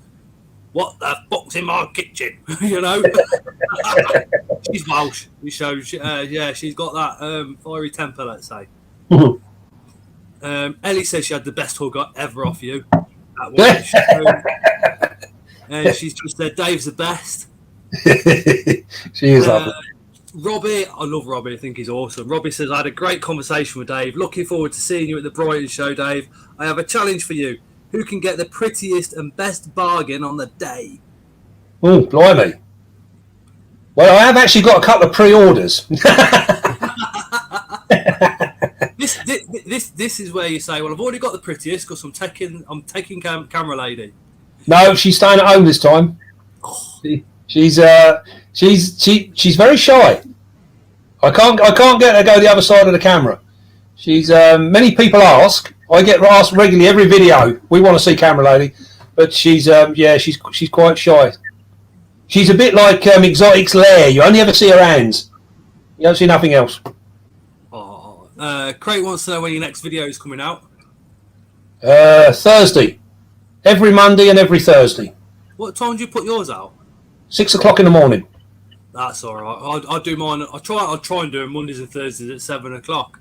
what the fuck's in my kitchen? You know. She's Welsh, so she's got that fiery temper, let's say. Ellie says she had the best hug ever off you. She's just said Dave's the best. She is lovely. Robbie, I love Robbie. I think he's awesome. Robbie says, I had a great conversation with Dave. Looking forward to seeing you at the Brighton show, Dave. I have a challenge for you. Who can get the prettiest and best bargain on the day? Oh, blimey. Well, I have actually got a couple of pre-orders. This is where you say, well, I've already got the prettiest because I'm taking camera lady. No, she's staying at home this time. She's very shy. I can't get her to go the other side of the camera. She's many people ask. I get asked regularly every video. We want to see camera lady, but she's quite shy. She's a bit like Exotic's lair. You only ever see her hands. You don't see nothing else. Craig wants to know when your next video is coming out. Thursday. Every Monday and every Thursday. What time do you put yours out? 6 o'clock in the morning. That's all right. I do mine. I try and do them Mondays and Thursdays at 7 o'clock.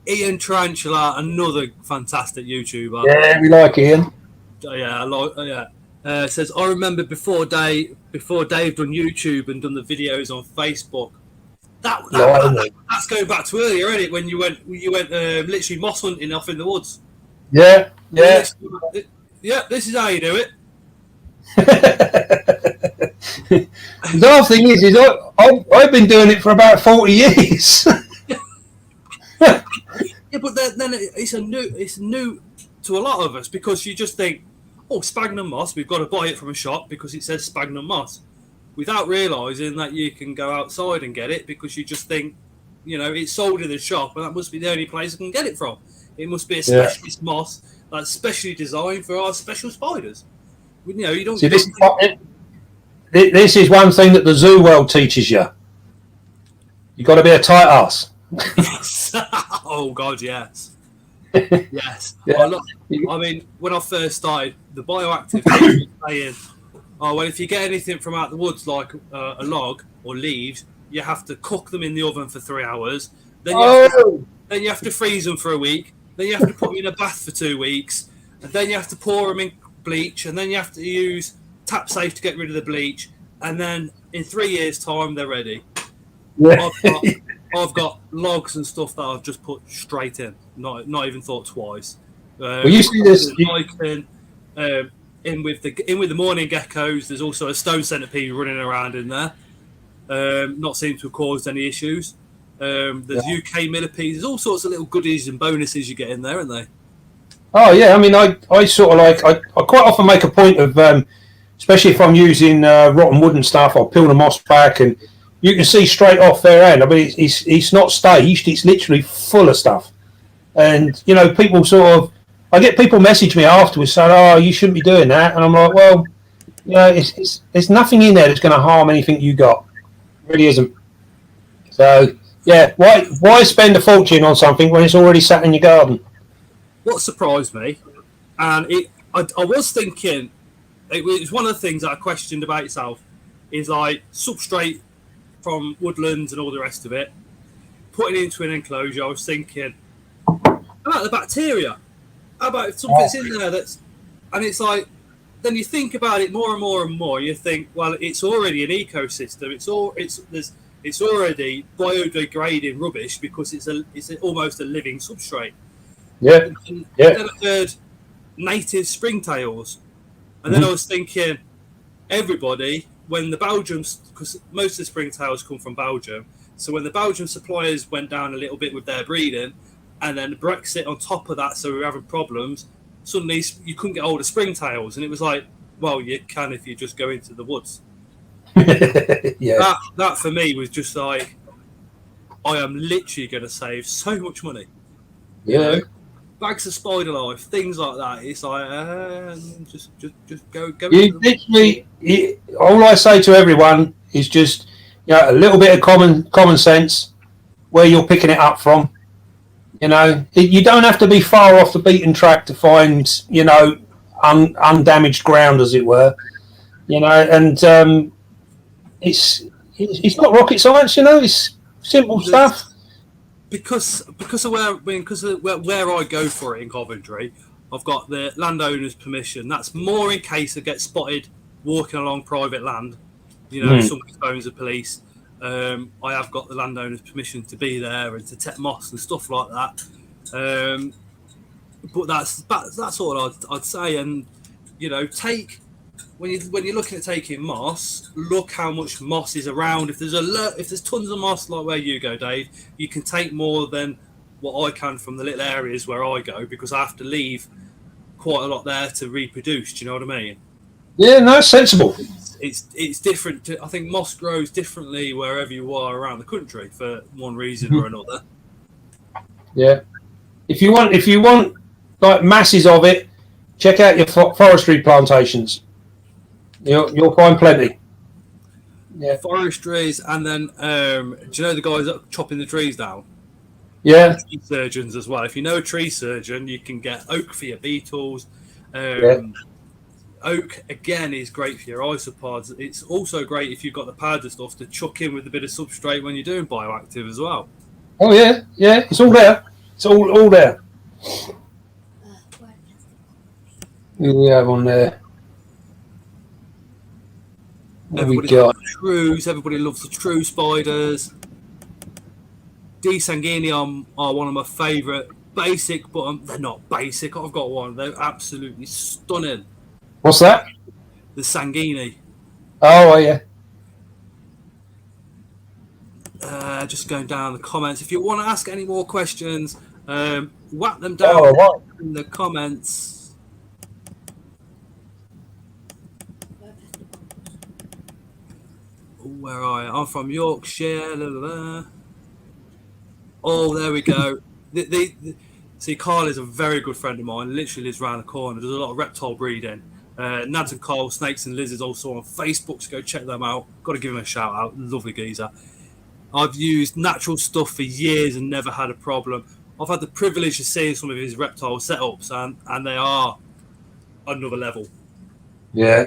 Ian Tarantula, another fantastic YouTuber. Yeah, we like Ian. Says, I remember before Dave done YouTube and done the videos on Facebook, That's going back to earlier, isn't it? When you went literally moss hunting off in the woods. Yeah, yeah. Yeah, this is how you do it. The other thing is I've been doing it for about 40 years. Yeah, but then it's new to a lot of us because you just think, oh, sphagnum moss, we've got to buy it from a shop because it says sphagnum moss, without realising that you can go outside and get it because you just think, it's sold in the shop and that must be the only place I can get it from. It must be a specialist moss that's specially designed for our special spiders. You don't. See, this is one thing that the zoo world teaches you. You've got to be a tight ass. Yes. Oh God, yes. Yes. Yeah. I mean, when I first started, the bioactive was saying, oh, well, if you get anything from out the woods, like a log or leaves, you have to cook them in the oven for 3 hours. Then you have to freeze them for a week. Then you have to put them in a bath for 2 weeks. And then you have to pour them in bleach. And then you have to use tap safe to get rid of the bleach. And then in 3 years' time, they're ready. Yeah. I've got logs and stuff that I've just put straight in, not even thought twice. Well, you see this. In with the morning geckos, there's also a stone centipede running around in there. Not seem to have caused any issues. There's UK millipedes. There's all sorts of little goodies and bonuses you get in there, aren't they? Oh yeah, I mean, I sort of like I quite often make a point of, especially if I'm using rotten wood and stuff, I'll peel the moss back and you can see straight off their end. I mean, it's not staged; it's literally full of stuff. And people I get people message me afterwards saying, "Oh, you shouldn't be doing that," and I'm like, "Well, there's nothing in there that's going to harm anything you got. It really isn't." So, yeah, why spend a fortune on something when it's already sat in your garden? What surprised me, and I was thinking, it was one of the things that I questioned about itself, is like substrate from woodlands and all the rest of it, putting it into an enclosure. I was thinking, how about the bacteria? How about if something's in there and it's like, then you think about it more and more and more. You think, well, it's already an ecosystem. It's already biodegrading rubbish because it's almost a living substrate. Yeah. And then I heard native springtails, and then I was thinking, everybody, when the Belgians, because most of the springtails come from Belgium, so when the Belgian suppliers went down a little bit with their breeding, and then Brexit on top of that, so we were having problems, suddenly you couldn't get hold of springtails, and it was like, well, you can if you just go into the woods. Yeah. That for me was just like, I am literally going to save so much money. Yeah. Bags of spider life, things like that. It's like, just go. You literally, all I say to everyone is just, a little bit of common sense where you're picking it up from. You don't have to be far off the beaten track to find, undamaged ground, as it were. And it's not rocket science. It's simple stuff. Because of where I go for it in Coventry, I've got the landowner's permission. That's more in case I get spotted walking along private land. Somebody phones the police. I have got the landowner's permission to be there and to take moss and stuff like that. But that's all I'd say. And take. When you're looking at taking moss, look how much moss is around. If there's tons of moss like where you go, Dave, you can take more than what I can from the little areas where I go because I have to leave quite a lot there to reproduce. Do you know what I mean? Yeah, no, sensible. It's different. I think moss grows differently wherever you are around the country for one reason or another. Yeah, if you want like masses of it, check out your forestry plantations. You'll find plenty. Yeah. Forestries, and then do you know the guys that are chopping the trees down? Yeah. Tree surgeons as well. If you know a tree surgeon, you can get oak for your beetles. Oak again is great for your isopods. It's also great if you've got the powder stuff to chuck in with a bit of substrate when you're doing bioactive as well. Oh yeah, it's all there. It's all there. What do we have on there? Everybody loves the shrews. Everybody loves the true spiders. D. sanguinei are one of my favourite basic, but they're not basic. I've got one. They're absolutely stunning. What's that? The sanguinei. Oh, yeah. Just going down the comments. If you want to ask any more questions, whack them down Oh, right. in the comments. Where are you? I'm from Yorkshire. La, la, la. Oh, there we go. See, Carl is a very good friend of mine. Literally lives around the corner. Does a lot of reptile breeding. Nads and Carl, Snakes and Lizards, also on Facebook. So go check them out. Got to give him a shout out. Lovely geezer. I've used natural stuff for years and never had a problem. I've had the privilege of seeing some of his reptile setups, and they are another level. Yeah.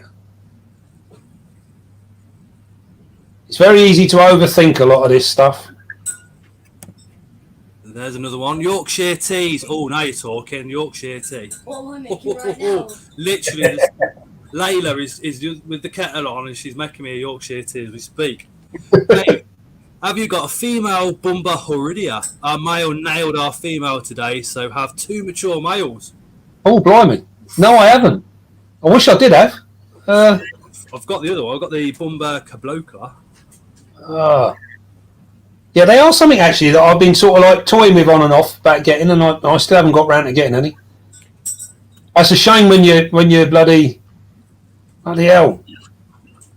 It's very easy to overthink a lot of this stuff. There's another one. Yorkshire teas. Oh, now you're talking. Yorkshire tea. What am I making right now? Literally, Layla is with the kettle on, and she's making me a Yorkshire tea as we speak. Hey, have you got a female Bumba Horidia? Our male nailed our female today, so have 2 mature males. Oh, blimey. No, I haven't. I wish I did have. I've got the other one. I've got the Bumba Kabloka. Yeah, they are something actually that I've been sort of like toying with on and off about getting, and I still haven't got round to getting any. That's a shame when you're bloody hell.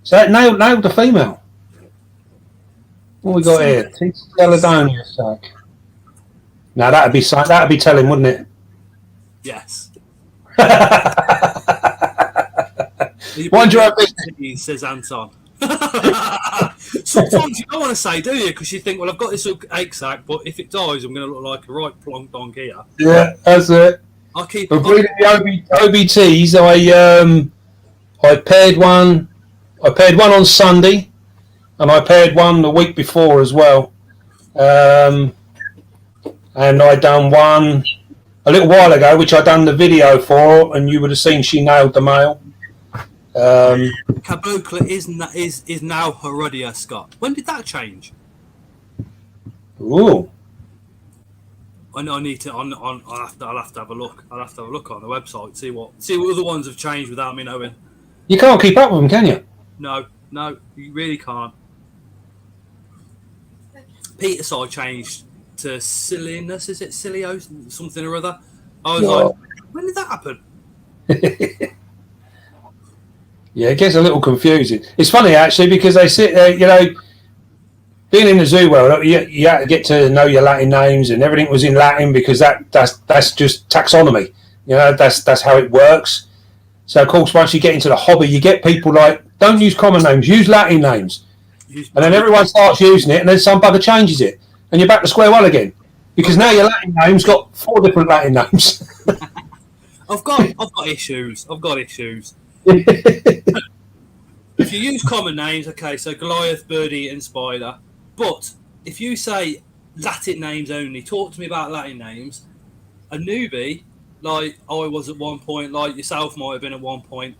So that nailed the female. What we got here? Caledonia sack. Now that'd be telling, wouldn't it? Yes. Mind your own business, says Anton. Sometimes you don't want to say, do you? Because you think, well, I've got this egg sac, but if it dies, I'm going to look like a right plonk dong here. Yeah, that's it. I keep. But breeding the OBTs, I paired one. I paired one on Sunday, and I paired one the week before as well. And I done one a little while ago, which I done the video for, and you would have seen she nailed the male. Kabokla is now Herodia, Scott. When did that change? Ooh. I need to. I'll have to have a look. I'll have to have a look on the website. See what other ones have changed without me knowing. You can't keep up with them, can you? No, you really can't. Peter side changed to silliness. Is it Silio something or other? I was like, when did that happen? Yeah, it gets a little confusing. It's funny actually because they sit there, being in the zoo world, you had to get to know your Latin names, and everything was in Latin because that's just taxonomy. That's how it works. So of course, once you get into the hobby, you get people like, don't use common names, use Latin names, and then everyone starts using it, and then some bugger changes it, and you're back to square one again because now your Latin name's got 4 different Latin names. I've got issues. If you use common names, okay, so Goliath, Birdie, and Spider. But if you say Latin names only, talk to me about Latin names. A newbie, like I was at one point, like yourself might have been at one point,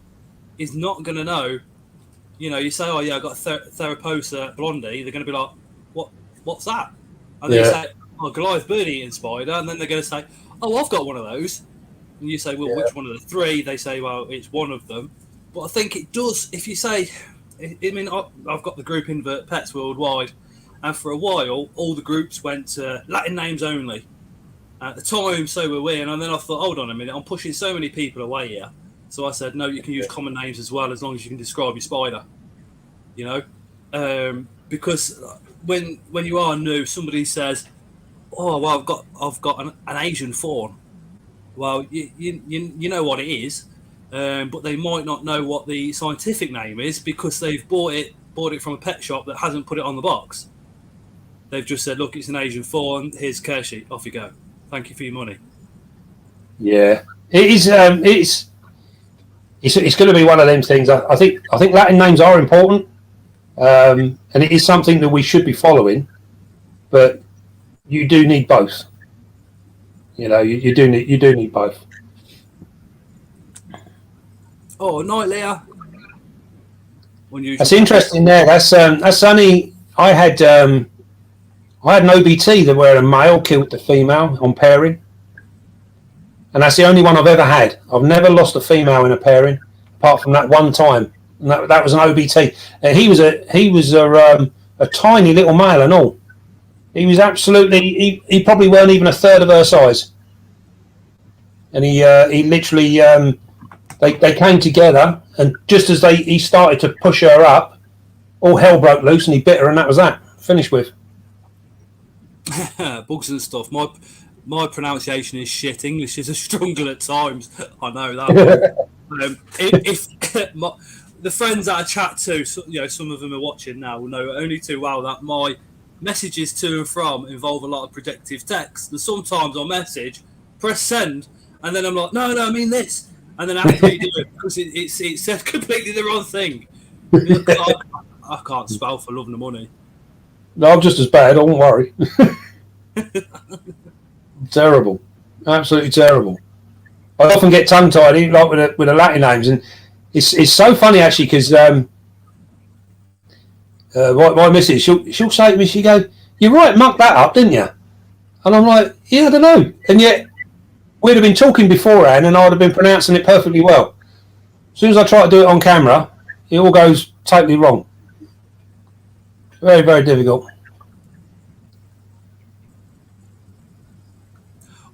is not going to know. You say, oh yeah, I got Theraposa Blondie. They're going to be like, what's that? And then you say, oh, Goliath, Birdie, and Spider. And then they're going to say, oh, I've got one of those. And you say, well, which one of the 3? They say, well, it's one of them. But I think it does, if you say, I've got the group Invert Pets Worldwide, and for a while, all the groups went to Latin names only. At the time, so were we, and then I thought, hold on a minute, I'm pushing so many people away here. So I said, no, you can use common names as well, as long as you can describe your spider. Because when you are new, somebody says, oh, well, I've got an Asian fawn. Well, you know what it is, but they might not know what the scientific name is because they've bought it from a pet shop that hasn't put it on the box. They've just said, look, it's an Asian fawn, here's a care sheet, off you go. Thank you for your money. Yeah, it is. It's going to be one of them things. I think Latin names are important, and it is something that we should be following, but you do need both. You do need both. Oh, night, Leah. That's interesting. There, that's only I had I had an OBT that where a male killed the female on pairing, and that's the only one I've ever had. I've never lost a female in a pairing, apart from that one time, and that was an OBT. And he was a tiny little male and all. He was absolutely. He probably weren't even a third of her size, and he literally they came together, and just as he started to push her up, all hell broke loose, and he bit her, and that was that. Finished with. Bugs and stuff. My pronunciation is shit. English is a struggle at times. I know that. If the friends that I chat to, some of them are watching now, will know only too well that my messages to and from involve a lot of projective text. And sometimes I'll message, press send, and then I'm like, no, I mean this, and then I have to redo it because it said completely the wrong thing. I can't spell for love nor money. No, I'm just as bad. Don't worry. Terrible, absolutely terrible. I often get tongue-tied, like with the Latin names, and it's so funny actually because my missus, she'll say to me, she go, "You're right, muck that up, didn't you?" And I'm like, "Yeah, I don't know." And yet we'd have been talking beforehand, and I'd have been pronouncing it perfectly well. As soon as I try to do it on camera, it all goes totally wrong. Very, very difficult.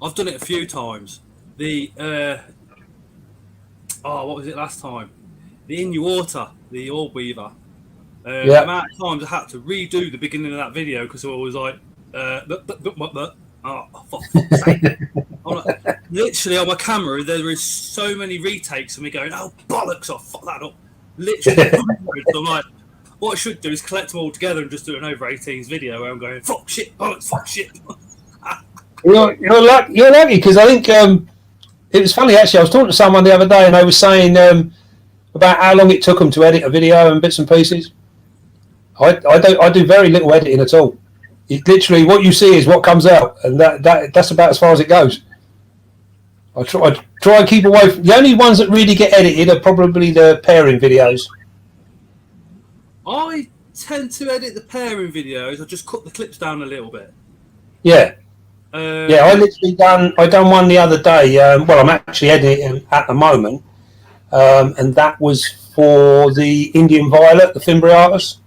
I've done it a few times. What was it last time? The In Your Water, the Orb Weaver. The amount of times I had to redo the beginning of that video because I was like, oh, for fuck's sake. Literally on my camera, there is so many retakes of me going, oh, bollocks, I'll fuck that up. Literally. So I'm like, what I should do is collect them all together and just do an over 18s video where I'm going, fuck shit, bollocks, fuck shit. You're lucky because I think it was funny actually. I was talking to someone the other day and they were saying about how long it took them to edit a video and bits and pieces. I do very little editing at all. It literally what you see is what comes out, and that's about as far as it goes. I try and keep away. The only ones that really get edited are probably the pairing videos. I tend to edit the pairing videos. I just cut the clips down a little bit. Yeah. I literally done one the other day. Well, I'm actually editing at the moment, and that was for the Indian Violet, the Fimbriatus.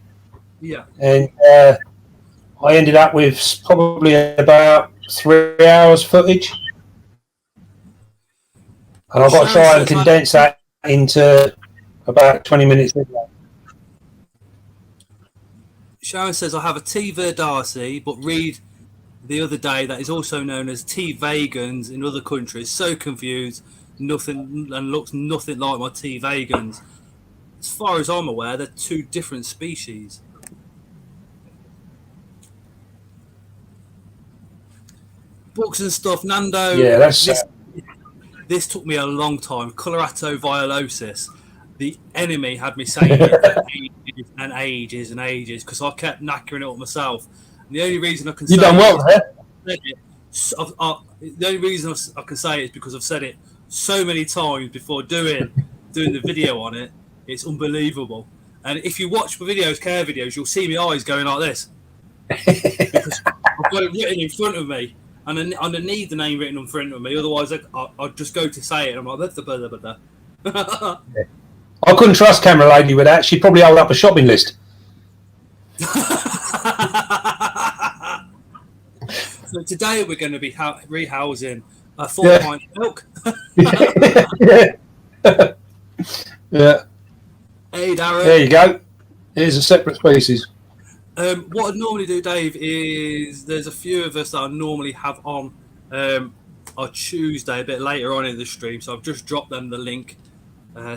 Yeah. And I ended up with probably about 3 hours footage, and I've got to try and condense that into about 20 minutes. Sharon says, I have a T. Verdarcy, but read the other day that is also known as T. vagans in other countries. So confused, nothing, and looks nothing like my T. vagans. As far as I'm aware, they're two different species. Books and stuff, Nando. Yeah, that's this took me a long time. Colorato violosis. The enemy had me saying it for ages and ages and ages because I kept knackering it up myself. And the only reason I can say done well there. The only reason I can say it is because I've said it so many times before doing the video on it. It's unbelievable. And if you watch my videos, care videos, you'll see my eyes going like this because I've got it written in front of me. And I need the name written in front of me. Otherwise, I'd just go to say it. And I'm like, I couldn't trust Camera Lady with that. She'd probably hold up a shopping list. So today we're going to be rehousing a 4 pint milk. Yeah. Hey, Darren. There you go. Here's a separate species. What I'd normally do, Dave, is there's a few of us that I normally have on Tuesday, a bit later on in the stream. So I've just dropped them the link.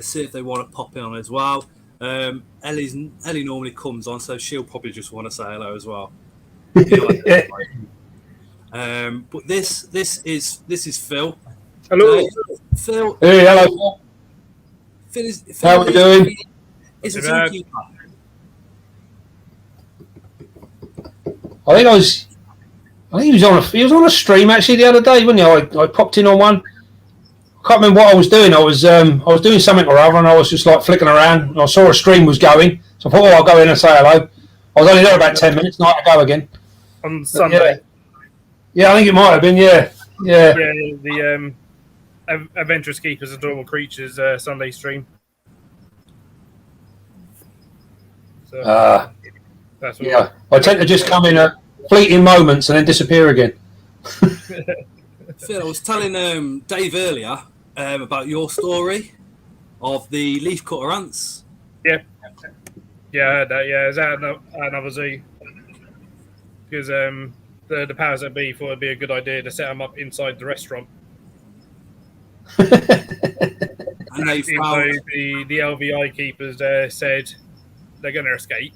See if they want to pop in on as well. Ellie normally comes on, so she'll probably just want to say hello as well. But this is Phil. Hello, Phil. Hey, hello. Phil How are we doing? Is a zookeeper. I think he was on a stream actually the other day, wasn't he? I popped in on one. I can't remember what I was doing. I was doing something or other, and I was just like flicking around. And I saw a stream was going, so I thought, I'll go in and say hello. I was only there about 10 minutes, and I had to go again. on Sunday. Yeah, I think it might have been. Yeah. The Adventurous Keepers, Adorable Creatures Sunday stream. So that's what. Yeah, I tend to just come in at fleeting moments and then disappear again. Phil, I was telling Dave earlier about your story of the leafcutter ants. Yeah, I heard that. Yeah, is that another zoo? Because the powers that be thought it'd be a good idea to set them up inside the restaurant. And they found the LVI keepers said they're going to escape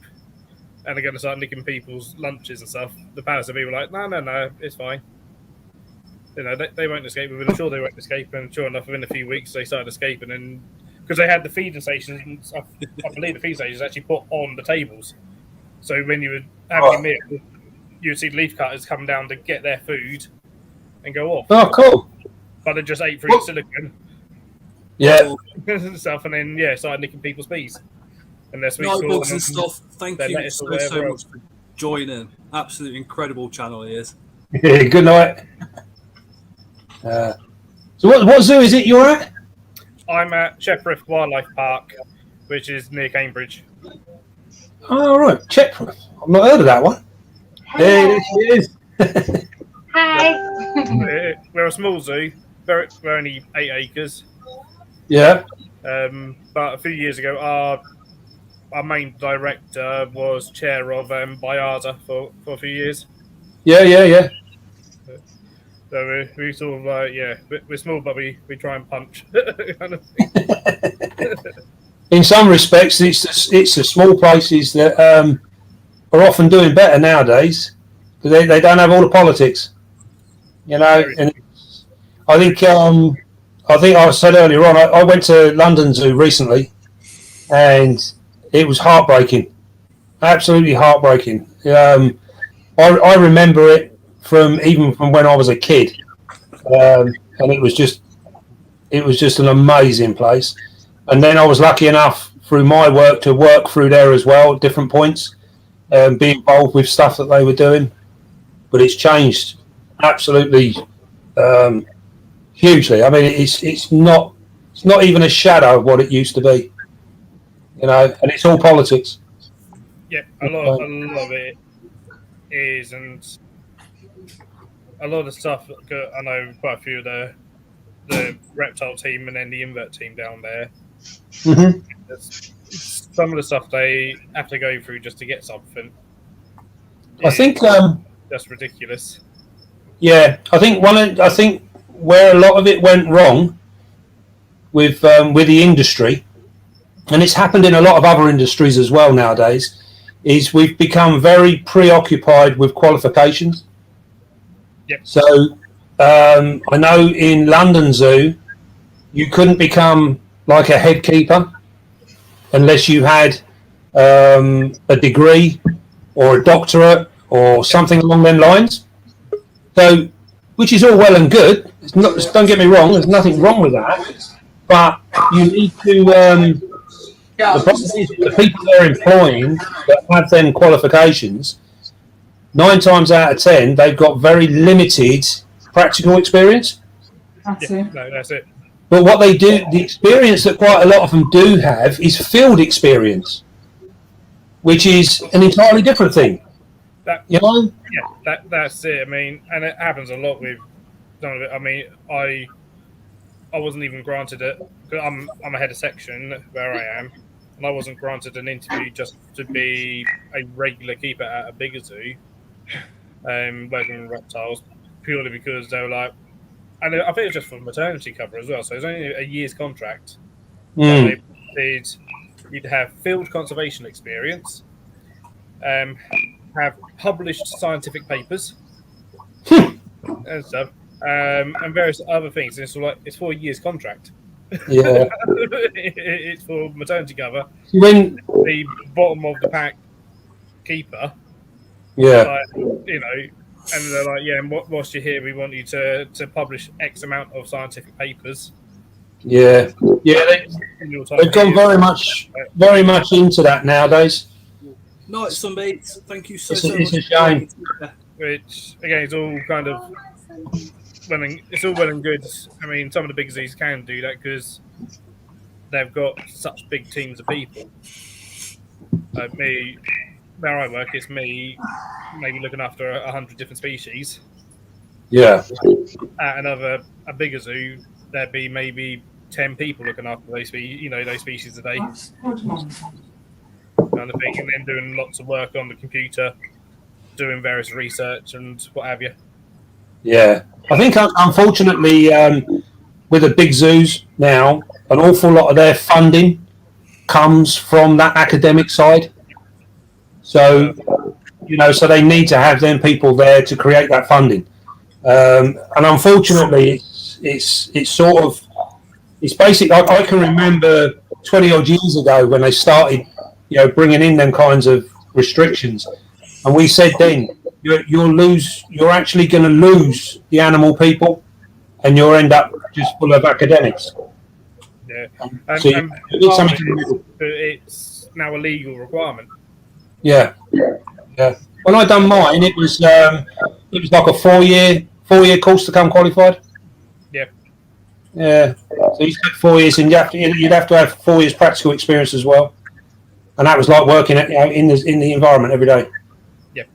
and they're going to start nicking people's lunches and stuff. The powers that be were like, no, it's fine. You know, they won't escape. We've been sure they won't escape, and sure enough, within a few weeks, they started escaping. And because they had the feeding stations, I believe the feeding stations actually put on the tables. So when you were having a meal, you would see leafcutters come down to get their food and go off. Oh, cool! But they just ate through the silicone. Yeah. And stuff, and then started nicking people's bees and their sweet notebooks and stuff. Thank you so much for joining. Absolutely incredible channel he is. Yeah, good night. So what zoo is it you're at? I'm at Shepworth Wildlife Park, which is near Cambridge. Oh, right, Shepworth. I've not heard of that one. Hello. There she is. Hi. We're a small zoo. We're only 8 acres. Yeah. But a few years ago, our main director was chair of Biada for a few years. Yeah. So we sort of we're small, but we try and punch. Kind of In some respects, it's the small places that are often doing better nowadays because they don't have all the politics. You know, and I think I said earlier on, I went to London Zoo recently, and it was heartbreaking, absolutely heartbreaking. I remember it even from when I was a kid, and it was just an amazing place. And then I was lucky enough through my work to work through there as well at different points, be involved with stuff that they were doing. But it's changed absolutely hugely. I mean, it's not even a shadow of what it used to be. You know, and it's all politics. Yeah, a lot of it is, and a lot of the stuff. I know quite a few of the reptile team and then the invert team down there. Mm-hmm. Some of the stuff they have to go through just to get something. I think that's ridiculous. Yeah, I think where a lot of it went wrong with the industry, and it's happened in a lot of other industries as well nowadays, is we've become very preoccupied with qualifications. Yep. So I know in London Zoo, you couldn't become like a head keeper unless you had a degree or a doctorate or something along them lines. So, which is all well and good. It's not, don't get me wrong. There's nothing wrong with that. But you need to. The problem is the people they're employing that have them qualifications. 9 times out of 10, they've got very limited practical experience. That's it. No, that's it. But what they do, the experience that quite a lot of them do have is field experience, which is an entirely different thing. Yeah, that's it. I mean, and it happens a lot with some of it. I mean, I wasn't even granted it because I'm a head of section where I am, and I wasn't granted an interview just to be a regular keeper at a bigger zoo, working with reptiles, purely because they were like, and I think it was just for maternity cover as well. So it's only a year's contract. Mm. You'd have field conservation experience, have published scientific papers and stuff, and various other things. And it's for a year's contract. Yeah, it's for maternity cover. When the bottom of the pack keeper, yeah, and they're like, yeah, and whilst you're here, we want you to publish X amount of scientific papers. Yeah. They've gone very much into that nowadays. Night, Sunbeats. Thank you so It's much. a shame. which again is all kind of it's all well and good. I mean, some of the big zoos can do that because they've got such big teams of people. Like me, where I work, it's me maybe looking after 100 different species. Yeah. At a bigger zoo, there'd be maybe 10 people looking after those species a day. And then doing lots of work on the computer, doing various research and what have you. Yeah. I think, unfortunately, with the big zoos now, an awful lot of their funding comes from that academic side. So, so they need to have them people there to create that funding. And unfortunately, it's basic. I can remember 20 odd years ago when they started, bringing in them kinds of restrictions, and we said then you're actually going to lose the animal people, and you'll end up just full of academics. Yeah, So it's now a legal requirement. Yeah. When I done mine, it was like a four-year course to come qualified. Yeah. Yeah. So you spent 4 years, and you'd have to have 4 years practical experience as well, and that was like working in the environment every day. Yeah.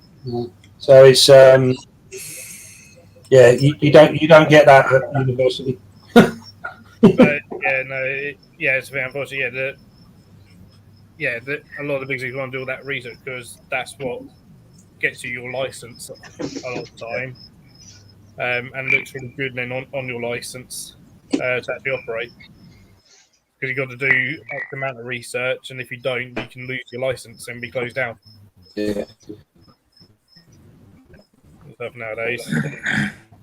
So it's you don't get that at university. But it's very unfortunate. A lot of the big zoos want to do all that research because that's what gets you your license a lot of the time, and looks really good then on your license to actually operate. Because you've got to do X amount of research, and if you don't, you can lose your license and be closed down. Yeah. Stuff nowadays.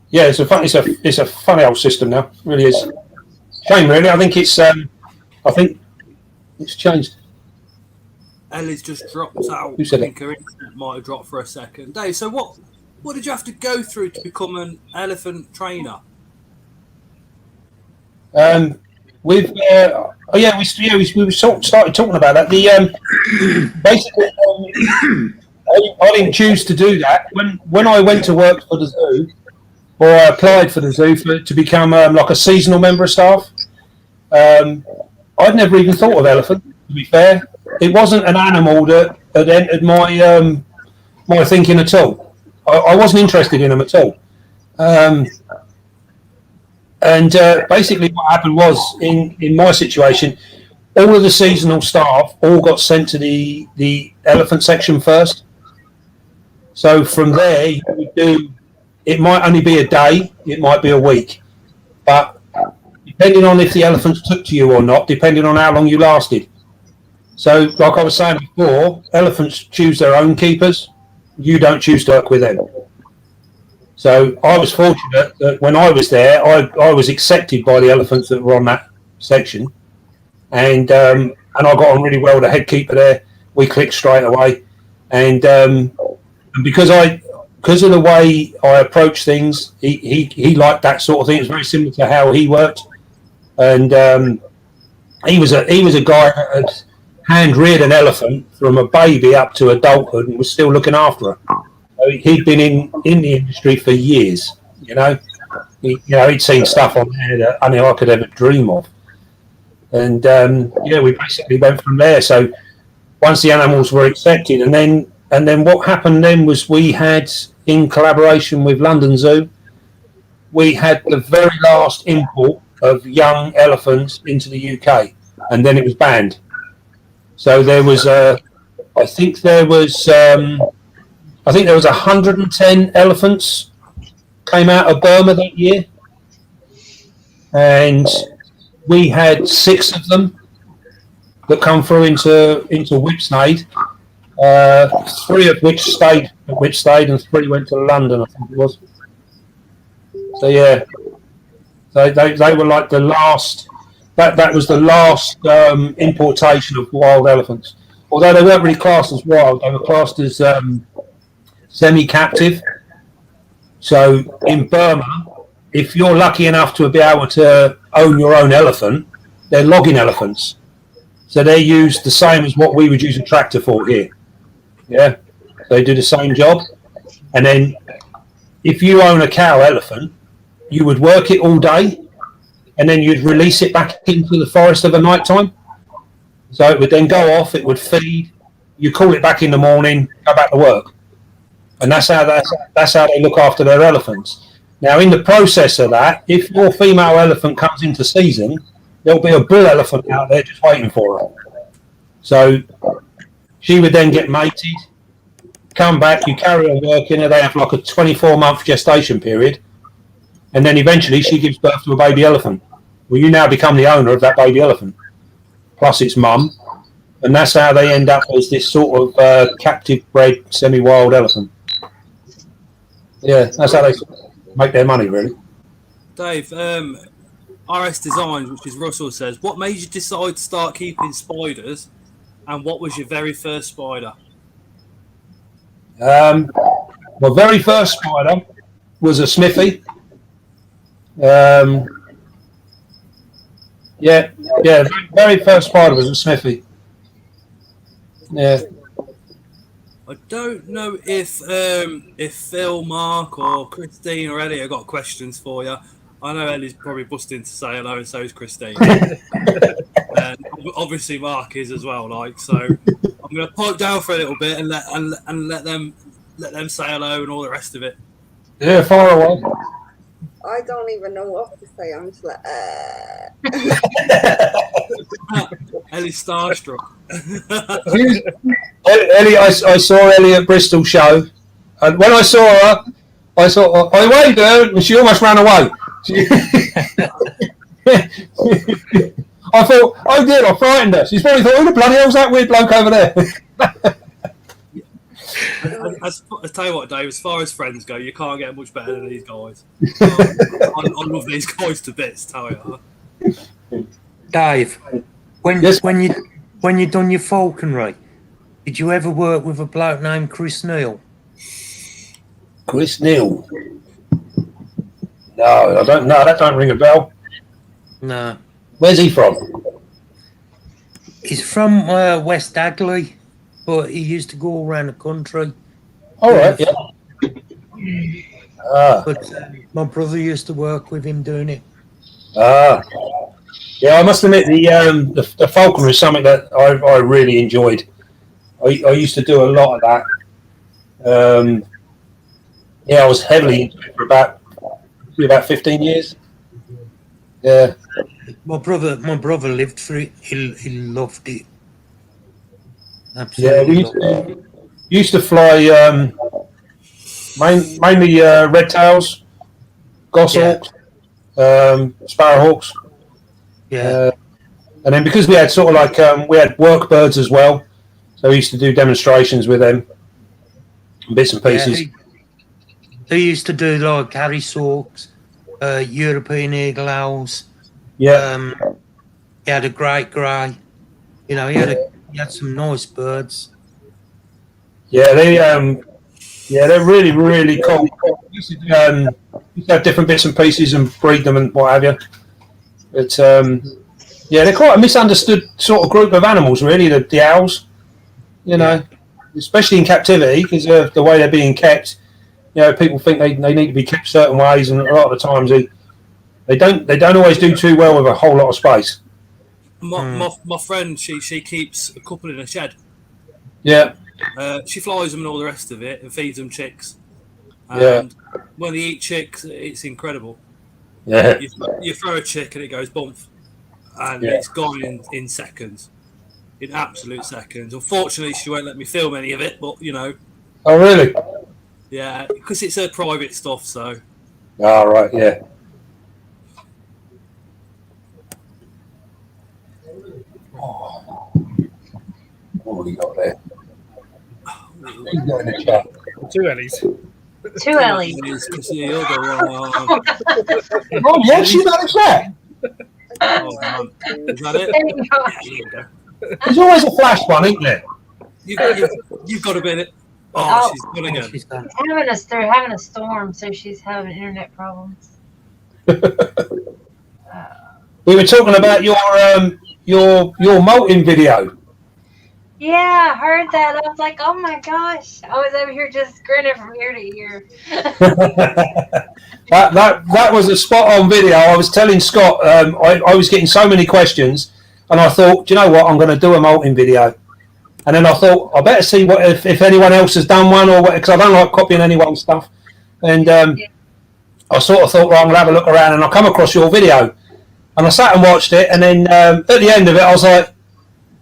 Yeah, it's a funny old system now. It really is. Shame, really. I think it's changed. Ellie's just dropped out. Who said it? I think her internet might have dropped for a second. Dave, so what did you have to go through to become an elephant trainer? We started talking about that. Basically, I didn't choose to do that. When I went to work for the zoo, or I applied for the zoo to become like a seasonal member of staff, I'd never even thought of elephant. To be fair, it wasn't an animal that had entered my thinking at all. I wasn't interested in them at all. And basically what happened was, in my situation, all of the seasonal staff all got sent to the elephant section first. So from there, you would do, it might only be a day, it might be a week. But depending on if the elephants took to you or not, depending on how long you lasted. So like I was saying before, elephants choose their own keepers. You don't choose to work with them. So I was fortunate that when I was there, I was accepted by the elephants that were on that section, and I got on really well with the head keeper there. We clicked straight away, and because of the way I approach things, he liked that sort of thing. It's very similar to how he worked, and he was a guy that had hand reared an elephant from a baby up to adulthood and was still looking after her. He'd been in the industry for years, he'd seen stuff on there that only I could ever dream of. And, we basically went from there. So once the animals were accepted, and then what happened then was we had, in collaboration with London Zoo, we had the very last import of young elephants into the UK, and then it was banned. So there was, I think there was 110 elephants came out of Burma that year, and we had 6 of them that come through into Whipsnade. 3 of which stayed at Whipsnade, and 3 went to London, I think it was. So yeah, they were like the last. That was the last importation of wild elephants. Although they weren't really classed as wild, they were classed as semi-captive. So in Burma, if you're lucky enough to be able to own your own elephant, they're logging elephants. So they're used the same as what we would use a tractor for here. Yeah, they do the same job. And then if you own a cow elephant, you would work it all day, and then you'd release it back into the forest of a night time. So it would then go off, it would feed, you call it back in the morning, go back to work. And that's how they look after their elephants. Now, in the process of that, if your female elephant comes into season, there'll be a bull elephant out there just waiting for her. So she would then get mated, come back, you carry on working her, they have like a 24-month gestation period, and then eventually she gives birth to a baby elephant. Well, you now become the owner of that baby elephant, plus its mum, and that's how they end up as this sort of captive-bred, semi-wild elephant. Yeah, that's how they make their money, really. Dave, RS Designs, which is Russell, says, what made you decide to start keeping spiders, and what was your very first spider? My very first spider was a smithy. Very first spider was a smithy. Yeah. I don't know if Phil, Mark, or Christine or Ellie have got questions for you. I know Ellie's probably busting to say hello, and so is Christine. And obviously Mark is as well. So I'm going to pipe down for a little bit and let them say hello and all the rest of it. Yeah, far away. I don't even know what to say. I'm just like, Ellie's starstruck. Ellie, I saw Ellie at Bristol show, and when I saw her, I thought, I waved at her, and she almost ran away. I thought, oh dear, I frightened her. She's probably thought, who the bloody hell's that weird bloke over there? I tell you what, Dave, as far as friends go, you can't get much better than these guys. I love these guys to bits, tell you. Dave, when you done your falconry, did you ever work with a bloke named Chris Neal? Chris Neal? No, I don't know. That don't ring a bell. No. Where's he from? He's from West Agley, but he used to go around the country. All right, yeah. But my brother used to work with him doing it. Yeah, I must admit the falconry is something that I really enjoyed. I used to do a lot of that. I was heavily into it for about 15 years. Yeah. My brother lived through it. He loved it. Absolutely. Yeah, we used to fly mainly red tails, goshawks, sparrowhawks. Yeah. And then because we had sort of like we had work birds as well, so we used to do demonstrations with them, bits and pieces. Yeah, he used to do like harrisawks, European eagle owls. Yeah. He had a great grey. He had some nice birds. Yeah, they're really, really cool. We used to have different bits and pieces and breed them and what have you. But they're quite a misunderstood sort of group of animals, really. The owls, especially in captivity, because the way they're being kept. People think they need to be kept certain ways, and a lot of the times they don't always do too well with a whole lot of space. My friend, she keeps a couple in a shed. Yeah. She flies them and all the rest of it, and feeds them chicks. And when they eat chicks, it's incredible. Yeah. You throw a chick and it goes bump, and it's gone in seconds, in absolute seconds. Unfortunately, she won't let me film any of it, but Oh, really? Yeah, because it's her private stuff. So. Oh, right. Yeah. What have we got there? He's got in the chat. 2 Ellies. 2 Ellies. Because the other one. Oh, yeah, she's got in the chat. Oh, man. Is that it? Yeah, you go. There's always a flash one, isn't there? You've got a minute. Oh, she's gone again. They're having a storm, so she's having internet problems. We were talking about your molting video. Yeah, I heard that. I was like, oh my gosh. I was over here just grinning from ear to ear. That was a spot on video. I was telling Scott, I was getting so many questions, and I thought, do you know what? I'm going to do a molting video. And then I thought, I better see what if anyone else has done one, or because I don't like copying anyone's stuff. And I sort of thought, well, I'm going to have a look around, and I come across your video. And I sat and watched it, and then at the end of it, I was like,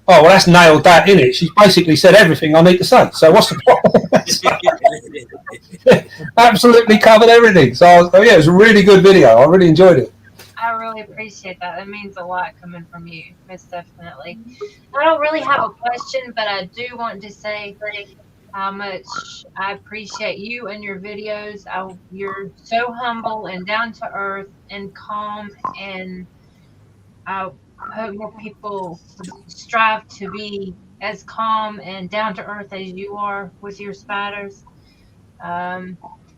oh, well, that's nailed that, innit? She's basically said everything I need to say. So what's the problem? Absolutely covered everything. So, yeah, it was a really good video. I really enjoyed it. I really appreciate that. It means a lot coming from you, most definitely. I don't really have a question, but I do want to say how much I appreciate you and your videos. You're so humble and down to earth and calm, and I hope more people strive to be as calm and down to earth as you are with your spiders.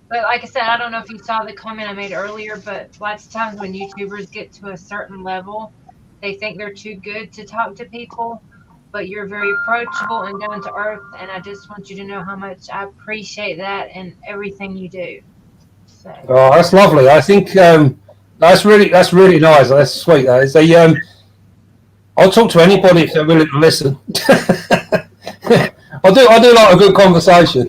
But like I said, I don't know if you saw the comment I made earlier, but lots of times when YouTubers get to a certain level, they think they're too good to talk to people, but you're very approachable and down to earth, and I just want you to know how much I appreciate that and everything you do. So. Oh, that's lovely. I think that's really nice. That's sweet. That is. I'll talk to anybody if they're willing to listen. I do like a good conversation.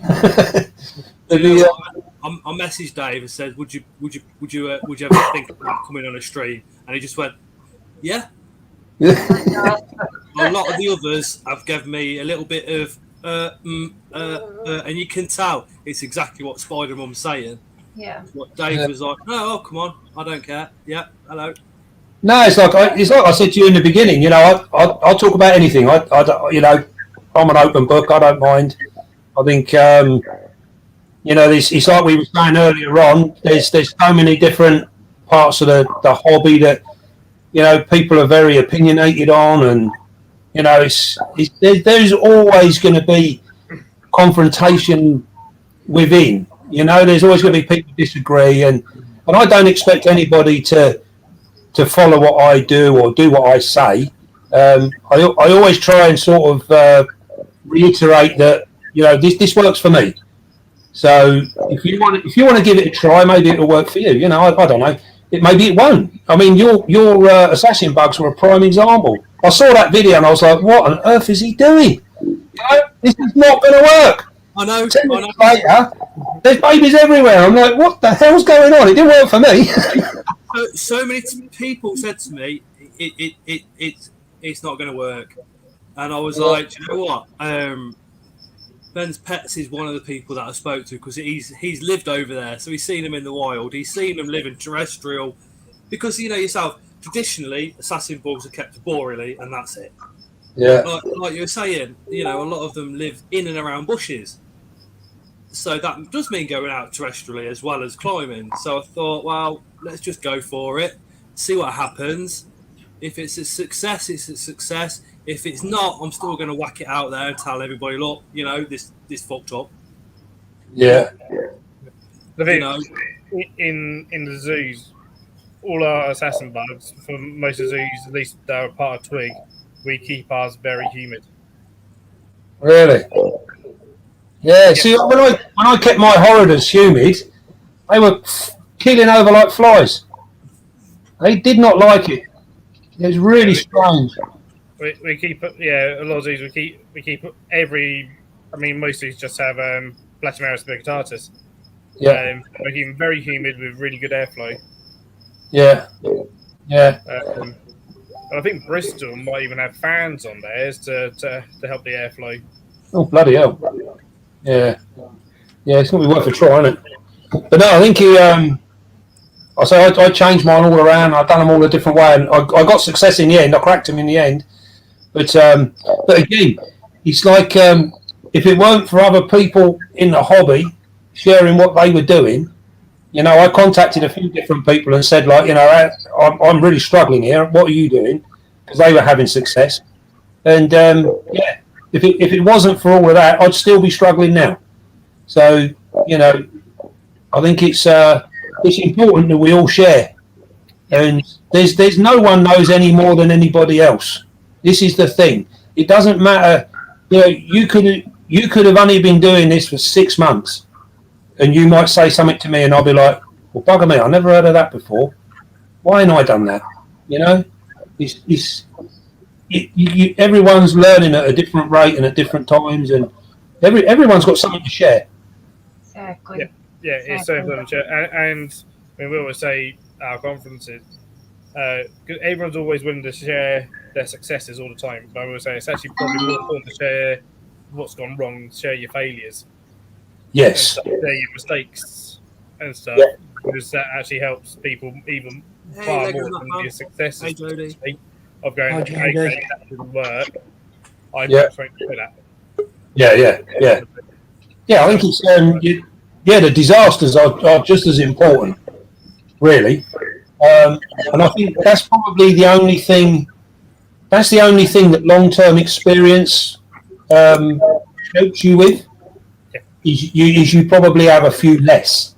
I messaged Dave and said, "Would you ever think about coming on a stream?" And he just went, "Yeah." A lot of the others have given me a little bit of and you can tell it's exactly what Spider Mum's saying. Yeah. What Dave was like, "Oh, come on, I don't care." Yeah, hello. No, it's like I said to you in the beginning. You know, I'll talk about anything. You know, I'm an open book. I don't mind. I think. You know, it's like we were saying earlier on. There's so many different parts of the hobby that, you know, people are very opinionated on, and you know, there's always going to be confrontation within. You know, there's always going to be people disagree, and I don't expect anybody to follow what I do or do what I say. I always try and sort of reiterate that, you know, this works for me. So if you want to give it a try, maybe it'll work for you. You know, I don't know. Maybe it won't. I mean, your assassin bugs were a prime example. I saw that video and I was like, what on earth is he doing? You know, this is not going to work. I know. 10 minutes later, there's babies everywhere. I'm like, what the hell's going on? It didn't work for me. So many people said to me, it's not going to work, and I was like, you know what? Ben's Pets is one of the people that I spoke to because he's lived over there, so he's seen them in the wild. He's seen them living terrestrial, because you know yourself. Traditionally, assassin bugs are kept arboreally, and that's it. Yeah. Like you were saying, you know, a lot of them live in and around bushes. So that does mean going out terrestrially as well as climbing. So I thought, well, let's just go for it, see what happens. If it's a success, it's a success. If it's not, I'm still going to whack it out there and tell everybody, look, you know, this fucked up. Yeah. The thing, You know, in the zoos, all our assassin bugs, for most of the zoos, at least that are part of Twig, we keep ours very humid. Really? Yeah. See, when I kept my horridors humid, they were killing over like flies. They did not like it. It was really strange. We keep a lot of these we keep every. I mean, most of these just have Platymerus spicutatus. Yeah. We keep them very humid with really good airflow. Yeah. Yeah. And I think Bristol might even have fans on theirs to help the airflow. Oh, bloody hell. Yeah. Yeah, it's going to be worth a try, isn't it? But no, I think I changed mine all around. I've done them all a different way, and I got success in the end. I cracked them in the end. But again, it's like if it weren't for other people in the hobby sharing what they were doing, you know, I contacted a few different people and said, like, you know, I'm really struggling here. What are you doing? Because they were having success. And yeah, if it wasn't for all of that, I'd still be struggling now. So, you know, I think it's important that we all share. And there's no one knows any more than anybody else. This is the thing. It doesn't matter you know, you could have only been doing this for 6 months, and you might say something to me, and I'll be like, "Well, bugger me, I never heard of that before. Why ain't I done that?" You know, everyone's learning at a different rate and at different times, and everyone's got something to share. Exactly. Yeah, it's so important. And I mean, we always say at our conferences, everyone's always willing to share their successes all the time. But I always say it's actually probably more important to share what's gone wrong, share your failures, Yes. and share your mistakes and stuff, Yeah. because that actually helps people even far more than your successes. Hey, Jody. Of going, Hi, okay, Jody. that didn't work. I've Yeah. got something to do that. Yeah, I think it's the disasters are just as important, really, and I think that's probably the only thing. That's the only thing that long-term experience helps you with. Is you probably have a few less,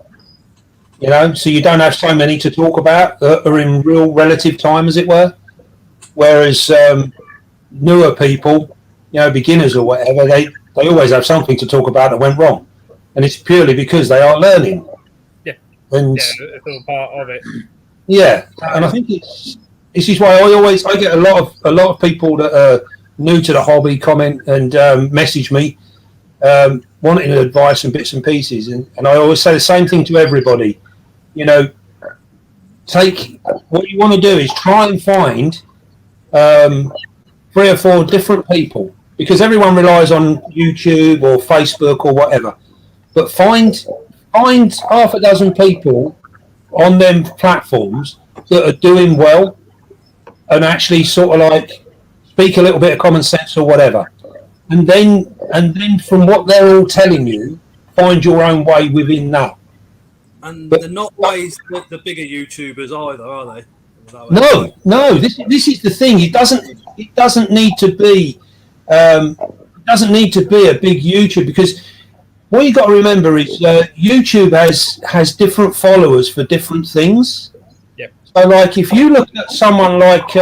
you know, so you don't have so many to talk about that are in real relative time, as it were. Whereas newer people, you know, beginners or whatever, they always have something to talk about that went wrong, and it's purely because they are learning. Yeah, and it's all part of it. Yeah, and I think this is why I get a lot of people that are new to the hobby comment and message me wanting advice and bits and pieces, and I always say the same thing to everybody. You know, what you want to do is try and find 3 or 4 different people, because everyone relies on YouTube or Facebook or whatever. But find half a dozen people on them platforms that are doing well and actually sort of like speak a little bit of common sense or whatever. And then from what they're all telling you, find your own way within that. And they're not always the bigger YouTubers either, are they? No. This is the thing. It doesn't need to be a big YouTube, because what you got to remember is YouTube has different followers for different things. Yep. So, like, if you look at someone like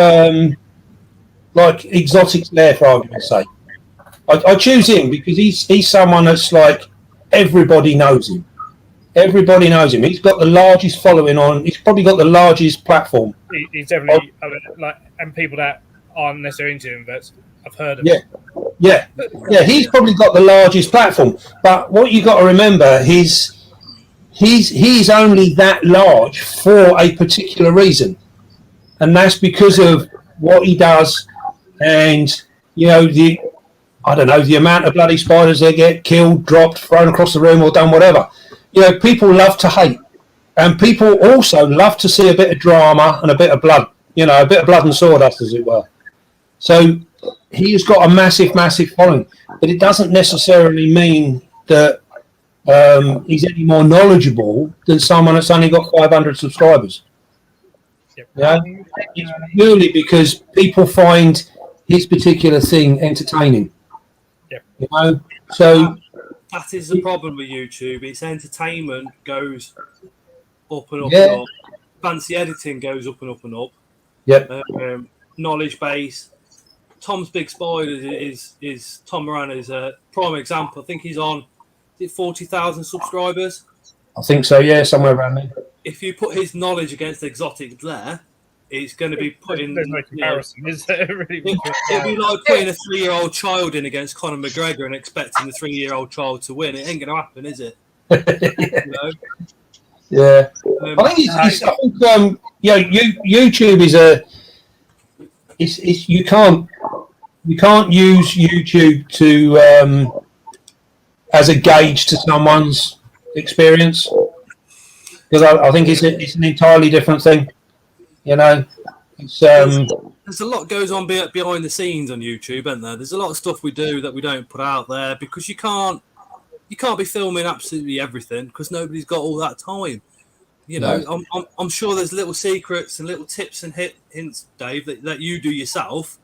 Exotic's Lair, for argument's sake, I choose him because he's someone that's like everybody knows him. Everybody knows him. He's got the largest following on. He's probably got the largest platform. He's definitely and people that aren't necessarily into him, but I've heard of him. Yeah. He's probably got the largest platform. But what you got to remember is he's only that large for a particular reason, and that's because of what he does, and you know the amount of bloody spiders that get killed, dropped, thrown across the room, or done whatever. You know, people love to hate, and people also love to see a bit of drama and a bit of blood. You know, a bit of blood and sawdust, as it were. So he has got a massive, massive following, but it doesn't necessarily mean that he's any more knowledgeable than someone that's only got 500 subscribers. Yep. Yeah, it's purely because people find his particular thing entertaining. Yep. You know, so that is the problem with YouTube. Its entertainment goes up and up Yeah. and up. Fancy editing goes up and up and up. Yep. Knowledge base. Tom's Big Spiders is Tom Moran is a prime example. I think he's on 40,000 subscribers. I think so. Yeah, somewhere around there. If you put his knowledge against Exotic there, it's going to be putting. There's no comparison, is there? Really? It'd be like putting a 3-year-old child in against Conor McGregor and expecting the 3-year-old child to win. It ain't going to happen, is it? You know? Yeah. I think YouTube is you can't use YouTube to as a gauge to someone's experience, because I think it's an entirely different thing. You know, it's there's a lot goes on behind the scenes on YouTube, isn't there? There's a lot of stuff we do that we don't put out there because you can't be filming absolutely everything because nobody's got all that time. You know, no. I'm sure there's little secrets and little tips and hints, Dave, that you do yourself,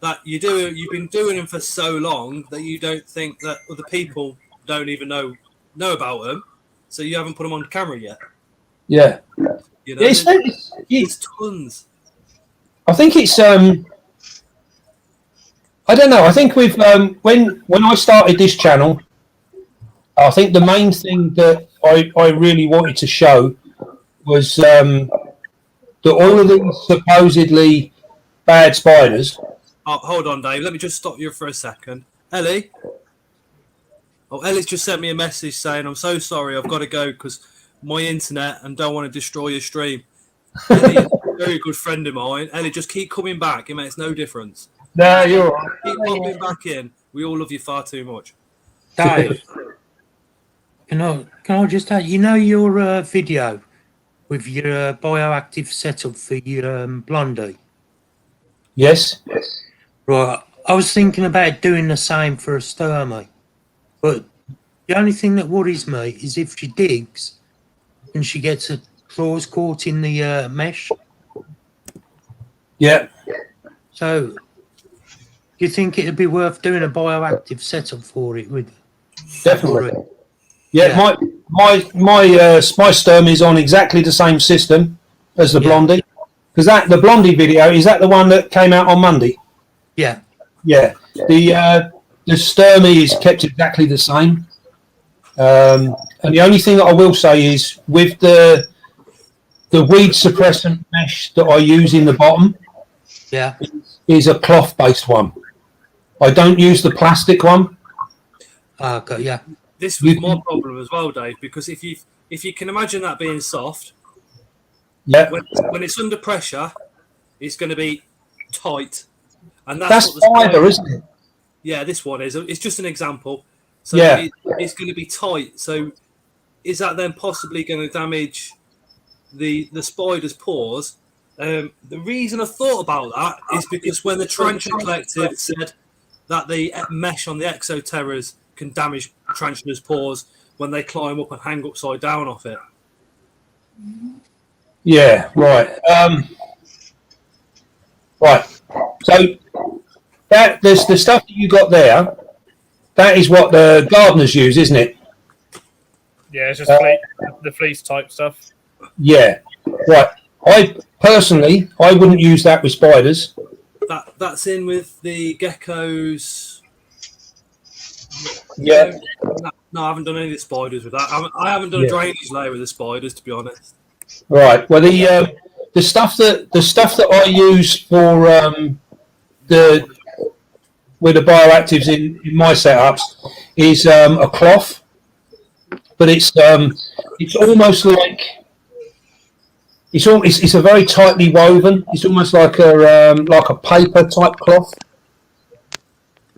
that you've been doing them for so long that you don't think that other people don't even know about them, so you haven't put them on camera yet. Yeah. You know, it's tons. I think it's I don't know. I think we've when I started this channel, I think the main thing that I really wanted to show was that all of these supposedly bad spiders. Oh, hold on, Dave. Let me just stop you for a second. Ellie? Oh, Ellie's just sent me a message saying, I'm so sorry, I've got to go because my internet and don't want to destroy your stream. Ellie is a very good friend of mine. Ellie, just keep coming back. It makes no difference. No, you're right. Keep popping back in. We all love you far too much. Dave, can I just add, your video with your bioactive setup for your Blondie? Yes. Right. I was thinking about doing the same for a Sturmy, but the only thing that worries me is if she digs and she gets her claws caught in the mesh. Yeah. So, do you think it'd be worth doing a bioactive setup for it? Definitely. Yeah. My Sturm is on exactly the same system as the Blondie, because the Blondie video is that the one that came out on Monday. Yeah. Yeah. The Sturmy is kept exactly the same. And the only thing that I will say is with the weed suppressant mesh that I use in the bottom, is a cloth based one. I don't use the plastic one. Okay, yeah. This was my problem as well, Dave, because if you can imagine that being soft, when it's under pressure, it's going to be tight, and that's what fiber, isn't it? Yeah, this one is. It's just an example. So it's going to be tight. So is that then possibly going to damage the spider's paws? The reason I thought about that is because when the Tarantula Collective said that the mesh on the Exoterrors can damage tarantula's paws when they climb up and hang upside down off it. Yeah, right. Right. So there's the stuff that you got there. That is what the gardeners use, isn't it? Yeah, it's just the fleece type stuff. Yeah. Right. I personally, I wouldn't use that with spiders. That's in with the geckos. Yeah. No, I haven't done any of the spiders with that. I haven't done a drainage layer with the spiders, to be honest. Right. Well, the stuff that I use for with the bioactives in my setups is a cloth, but it's almost like it's a very tightly woven. It's almost like a paper type cloth.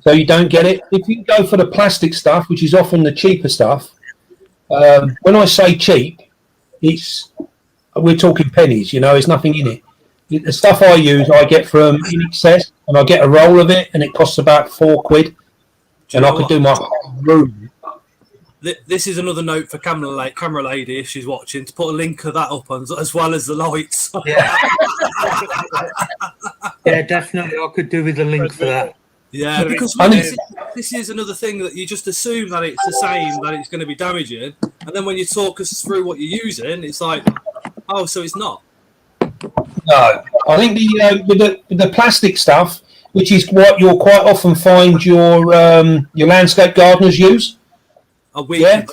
So you don't get it. If you go for the plastic stuff, which is often the cheaper stuff, when I say cheap, we're talking pennies. There's nothing in it. The stuff I use, I get from In Excess, and I get a roll of it, and it costs about £4, and I could do my room. This is another note for camera lady, if she's watching, to put a link of that up as well as the lights. Yeah, yeah, definitely. I could do with a link for that. Yeah, because this is another thing that you just assume that it's the same, that it's going to be damaging, and then when you talk us through what you're using, it's like, oh, so it's not. No, I think the plastic stuff, which is what you'll quite often find your landscape gardeners use. Yeah.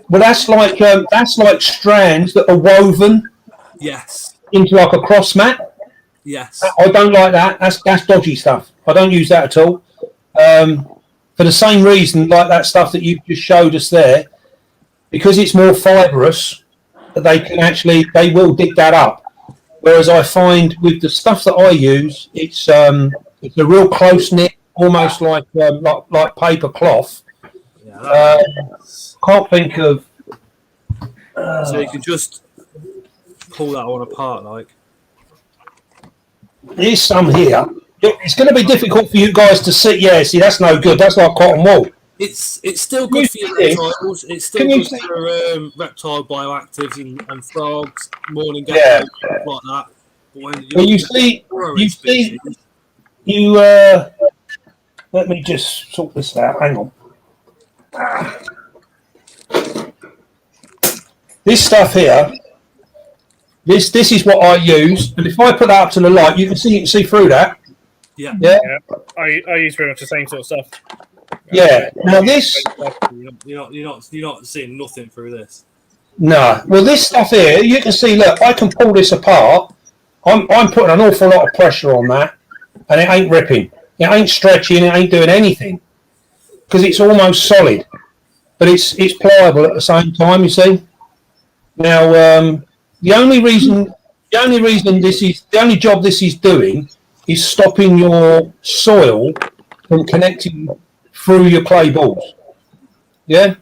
Well, that's like strands that are woven. Yes. Into like a cross mat. Yes. I don't like that. That's dodgy stuff. I don't use that at all. For the same reason, like that stuff that you just showed us there, because it's more fibrous, they will dig that up. Whereas I find with the stuff that I use, it's a real close knit, almost like paper cloth. Yeah, can't think of. So you can just pull that one apart, like. There's some here. It's going to be difficult for you guys to see. Yeah, see, that's no good. That's like cotton wool. It's still good for your reptiles. It's still good for reptile bioactives and frogs, morning geckos, like that. But when you see, let me just sort this out. Hang on. This stuff here. This is what I use, and if I put that up to the light, you can see through that. Yeah. Yeah. I use pretty much the same sort of stuff. Yeah. Now this. You're not seeing nothing through this. No. Well, this stuff here, you can see. Look, I can pull this apart. I'm putting an awful lot of pressure on that, and it ain't ripping. It ain't stretching. It ain't doing anything because it's almost solid, but it's pliable at the same time. You see. Now, the only job this is doing is stopping your soil from connecting through your clay balls. Yeah.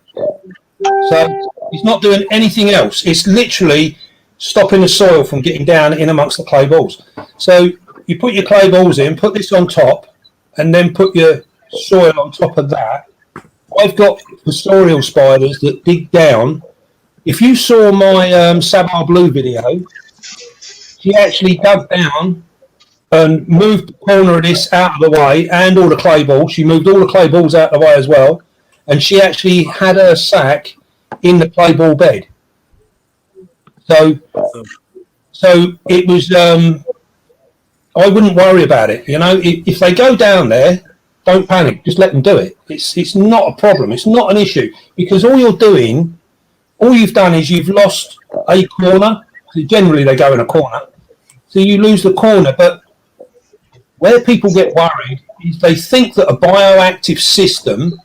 So it's not doing anything else. It's literally stopping the soil from getting down in amongst the clay balls. So you put your clay balls in, put this on top, and then put your soil on top of that. I've got pastoral spiders that dig down. If you saw my Sabar Blue video, she actually dug down and moved the corner of this out of the way and all the clay balls. She moved all the clay balls out of the way as well. And she actually had her sack in the clay ball bed. So it was, I wouldn't worry about it. You know, if they go down there, don't panic. Just let them do it. It's not a problem. It's not an issue because all you've done is you've lost a corner. Generally, they go in a corner. So you lose the corner. But where people get worried is they think that a bioactive system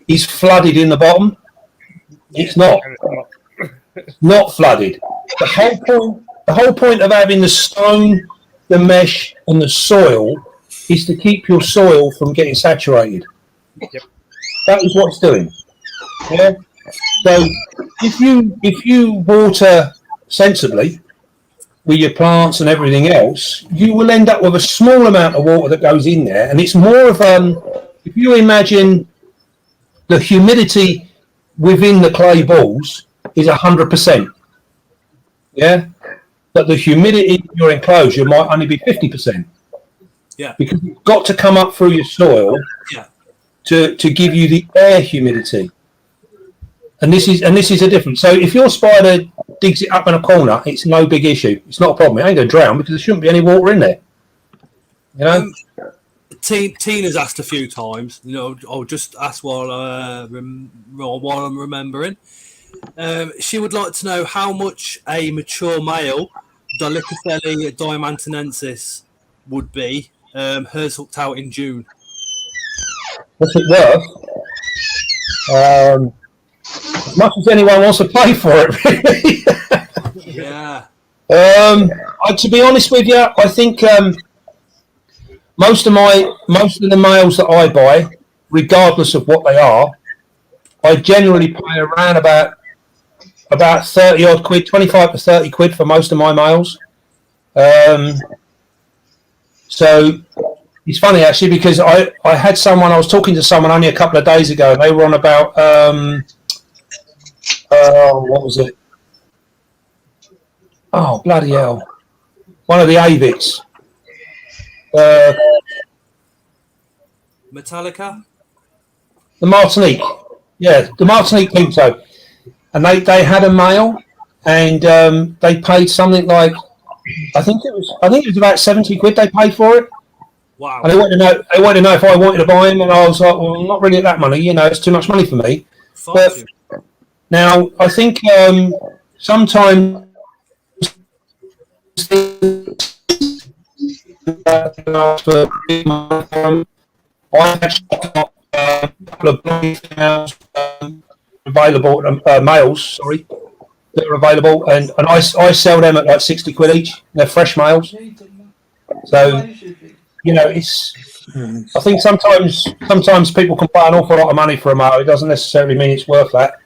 is flooded in the bottom. It's not. It's not flooded. The whole point of having the stone, the mesh, and the soil is to keep your soil from getting saturated. Yep. That is what it's doing. Yeah. So if you water sensibly with your plants and everything else, you will end up with a small amount of water that goes in there, and it's more of if you imagine the humidity within the clay balls is 100%. Yeah, but the humidity in your enclosure might only be 50%. Yeah, because it's got to come up through your soil. Yeah. To give you the air humidity. And this is a difference. So if your spider digs it up in a corner, it's no big issue. It's not a problem. It ain't going to drown because there shouldn't be any water in there. You know. Tina's asked a few times. You know, I'll just ask while I'm remembering. She would like to know how much a mature male Dolichophylla diamantinensis would be. Hers hooked out in June. What's it worth? As much as anyone wants to pay for it, really. Yeah. To be honest with you, I think most of the males that I buy, regardless of what they are, I generally pay around about 30 odd quid, 25 to 30 quid for most of my males. So it's funny actually because I was talking to someone only a couple of days ago and they were on about what was it? Oh bloody hell! One of the Avits. Metallica? The Martinique. Yeah, the Martinique Pinto. And they had a male and they paid something like I think it was about 70 quid they paid for it. Wow. And they wanted to know if I wanted to buy him, and I was like, well, not really that money, you know, it's too much money for me. But now I think sometimes I've actually got a couple of females available, males, sorry, that are available, and I sell them at like 60 quid each. They're fresh males. So, you know, I think sometimes people can pay an awful lot of money for a male. It doesn't necessarily mean it's worth that.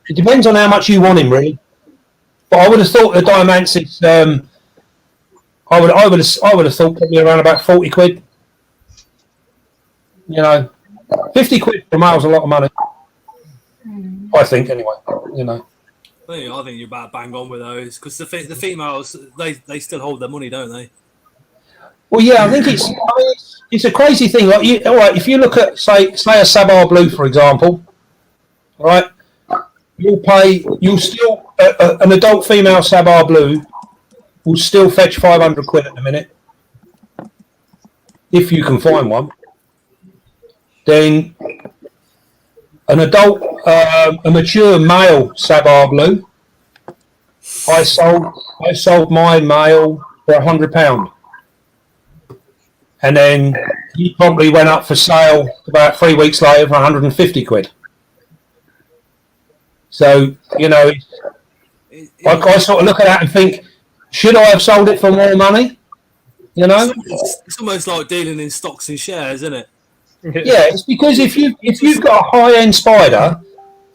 It depends on how much you want him, really. But I would have thought the Diamantis, I would have thought probably around about 40 quid. You know, 50 quid for a male's a lot of money. I think, anyway. You know. I think you're about bang on with those because the females they still hold their money, don't they? Well, yeah, I think it's a crazy thing. Like, all right, if you look at say a Sabar Blue, for example, right, you'll still an adult female Sabar Blue will still fetch 500 quid at the minute. if you can find one, then an adult, a mature male Sabar blue, I sold my male for £100, and then he probably went up for sale about 3 weeks later for 150 quid. So I sort of look at that and think, should I have sold it for more money? It's almost like dealing in stocks and shares, isn't it? Yeah, it's because if you've got a high-end spider,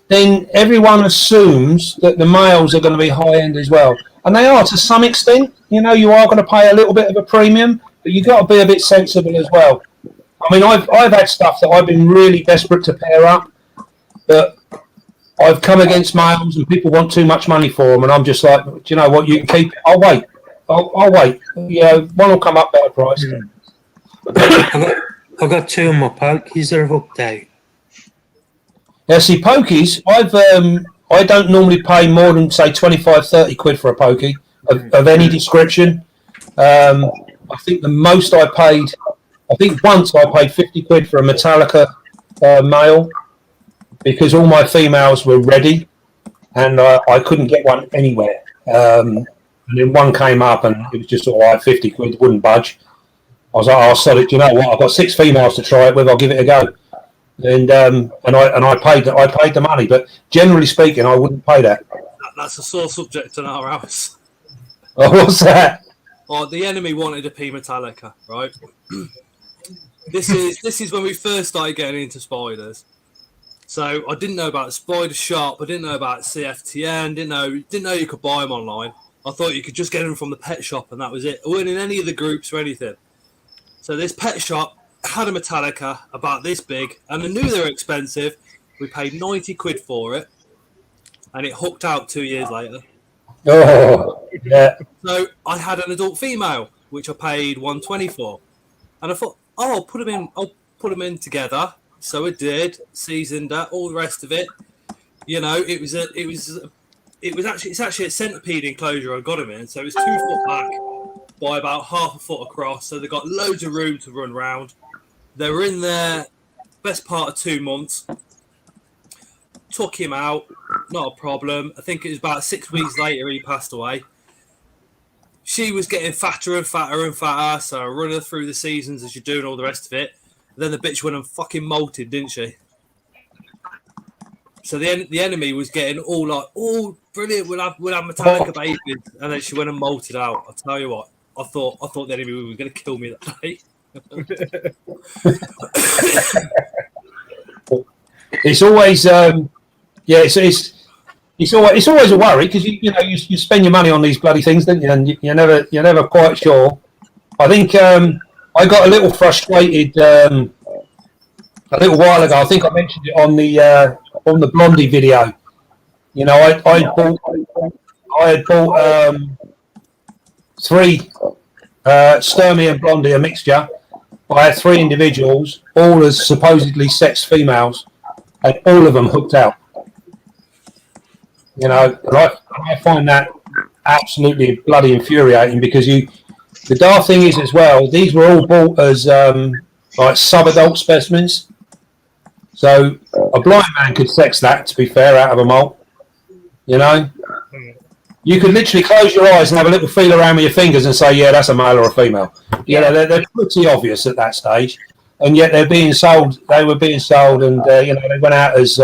then everyone assumes that the males are going to be high-end as well. And they are to some extent. You are going to pay a little bit of a premium, but you've got to be a bit sensible as well. I mean, I've had stuff that I've been really desperate to pair up, but I've come against males and people want too much money for them, and I'm just like, do you know what, you can keep it. I'll wait. I'll wait. One will come up better price. I've got 2 on my pokies that have updated. Now, see, pokies, I don't normally pay more than, say, 25, 30 quid for a pokey of any description. I think the most I think once I paid 50 quid for a Metallica male, because all my females were ready and I couldn't get one anywhere. And then one came up and it was just all right, 50 quid, wouldn't budge. I was like, oh, sorry, do you know what? I've got 6 females to try it with. I'll give it a go. And I paid the money, but generally speaking, I wouldn't pay that. That's a sore subject in our house. Oh, what's that? Oh, the enemy wanted a P Metallica, right? This is when we first started getting into spiders. So I didn't know about Spider Shop. I didn't know about CFTN. Didn't know you could buy them online. I thought you could just get them from the pet shop and that was it. I wasn't in any of the groups or anything. So this pet shop had a Metallica about this big, and I knew they were expensive. We paid 90 quid for it, and it hooked out 2 years later. Oh, yeah. So I had an adult female, which I paid 120 for, and I thought, oh, I'll put them in together. So I did, seasoned that, all the rest of it. It's actually a centipede enclosure I got them in, so it was 2 foot back by about half a foot across, so they got loads of room to run around. They were in there best part of 2 months. Took him out, not a problem. I think it was about 6 weeks later he passed away. She was getting fatter and fatter and fatter, so I run her through the seasons as you do and all the rest of it. Then the bitch went and fucking molted, didn't she? So the enemy was getting all like, oh, brilliant, we'll have Metallica babies, and then she went and molted out. I'll tell you what, I thought the enemy was going to kill me that day. It's always it's always a worry because you spend your money on these bloody things, don't you? And you're never quite sure. I think I got a little frustrated a little while ago. I think I mentioned it on the Blondie video. I had bought 3 Sturmy and Blondie, a mixture. I had 3 individuals, all as supposedly sex females, and all of them hooked out. I find that absolutely bloody infuriating because the dark thing is as well, these were all bought as like sub-adult specimens. So a blind man could sex that, to be fair, out of a molt. You could literally close your eyes and have a little feel around with your fingers and say, yeah, that's a male or a female. They're pretty obvious at that stage. And yet they're being sold. They were being sold and, they went out as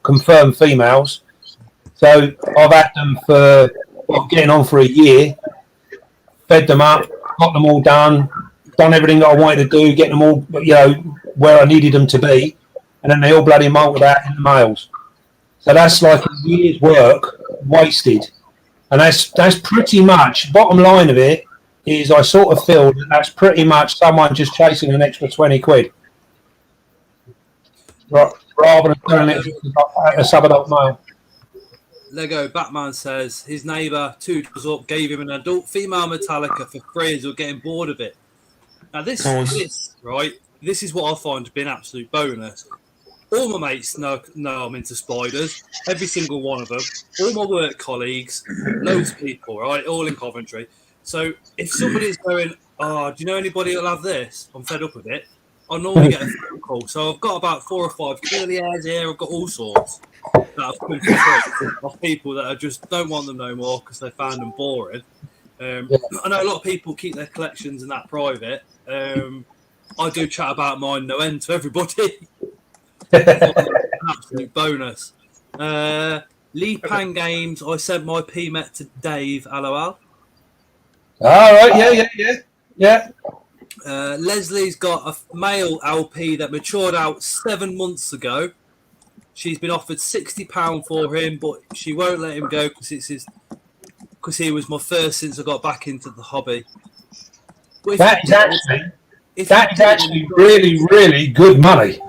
confirmed females. So I've had them for getting on for a year, fed them up, got them all done everything that I wanted to do, getting them all, where I needed them to be. And then they all bloody molted out in the males. So that's like a year's work wasted. And that's pretty much, bottom line of it, is I sort of feel that's pretty much someone just chasing an extra 20 quid. Rather than selling it a sub-adult male. Lego Batman says his neighbour 2 doors up gave him an adult female Metallica for free as we're getting bored of it. Now this is what I find to be an absolute bonus. All my mates know I'm into spiders. Every single one of them. All my work colleagues, loads of people, right? All in Coventry. So if somebody's going, oh, do you know anybody that'll have this? I'm fed up with it. I normally get a phone call. So I've got about 4 or 5 curly hairs here. I've got all sorts that have come for free of people that just don't want them no more because they found them boring. I know a lot of people keep their collections and that private. I do chat about mine no end to everybody. An absolute bonus. Lee Pan Games, I sent my PMET to Dave, LOL. All right, yeah. Leslie's got a male LP that matured out 7 months ago. She's been offered £60 for him, but she won't let him go because he was my first since I got back into the hobby. That is actually really, really good money.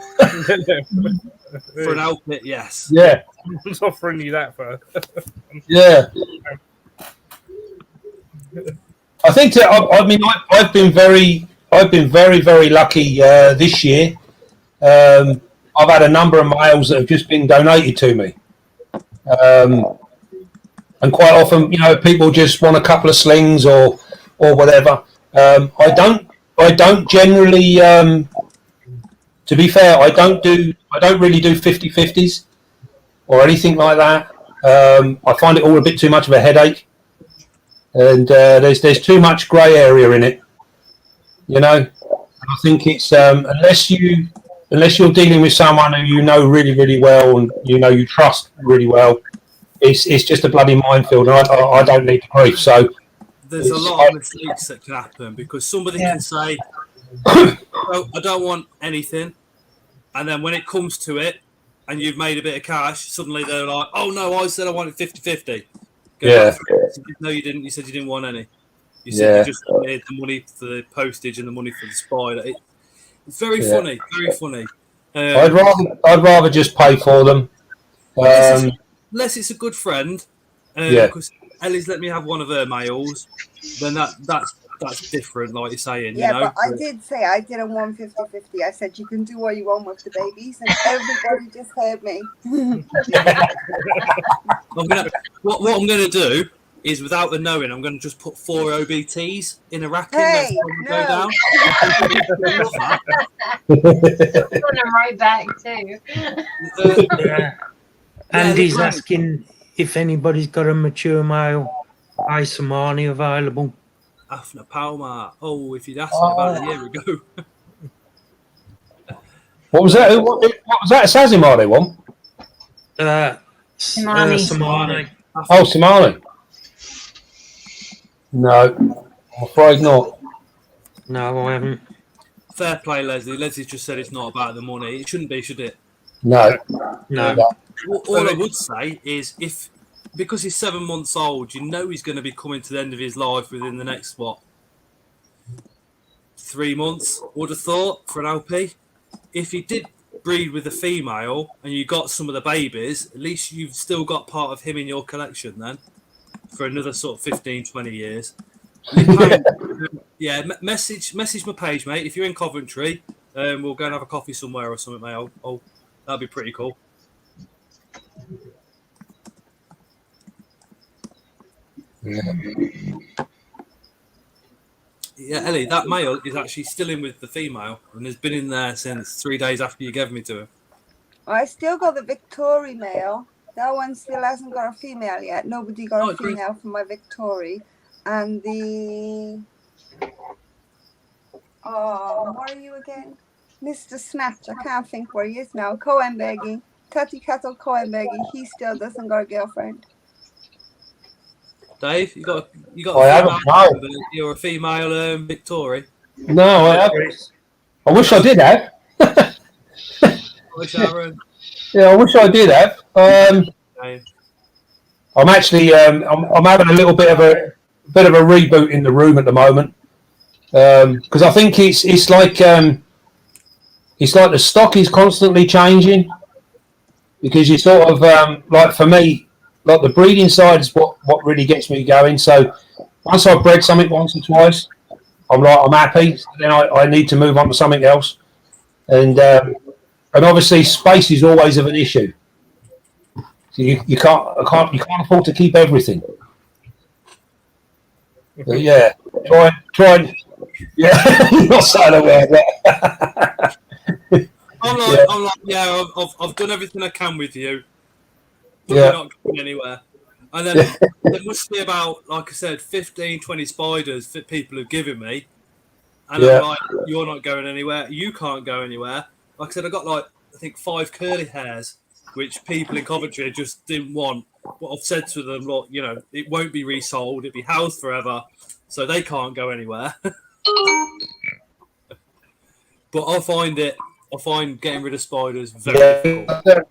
For an outfit, yes. Yeah. Who's offering you that for? Yeah. I think that, I mean, I've been very, very lucky this year. I've had a number of males that have just been donated to me. And quite often, you know, people just want a couple of slings or whatever. I don't generally, to be fair, I don't really do 50-50s or anything like that. I find it all a bit too much of a headache. And there's too much grey area in it, you know. I think it's unless you're dealing with someone who you know really, really well and you trust really well, it's just a bloody minefield, and I don't need the grief. So there's a lot of mistakes that can happen because somebody can say, oh, I don't want anything, and then when it comes to it, and you've made a bit of cash, suddenly they're like, oh no, I said I wanted 50-50. Yeah. No, you didn't. You said you didn't want any. You said you just wanted the money for the postage and the money for the spider. It's very funny. Very funny. I'd rather just pay for them. Unless it's a good friend. Because Ellie's let me have one of her males. Then that's different, like you're saying. Yeah, you know? but I did say I didn't want 50-50. I said you can do what you want with the babies, and everybody just heard me. What I'm going to do is, without the knowing, I'm going to just put 4 OBTs in a racket. Hey, go down. Put them right back too. Andy's asking if anybody's got a mature male Isomani available. Afna Palma. Oh, if you'd asked me about a year ago. What was that? What was that? A Sazimani one? Samani. Oh, Somali. No, I'm afraid not. No, I haven't. Fair play, Leslie. Leslie just said it's not about the money. It shouldn't be, should it? No. All I would say is because he's 7 months old, you know he's going to be coming to the end of his life within the next, 3 months, would have thought, for an LP. If he did breed with a female and you got some of the babies, at least you've still got part of him in your collection then for another sort of 15, 20 years. Message my page, mate. If you're in Coventry, we'll go and have a coffee somewhere or something, mate. That'd be pretty cool. Yeah, Ellie, that male is actually still in with the female and has been in there since 3 days after you gave me to him. I still got the Victory male. That one still hasn't got a female yet. Nobody got a female from my Victory. And the... what are you again? Mr. Snatch. I can't think where he is now. Cohenbergy. Tati Cattle Cohenbergy. He still doesn't got a girlfriend. Dave, you got you're a female Victory. No, I haven't. I wish I did have. Hi, Sharon. Yeah, I wish I did have. I'm actually I'm having a little bit of a reboot in the room at the moment because I think it's like the stock is constantly changing because you sort of like for me. Like the breeding side is what really gets me going. So once I've bred something once or twice, I'm happy. So then I need to move on to something else. And obviously space is always of an issue. So you can't afford to keep everything. But yeah, try Yeah, not so aware. But I'm like, yeah, I've done everything I can with you, but you're not going anywhere. And then there must be about, like I said, 15, 20 spiders that people have given me. And I'm like, you're not going anywhere. You can't go anywhere. Like I said, I got like, I think 5 curly hairs, which people in Coventry just didn't want. But I've said to them, look, you know, it won't be resold. It'll be housed forever. So they can't go anywhere. But I find getting rid of spiders very difficult.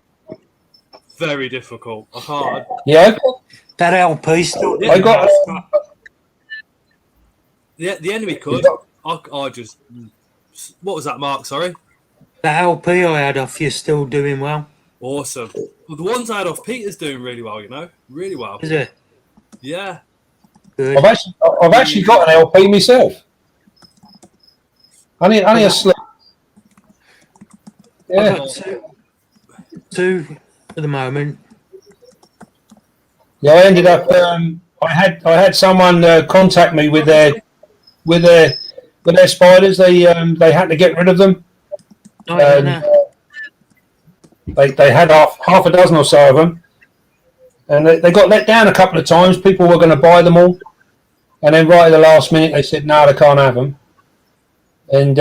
Very difficult. I can't. Yeah. That LP still. I got. The enemy could. I just. What was that, Mark? Sorry. The LP I had off you still doing well. Awesome. Well, the ones I had off Peter's doing really well. You know, really well. Is it? Yeah. Good. I've actually got an LP myself. Only a slip. Yeah. I've got two at the moment. Yeah, I ended up. I had someone contact me with their spiders. They had to get rid of them. They had half a dozen or so of them, and they got let down a couple of times. People were going to buy them all, and then right at the last minute they said no, they can't have them. And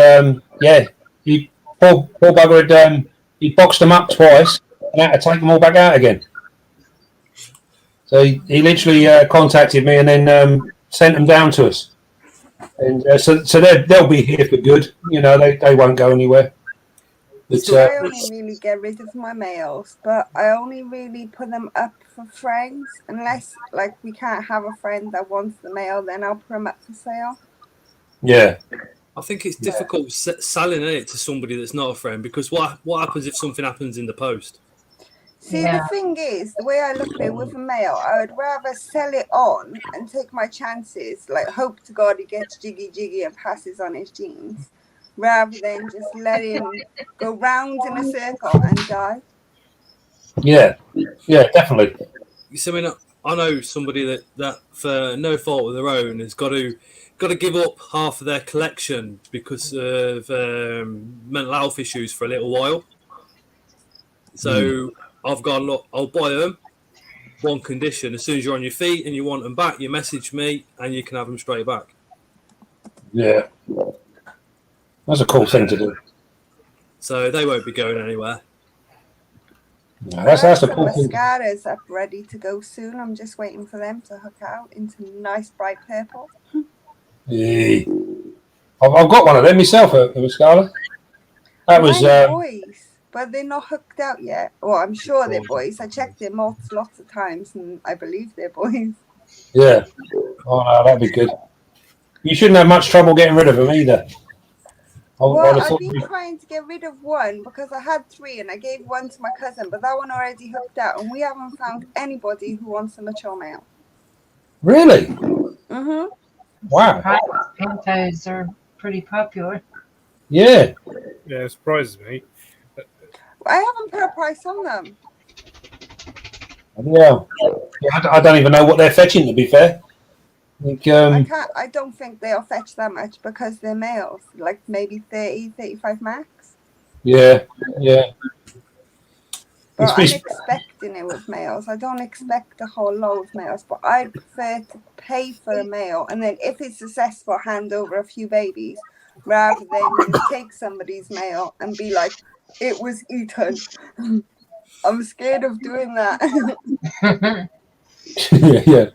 poor bugger had he boxed them up twice and had to take them all back out again. So he literally contacted me and then sent them down to us. And so they'll be here for good. You know, they won't go anywhere. I only really get rid of my males, but I only really put them up for friends. Unless, like, we can't have a friend that wants the male, then I'll put them up for sale. Yeah. I think it's difficult selling it to somebody that's not a friend, because what happens if something happens in the post? See, the thing is, the way I look at it with a male, I would rather sell it on and take my chances, like hope to God he gets jiggy and passes on his genes, rather than just let him go round in a circle and die. Yeah, definitely. So, I mean, I know somebody that for no fault of their own has got to give up half of their collection because of mental health issues for a little while. So I've gone, look, I'll buy them. One condition: as soon as you're on your feet and you want them back, you message me and you can have them straight back. Yeah, that's a cool thing to do. So they won't be going anywhere. No, that's a cool thing. Mascaras up ready to go soon. I'm just waiting for them to hook out into nice bright purple. Yeah. I've got one of them myself, a mascara. That was boys, but they're not hooked out yet. Well, I'm sure they're boys. I checked their moths lots of times, and I believe they're boys. Yeah. Oh no, that'd be good. You shouldn't have much trouble getting rid of them either. I've been trying to get rid of one because I had 3 and I gave one to my cousin, but that one already hooked out, and we haven't found anybody who wants a mature male. Really? Mm-hmm. Wow. Panthers are pretty popular. Yeah. Yeah, it surprises me. I haven't put a price on them. Yeah. I don't even know what they're fetching, to be fair. I don't think they'll fetch that much because they're males, like maybe 30, 35 max. Yeah. But I'm expecting it with males. I don't expect a whole load of males, but I'd prefer to pay for a male and then if it's successful, hand over a few babies rather than just take somebody's male and be like, it was eaten. I'm scared of doing that. Yeah.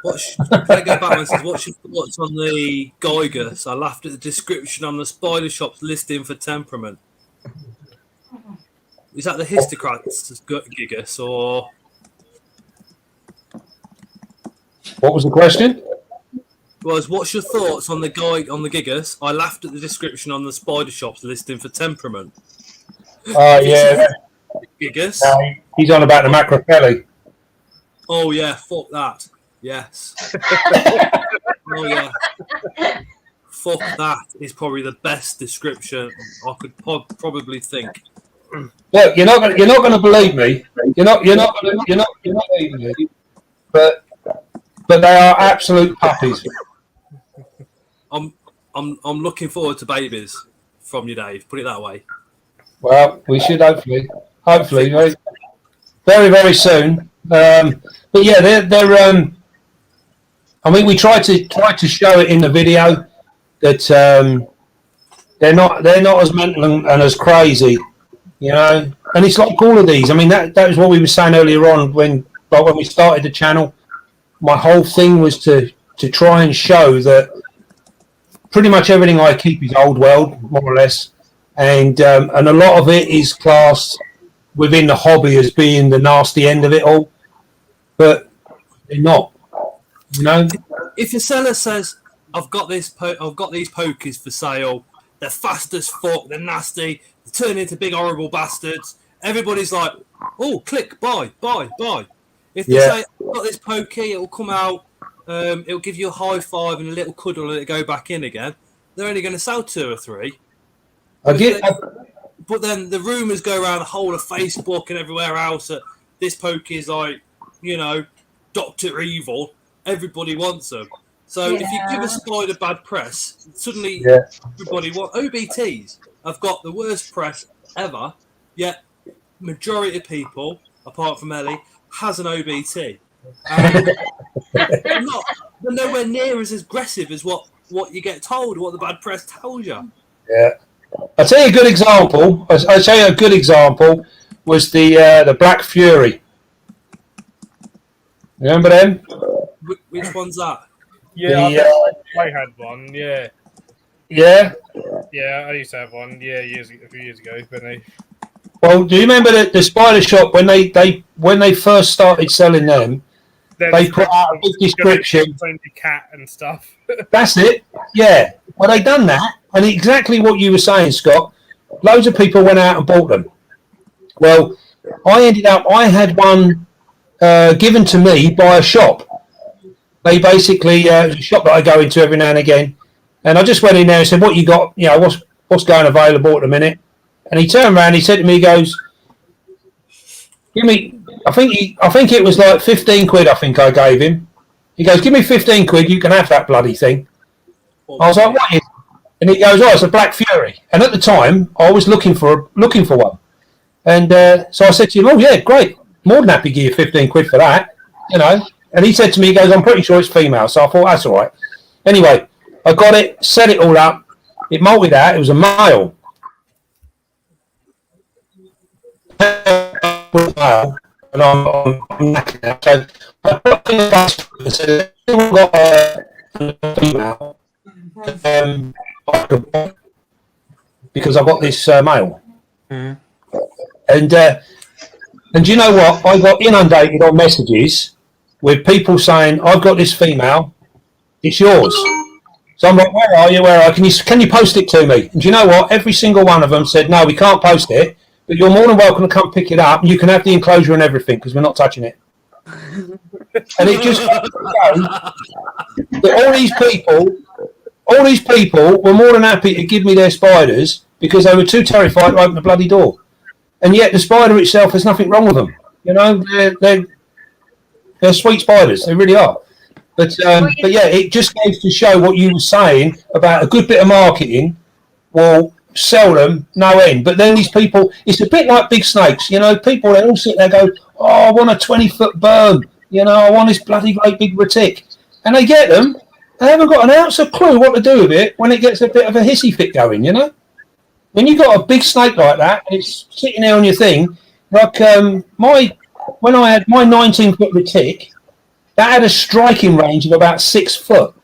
Can go back and says, what's your thoughts on the Gigas? I laughed at the description on the spider shop's listing for temperament. Is that the histocrats Gigas or? What was the question? What's your thoughts on the Gigas? I laughed at the description on the spider shop's listing for temperament. Yeah. Gigas. He's on about the macropelli. Oh yeah, fuck that. Yes. Oh yeah. Fuck that is probably the best description I could probably think. Look, you're not going to believe me. You're not believing me. But they are absolute puppies. I'm I'm looking forward to babies from you, Dave. Put it that way. Well, we should hopefully very, very, very soon. But yeah, they're. I mean, we try to show it in the video that they're not as mental and as crazy, you know. And it's like all of these. I mean, that was what we were saying earlier on when we started the channel. My whole thing was to try and show that pretty much everything I keep is old world, more or less, and a lot of it is classed within the hobby as being the nasty end of it all, but they're not. You know, if your seller says, "I've got these pokies for sale. They're fast as fuck. They're nasty. They turn into big horrible bastards." Everybody's like, "Oh, click, buy." If they say, "I've got this pokey, it'll come out. It'll give you a high five and a little cuddle, and it'll go back in again," they're only going to sell 2 or 3. But then the rumours go around the whole of Facebook and everywhere else that this pokey is like, you know, Dr. Evil. Everybody wants them. So if you give a spider bad press, suddenly everybody wants. OBTs have got the worst press ever, yet majority of people, apart from Ellie, has an OBT. They're nowhere near as aggressive as what you get told, what the bad press tells you. Yeah. I'll tell you a good example. I'll tell you a good example was the Black Fury. Remember them? Which one's that? Yeah, I had one. Yeah. Yeah. Yeah, I used to have one. Yeah, a few years ago. Well, do you remember the spider shop when they first started selling them? They put out a big description. The cat and stuff. That's it. Yeah. Well, they done that, and exactly what you were saying, Scott. Loads of people went out and bought them. Well, I had one given to me by a shop. They basically it was a shop that I go into every now and again, and I just went in there and said, "What you got? You know, what's going available at the minute?" And he turned around, he said to me, he goes, "Give me." I think it was like 15 quid. I think I gave him. He goes, "Give me 15 quid. You can have that bloody thing." I was like, "What is it?" And he goes, "Oh, it's a Black Fury." And at the time, I was looking for one. And so I said to him, "Oh yeah, great. More than happy to give you 15 quid for that." You know. And he said to me, he goes, "I'm pretty sure it's female." So I thought, that's all right. Anyway, I got it, set it all up. It molted out. It was a male. And I'm knackered now. So I put in Facebook and said, "I've got a female because I've got this male." Mm. And you know what? I got inundated on messages with people saying, "I've got this female, it's yours." So I'm like, "Where are you? Where are you? Can you post it to me?" And do you know what? Every single one of them said, "No, we can't post it, but you're more than welcome to come pick it up, and you can have the enclosure and everything because we're not touching it." And it just goes to show that all these people were more than happy to give me their spiders because they were too terrified to open the bloody door. And yet the spider itself, there's nothing wrong with them. You know, they're sweet spiders. They really are. But yeah, it just goes to show what you were saying about a good bit of marketing will sell them no end. But then these people, it's a bit like big snakes. You know, people, they all sit there and go, "Oh, I want a 20-foot berm. You know, I want this bloody great big retic." And they get them. They haven't got an ounce of clue what to do with it when it gets a bit of a hissy fit going, you know? When you got a big snake like that, and it's sitting there on your thing, like when I had my 19-foot retic, that had a striking range of about 6 foot.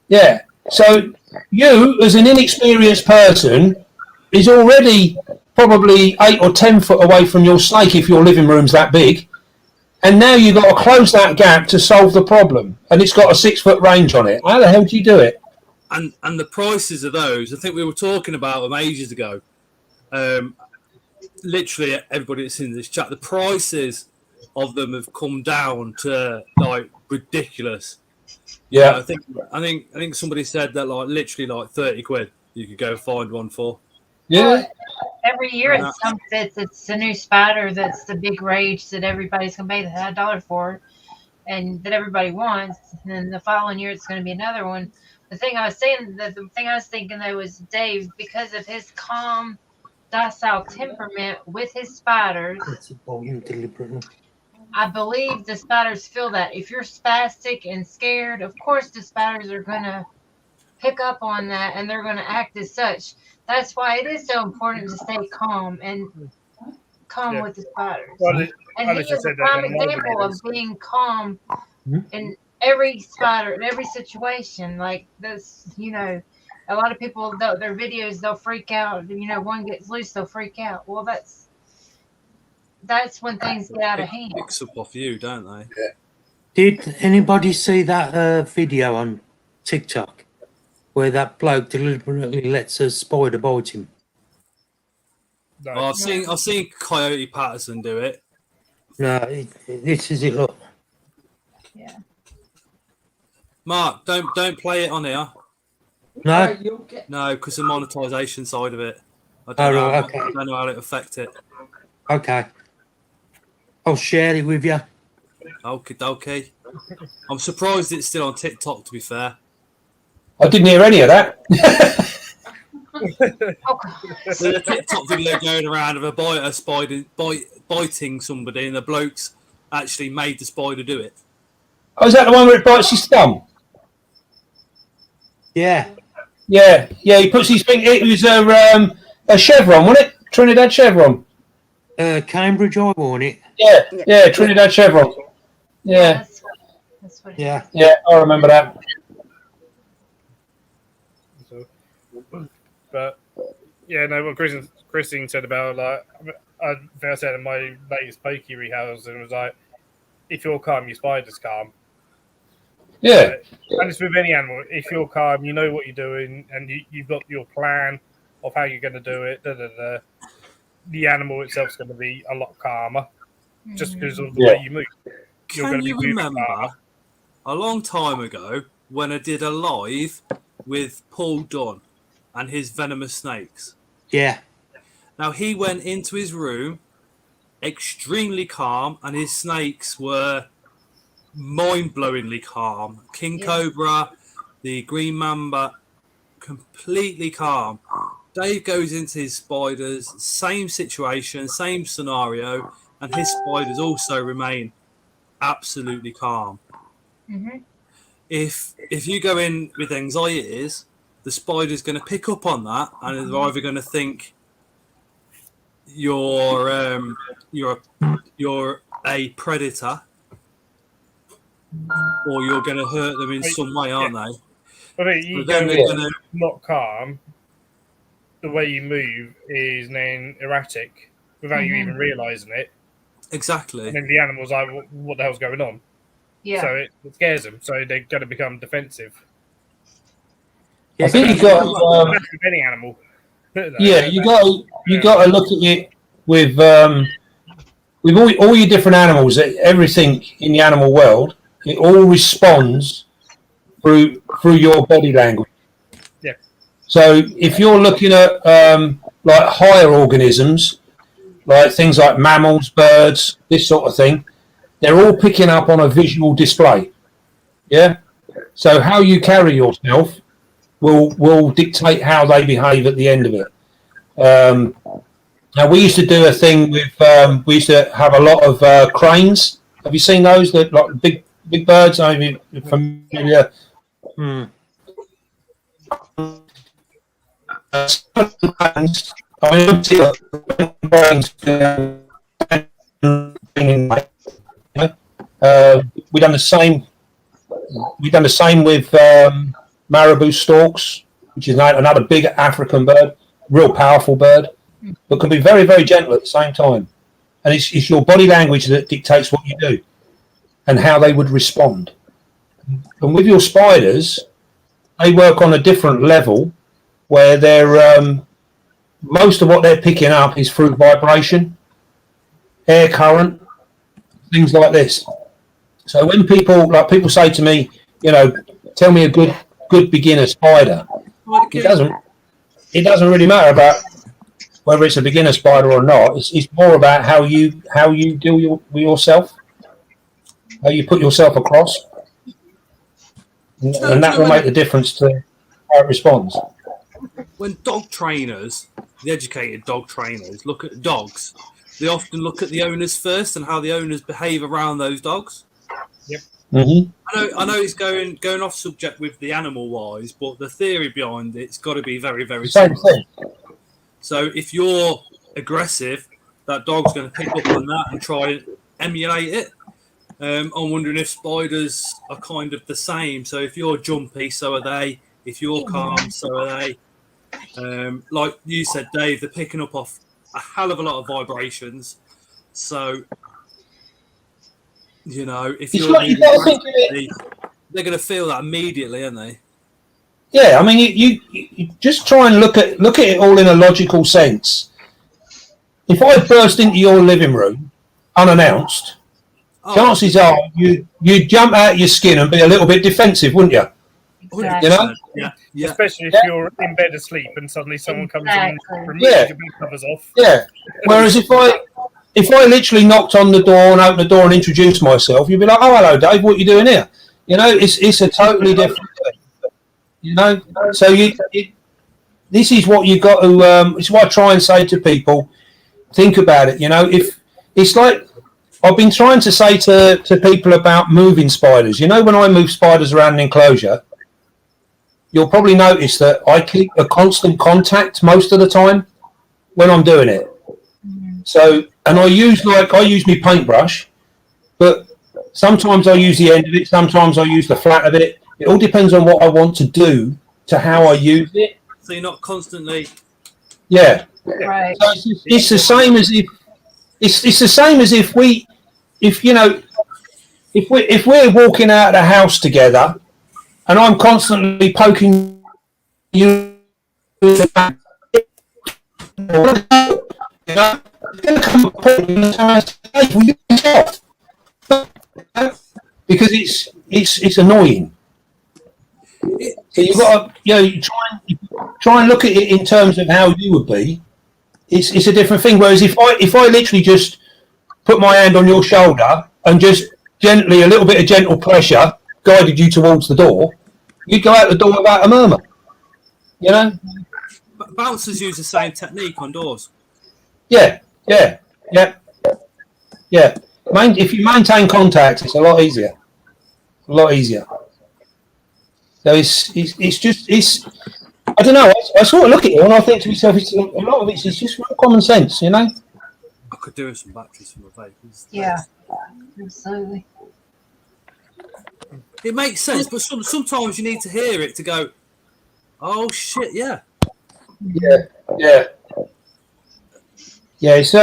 Yeah. So you, as an inexperienced person, is already probably 8 or 10 foot away from your snake if your living room's that big. And now you've got to close that gap to solve the problem. And it's got a 6 foot range on it. How the hell do you do it? And the prices of those, I think we were talking about them ages ago. Literally everybody that's in this chat, the prices of them have come down to like ridiculous. Yeah, I think somebody said that like literally like 30 quid you could go find one for. Yeah. Every year at Sunsets, it's a new spider that's the big rage that everybody's gonna pay $1 for. and that everybody wants, and then the following year it's going to be another one. The thing I was saying, the thing I was thinking though was Dave, because of his calm, docile temperament with his spiders. That's a volume deliberately. I believe the spiders feel that. If you're spastic and scared, of course the spiders are going to pick up on that and they're going to act as such. That's why it is so important to stay calm and calm with the spiders. Well, and he is a prime example of being calm in every spider, in every situation. Like this, you know, a lot of people, their videos, they'll freak out. You know, one gets loose, they'll freak out. Well, that's when things get out of hand. Picks up off you, don't they? Yeah. Did anybody see that video on TikTok where that bloke deliberately lets a spider bite him? No. Well, I've seen Coyote Patterson do it. No, this is it. Look, Yeah. Mark, don't play it on here. no, No, because the monetization side of it. I Oh, don't, right, know, okay. I don't know how it affect it. okay. I'll share it with you. Okie dokie. I'm surprised it's still on TikTok, to be fair. I didn't hear any of that. There's a TikTok video going around of a spider biting somebody, and the bloke's actually made the spider do it. Oh, is that the one where it bites his thumb? Yeah. Yeah, he puts his thing. It was a chevron, wasn't it? Trinidad chevron. Cambridge, I worn it. Yeah, Trinidad chevron. Yeah, That's what Yeah. I remember that. So, but yeah, no, what Christine said about, like, I think I said in my latest pokey rehouse, and it was like, if you're calm, your spider's calm. Yeah, And it's with any animal. If you're calm, you know what you're doing, and you've got your plan of how you're going to do it. The animal itself's going to be a lot calmer, just because of the way you move. Can you remember a long time ago when I did a live with Paul Dunn and his venomous snakes? Yeah. Now, he went into his room extremely calm, and his snakes were mind-blowingly calm. King Cobra, the Green Mamba, completely calm. Dave goes into his spiders, same situation, same scenario, and his spiders also remain absolutely calm. Mm-hmm. If you go in with anxieties, the spider's going to pick up on that, and they're either going to think you're a predator, or you're going to hurt them in some way, aren't they? I mean, you But then go they're going to not calm. The way you move is then erratic without you even realizing it. exactly. And then the animal's like, what the hell's going on? Yeah. So it scares them. So they're going to become defensive. I think you got. With any animal. Yeah, you got to look at it with all your different animals. Everything in the animal world, it all responds through your body language. Yeah. So if you're looking at like higher organisms, like things like mammals, birds, this sort of thing, they're all picking up on a visual display. Yeah. So how you carry yourself will dictate how they behave at the end of it. Now we used to do a thing with we used to have a lot of cranes. Have you seen those? That like big birds. I mean, familiar. We done the same. We done the same with marabou storks, which is another big African bird, real powerful bird, but can be very, very gentle at the same time. And it's your body language that dictates what you do and how they would respond. And with your spiders, they work on a different level where they're most of what they're picking up is through vibration, air current, things like this. So when people say to me, tell me a good beginner spider, it doesn't really matter about whether it's a beginner spider or not. It's more about how you deal with yourself. how you put yourself across, and that will make the difference to how it responds. When dog trainers, the educated dog trainers, look at dogs, they often look at the owners first and how the owners behave around those dogs. Yep. Mm-hmm. I know it's going off subject with the animal wise, but the theory behind it's got to be very, very Same similar. thing. So if you're aggressive, that dog's going to pick up on that and try and emulate it. I'm wondering if spiders are kind of the same. So if you're jumpy, so are they. If you're calm, so are they. Like you said, Dave, they're picking up off a hell of a lot of vibrations. So, you know, if you're Like, they're going to feel that immediately, aren't they? Yeah, I mean, you just try and look at it all in a logical sense. If I burst into your living room unannounced, chances are you'd jump out of your skin and be a little bit defensive, wouldn't you? Exactly. You know? Yeah. Especially if you're in bed asleep and suddenly someone comes in and removes your bed covers off. Yeah. Whereas if I literally knocked on the door and opened the door and introduced myself, you'd be like, "Oh, hello, Dave. What are you doing here?" You know, it's a totally different thing. You know, so this is what you got to. It's what I try and say to people. Think about it. You know, if it's like I've been trying to say to people about moving spiders. You know, when I move spiders around an enclosure, you'll probably notice that I keep a constant contact most of the time when I'm doing it. So, and I use my paintbrush, but sometimes I use the end of it. Sometimes I use the flat of it. It all depends on what I want to do to how I use it. So you're not constantly. Yeah. Right. So it's the same as if it's the same as if we're walking out of the house together, and I'm constantly poking you. You know, going to come a point in the time, hey, will you stop? Because it's annoying. So you've got to try and look at it in terms of how you would be. It's a different thing. Whereas if I literally just put my hand on your shoulder and just gently, a little bit of gentle pressure guided you towards the door, you'd go out the door without a murmur. You know? Bouncers use the same technique on doors. Yeah. If you maintain contact, it's a lot easier. So it's I don't know. I sort of look at it and I think to myself, a lot of it's just common sense, you know. I could do with some batteries for my vapors. Yeah, absolutely. It makes sense, but sometimes you need to hear it to go, "Oh shit, yeah." Yeah. It's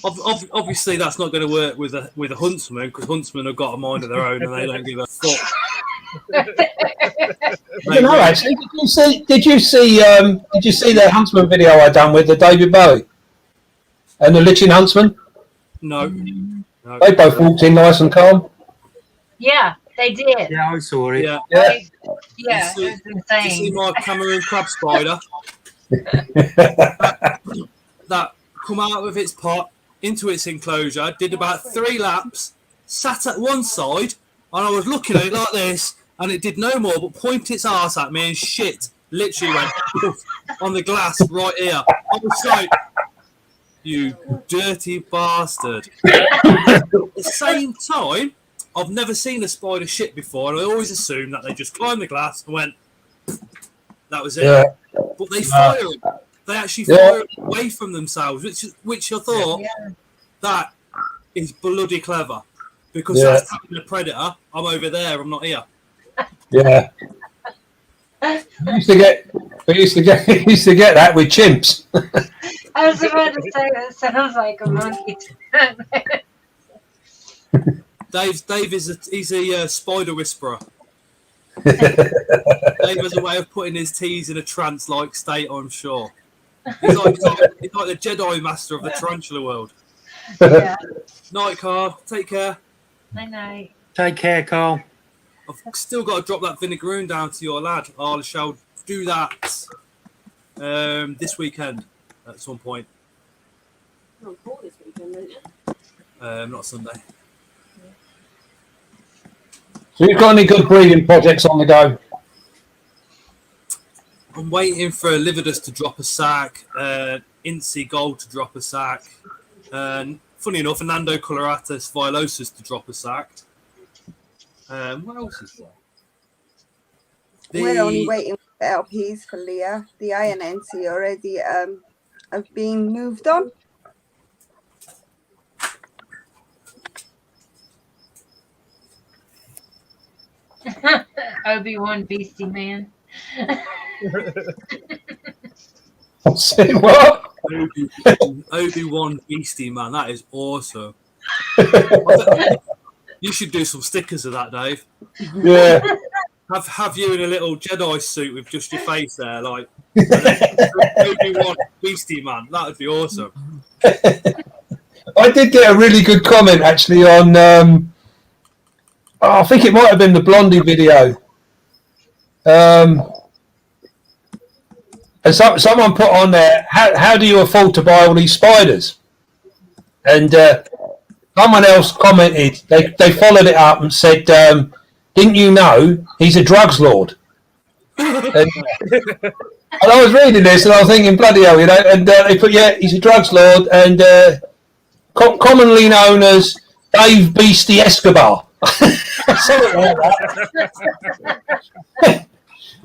obviously that's not going to work with a huntsman, because huntsmen have got a mind of their own and they don't give a fuck. You know, actually, did you see the huntsman video I done with the David Bowie and the Lichen Huntsman? No. They both walked in nice and calm. Yeah, they did. Yeah, I saw it. Yeah. It was You insane. see my Cameroon crab spider that come out of its pot into its enclosure, did about 3 laps, sat at one side, and I was looking at it like this, and it did no more but point its arse at me and shit literally went on the glass right here. I was like, "You dirty bastard." At the same time, I've never seen a spider shit before, and I always assumed that they just climbed the glass and went, that was it. Yeah. But they fire it. They actually fire it away from themselves, which I thought that is bloody clever, because that's taking a predator. I'm over there. I'm not here. Yeah. We used to get that with chimps. I was about to say that sounds like a monkey. Dave is a spider whisperer. Dave has a way of putting his teas in a trance-like state, I'm sure. He's like the Jedi master of the tarantula world. Yeah. Night, Carl. Take care. Night. Take care, Carl. I've still got to drop that vinegaroon down to your lad. I shall do that this weekend at some point. Not this weekend, don't you? Not Sunday. So you've got any good breeding projects on the go? I'm waiting for Lividus to drop a sack, Incy Gold to drop a sack, and funny enough, Nando Coloratus Violosus to drop a sack. What else is there? We're only waiting for the LPs for Leah. The INNC already have been moved on. Obi-Wan Beastie Man. Say what? Obi-Wan Beastie Man, that is awesome. You should do some stickers of that, Dave. Yeah. Have you in a little Jedi suit with just your face there, like Obi-Wan Beastie Man. That would be awesome. I did get a really good comment actually on. I think it might have been the Blondie video. And someone put on there, how do you afford to buy all these spiders? And someone else commented, they followed it up and said, didn't you know he's a drugs lord? And I was reading this and I was thinking, bloody hell, you know, and they put, yeah, he's a drugs lord and commonly known as Dave Beastie Escobar. Something like that.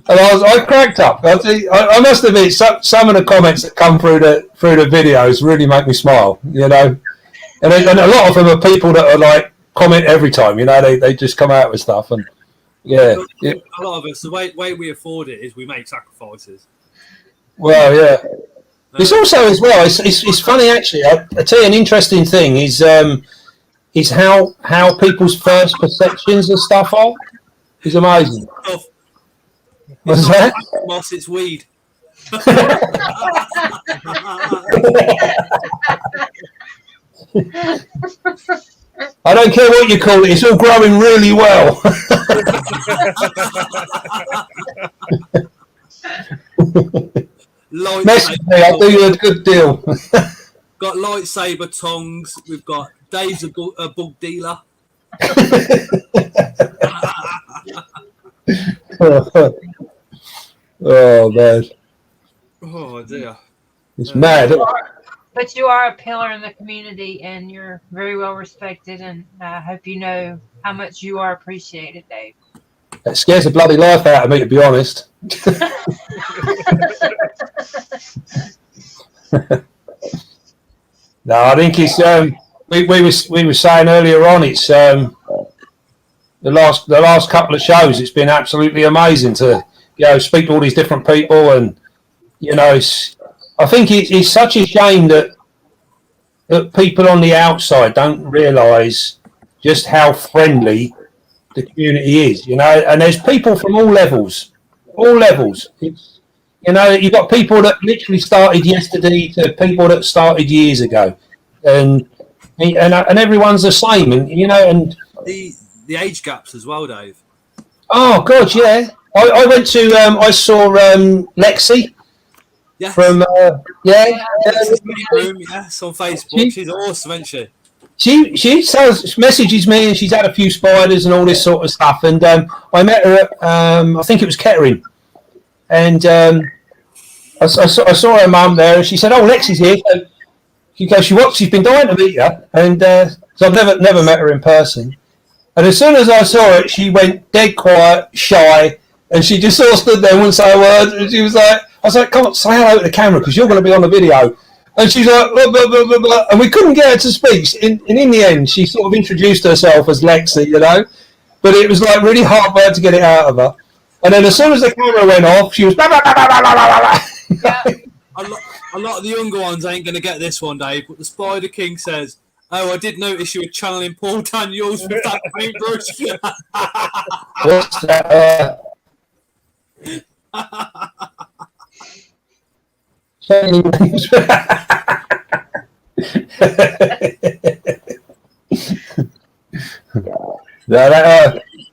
And I cracked up. I must admit, some of the comments that come through the videos really make me smile, you know. And a lot of them are people that are like comment every time, you know. They just come out with stuff, and yeah. A lot of us, the way we afford it is we make sacrifices. Well, yeah. It's also as well. It's funny actually. I tell you an interesting thing is how people's first perceptions of stuff are. It's amazing. What's that? Moss, it's weed. I don't care what you call it, it's all growing really well. Message me, I'll do you a good deal. Got lightsaber tongs, we've got Dave's a bug dealer. Oh man. Oh dear. It's mad. But you are a pillar in the community and you're very well respected, and I hope you know how much you are appreciated, Dave. That scares the bloody life out of me, to be honest. No, I think it's we were saying earlier on, it's the last couple of shows, it's been absolutely amazing to speak to all these different people, and I think it's such a shame that people on the outside don't realise just how friendly the community is, and there's people from all levels. It's, you've got people that literally started yesterday to people that started years ago, and everyone's the same, and the age gaps as well, Dave. Oh God, yeah. I went to I saw Lexi. Yes. From yes, on Facebook. She's awesome, isn't she? She messages me, and she's had a few spiders and all this sort of stuff. And I met her at I think it was Kettering, and I saw her mum there, and she said, "Oh, Lexi's here." So she goes, she's been dying to meet you, and so I've never met her in person. And as soon as I saw her, she went dead quiet, shy, and she just sort of stood there and wouldn't say a word. And she was like, I was like, come on, say hello to the camera because you're going to be on the video. And she's like, blah, blah, blah, blah, blah. And we couldn't get her to speak. And in the end, she sort of introduced herself as Lexi, But it was like really hard for her to get it out of her. And then as soon as the camera went off, she was blah, blah, blah, blah, blah, blah, blah. Yeah. A lot of the younger ones ain't going to get this one, Dave. But the Spider King says, "Oh, I did notice you were channeling Paul Daniels with that paintbrush." What's that?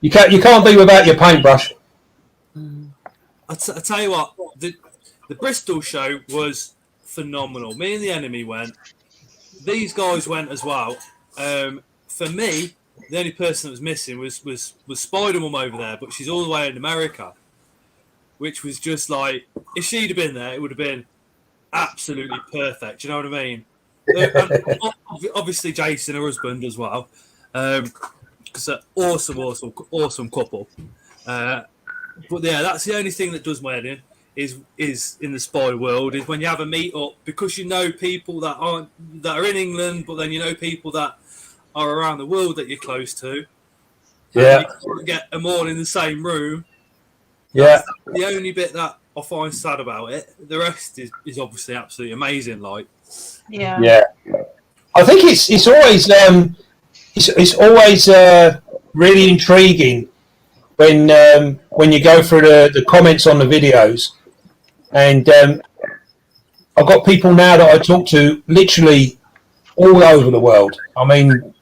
You can't be without your paintbrush. I tell you what, the Bristol show was phenomenal. Me and the enemy went. These guys went as well. For me, the only person that was missing was Spider Mum over there, but she's all the way in America, which was just like, if she'd have been there, it would have been absolutely perfect. You know what I mean? And obviously Jason, her husband, as well, because an awesome couple. But yeah, that's the only thing that does my head in is in the spider world, is when you have a meet up, because you know people that are in England, but then you know people that are around the world that you're close to. Yeah. You can't get them all in the same room. Yeah. That's the only bit that I find sad about it. The rest is obviously absolutely amazing. Like, Yeah. I think it's always it's always really intriguing when you go through the comments on the videos, and I've got people now that I talk to literally all over the world. I mean,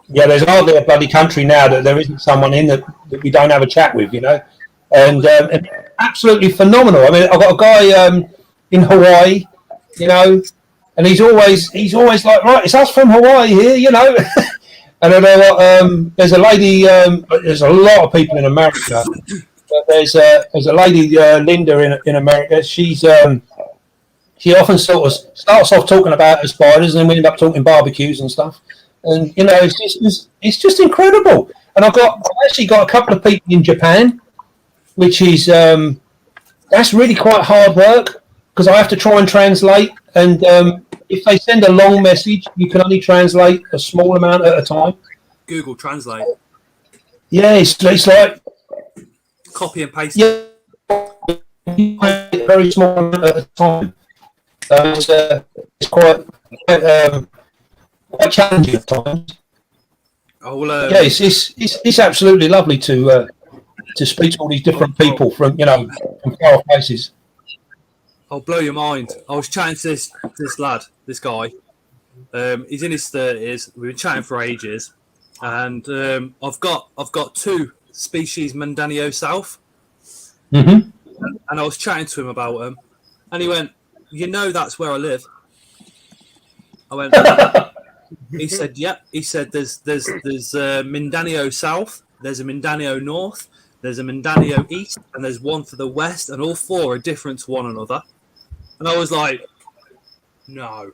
yeah, there's hardly a bloody country now that there isn't someone in that we don't have a chat with, you know, and absolutely phenomenal. I mean, I've got a guy in Hawaii, you know, and he's always like, right, it's us from Hawaii here, you know. And I know there's a lady. There's a lot of people in America, but there's a lady, Linda, in America. She often sort of starts off talking about her spiders, and then we end up talking barbecues and stuff. And you know, it's just incredible. And I've actually got a couple of people in Japan, which is that's really quite hard work, because I have to try and translate. And if they send a long message, you can only translate a small amount at a time. Google Translate. Yeah, it's like Copy and paste. Yeah, very small amount at a time. It's quite challenging at times. Yeah, it's absolutely lovely to speak to all these different people from far off places. I'll blow your mind. I was chatting to this lad, this guy. He's in his 30s. We've been chatting for ages, and I've got two species Mandanio South, and I was chatting to him about them, and he went, "You know, that's where I live." I went. He said, "Yep." He said, "There's Mindanao South. There's a Mindanao North. There's a Mindanao East, and there's one for the West, and all four are different to one another." And I was like, "No."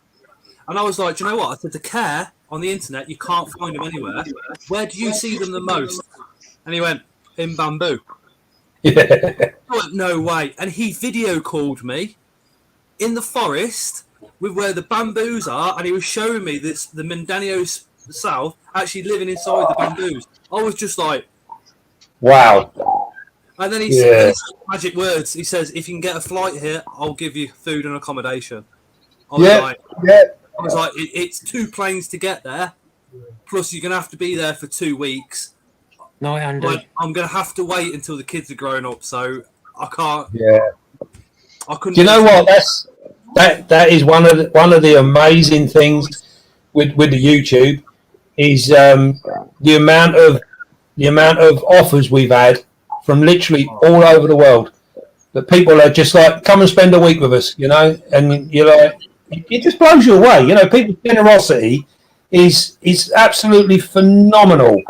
And I was like, "Do you know what?" I said, "The care on the internet, you can't find them anywhere. Where do you see them the most?" And he went, "In bamboo." I went, "No way." And he video called me in the forest with where the bamboos are, and he was showing me the Mindanao South actually living inside the bamboos. I was just like, wow. And then he says magic words. He says, "If you can get a flight here, I'll give you food and accommodation." I was like, it's 2 planes to get there, plus you're gonna have to be there for 2 weeks. No, Andy. But I'm gonna have to wait until the kids are grown up, so I can't. Yeah. I couldn't. Do you know what? That is one of the amazing things with the YouTube is the amount of offers we've had from literally all over the world, that people are just like, "Come and spend a week with us," you know, and you're like, it just blows you away. You know, people's generosity is absolutely phenomenal.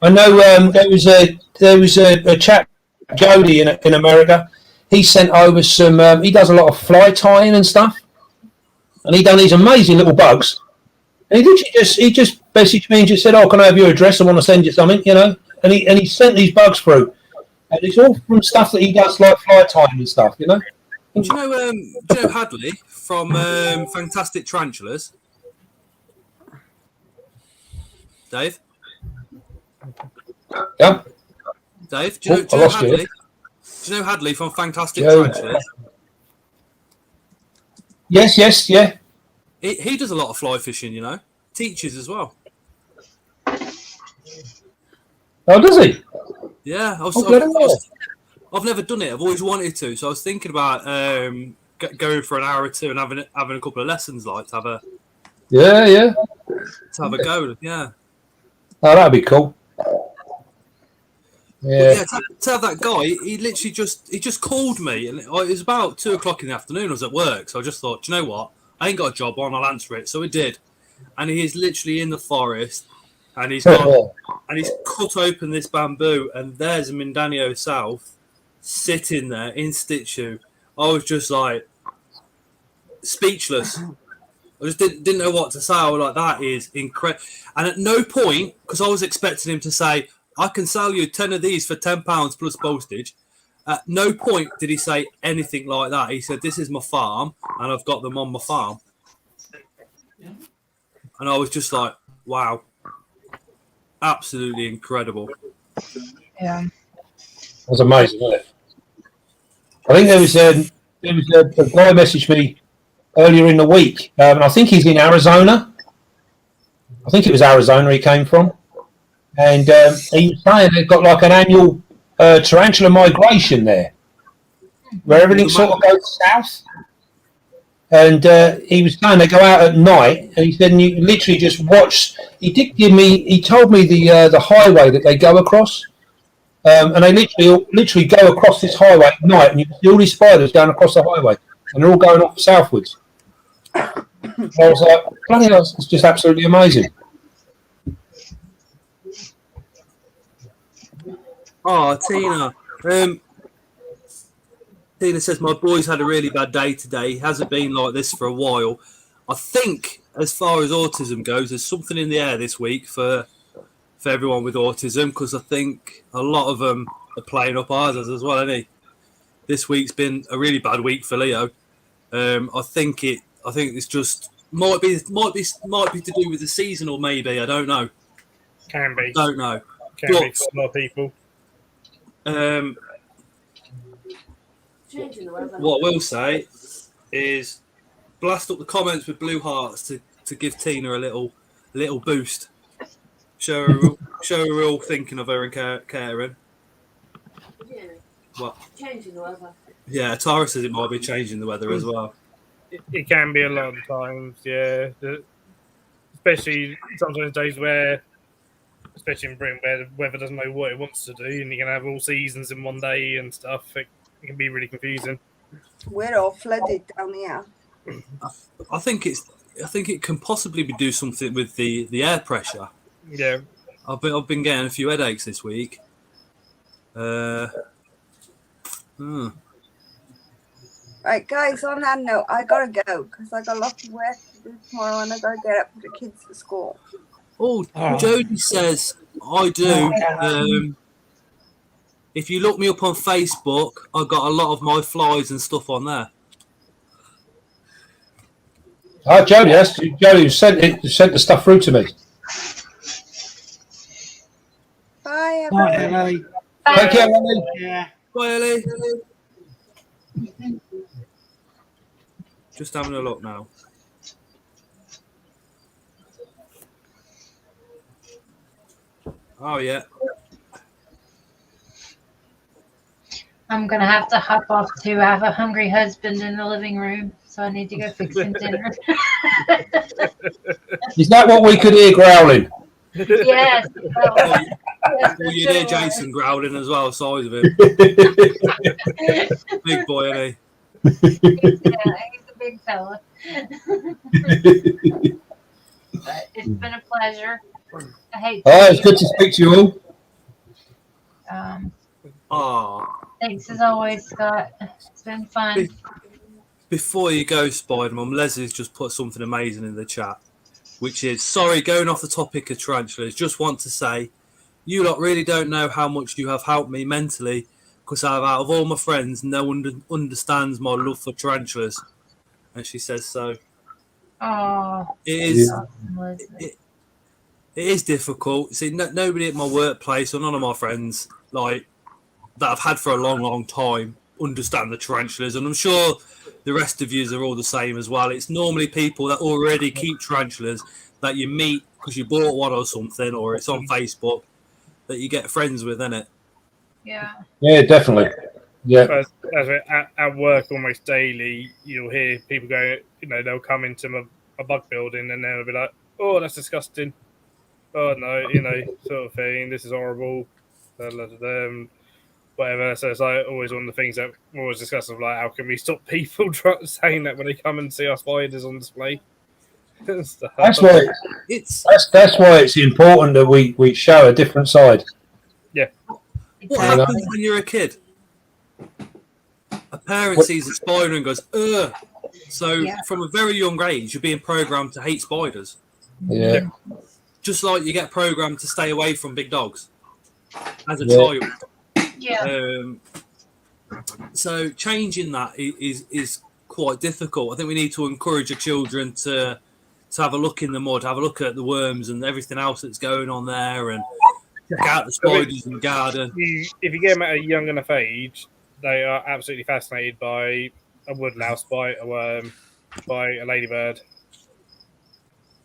I know there was a chap, Jody, in America. He sent over some. He does a lot of fly tying and stuff, and he done these amazing little bugs. And he just messaged me and just said, "Oh, can I have your address? I want to send you something," you know. And he sent these bugs through, and it's all from stuff that he does, like fly tying and stuff, you know. Do you know Hadley from Fantastic Tarantulas? Dave? Yeah. Dave, do you know Hadley? Do you know Hadley from Fantastic Tarantulas? Yes, yeah. He does a lot of fly fishing, you know. Teaches as well. Oh, does he? Yeah, I've never done it. I've always wanted to, so I was thinking about going for an hour or two and having a couple of lessons, like to have a go. Yeah. Oh, that'd be cool. Yeah. To have that guy, he literally just called me, and it was about 2:00 in the afternoon. I was at work, so I just thought, do you know what? I ain't got a job on. I'll answer it. So he did, and he is literally in the forest, and he's got and he's cut open this bamboo, and there's a Mindanao South sitting there in situ. I was just like speechless. I just didn't know what to say. I was like, that is incredible. And at no point, because I was expecting him to say, I can sell you 10 of these for £10 plus postage. At no point did he say anything like that. He said, this is my farm, and I've got them on my farm. And I was just like, wow. Absolutely incredible. Yeah. That's amazing, wasn't it? I think there was a guy messaged me earlier in the week, and I think he's in Arizona. I think it was Arizona he came from. And he was saying they've got like an annual tarantula migration there, where everything sort of goes south. And he was saying they go out at night, and he said, and you literally just watch. He told me the highway that they go across, and they literally go across this highway at night, and you can see all these spiders going across the highway, and they're all going off southwards. I was like, bloody hell, it's just absolutely amazing. Oh, Tina. Tina says, my boy's had a really bad day today. He hasn't been like this for a while. I think, as far as autism goes, there's something in the air this week for everyone with autism, because I think a lot of them are playing up ours as well, isn't he? This week's been a really bad week for Leo. I think it's just might be to do with the seasonal, maybe. I don't know. Can be. Don't know. Can be for a lot of people. What I will say is blast up the comments with blue hearts to give Tina a little boost. Show her we're all thinking of her and caring. What? Changing the weather. Yeah, Tara says it might be changing the weather as well. It can be a lot of times, yeah. Especially sometimes days where, especially in Britain, where the weather doesn't know what it wants to do, and you can have all seasons in one day and stuff. It can be really confusing. We're all flooded down here. I think it can possibly do something with the air pressure. Yeah. I've been getting a few headaches this week. Right, guys, on that note, I gotta go because I got lots of work to do tomorrow and I gotta get up for the kids for school. Oh, Jodie says, I do. If you look me up on Facebook, I've got a lot of my flies and stuff on there. Oh, Jodie, yes. Jodie sent the stuff through to me. Bye, everyone. Take care, Ellie. Yeah. Bye, Ellie. Just having a look now. Oh, yeah. I'm going to have to hop off to have a hungry husband in the living room, so I need to go fix him dinner. Is that what we could hear growling? Yes. Well, you hear Jason growling as well, size of him. Big boy, isn't he? Yeah, he's a big fella. But it's been a pleasure. I hate. It's good to speak to you all. Thanks as always, Scott. It's been fun. Before you go, Spider-Mum, Leslie's just put something amazing in the chat, which is, sorry, going off the topic of tarantulas, just want to say, you lot really don't know how much you have helped me mentally, because out of all my friends, no one understands my love for tarantulas. And she says so. Oh, it is difficult. See, nobody at my workplace or none of my friends, like, that I've had for a long, long time, understand the tarantulas. And I'm sure the rest of you are all the same as well. It's normally people that already keep tarantulas that you meet because you bought one or something, or it's on Facebook, that you get friends with, isn't it? Yeah. Yeah, definitely. Yeah. At work almost daily, you'll hear people go, they'll come into a bug building and they'll be like, oh, that's disgusting. Oh, no, sort of thing. This is horrible. Whatever. So it's like always one of the things that we're always discussing, like, how can we stop people saying that when they come and see our spiders on display? That's why that's why it's important that we show a different side. Yeah. What happens when you're a kid? A parent sees a spider and goes, ugh. So from a very young age, you're being programmed to hate spiders. Yeah. Just like you get programmed to stay away from big dogs as a child. Yeah. So changing that is quite difficult. I think we need to encourage your children to have a look in the mud, have a look at the worms and everything else that's going on there, and check out the spiders in the garden. If you get them at a young enough age, they are absolutely fascinated by a woodlouse, by a worm, by a ladybird.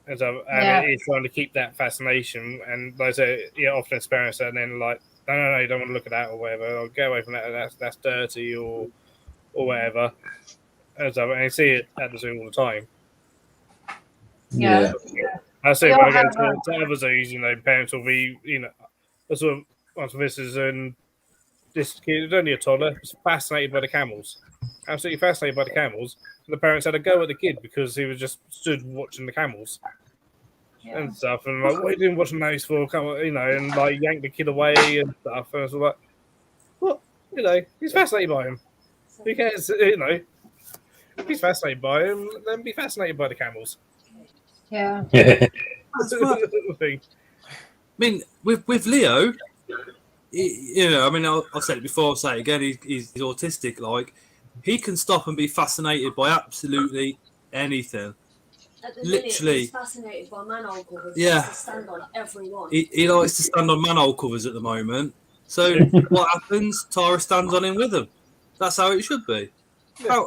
And so, it is trying to keep that fascination. And like I say, often experience that, and then like, no, you don't want to look at that or whatever. Or get away from that. That's dirty or whatever. And so, and you see it at the zoo all the time. Yeah. I see when I go to other zoos, parents will be, sort of once visitors, and this kid was only a toddler, was fascinated by the camels. Absolutely fascinated by the camels. And the parents had a go at the kid because he was just stood watching the camels and stuff. And like, what are you doing watching those for? Come on, and like yank the kid away and stuff. And I was like, well, he's fascinated by him. Who cares? If he's fascinated by him, then be fascinated by the camels. Yeah. That's right. I mean, with Leo, I've said it before, I'll say it again, he's autistic. Like, he can stop and be fascinated by absolutely anything. Literally, he's fascinated by manhole covers. Yeah. He stand on every one. He likes to stand on manhole covers at the moment. So what happens? Tara stands on him with him. That's how it should be. Yeah.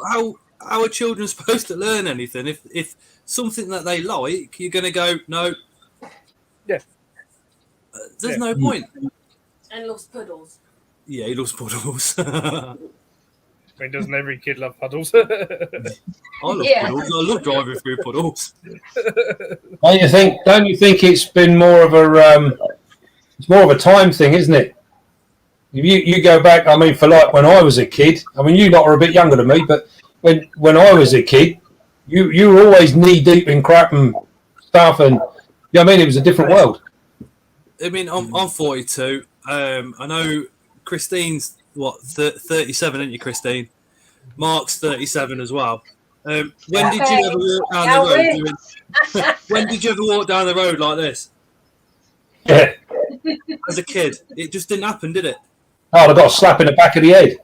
How are children supposed to learn anything if something that they like, you're going to go, no. Yeah. There's no point. And loves puddles. Yeah, he loves puddles. I mean, doesn't every kid love puddles? I love puddles. I love driving through puddles. Don't you think it's been more of a time thing, isn't it? You go back, for like when I was a kid, you lot are a bit younger than me, but when I was a kid, you were always knee deep in crap and stuff, and it was a different world. I'm 42. I know Christine's 37, isn't you, Christine? Mark's 37 as well. When did you ever walk down the road? When did you ever walk down the road like this? Yeah. As a kid, it just didn't happen, did it? Oh, I got a slap in the back of the head.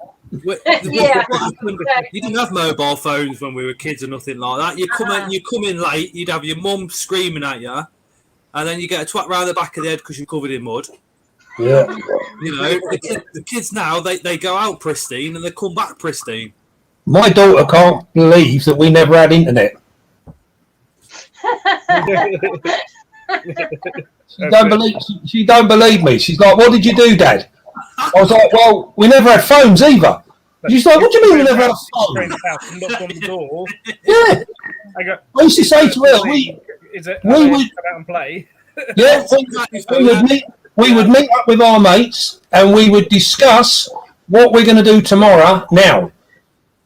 What happened? You didn't have mobile phones when we were kids or nothing like that. You come in late, you'd have your mum screaming at you, and then you get a twat round the back of the head because you're covered in mud. Yeah. The kids now, they go out pristine and they come back pristine. My daughter can't believe that we never had internet. She don't believe me. She's like, "What did you do, Dad?" I was like, "Well, we never had phones either." She's like, "What do you mean we never had a phone?" Knock on the door. Yeah. I used to say to her, we would come out and play. Yeah, we would meet up with our mates and we would discuss what we're going to do tomorrow now,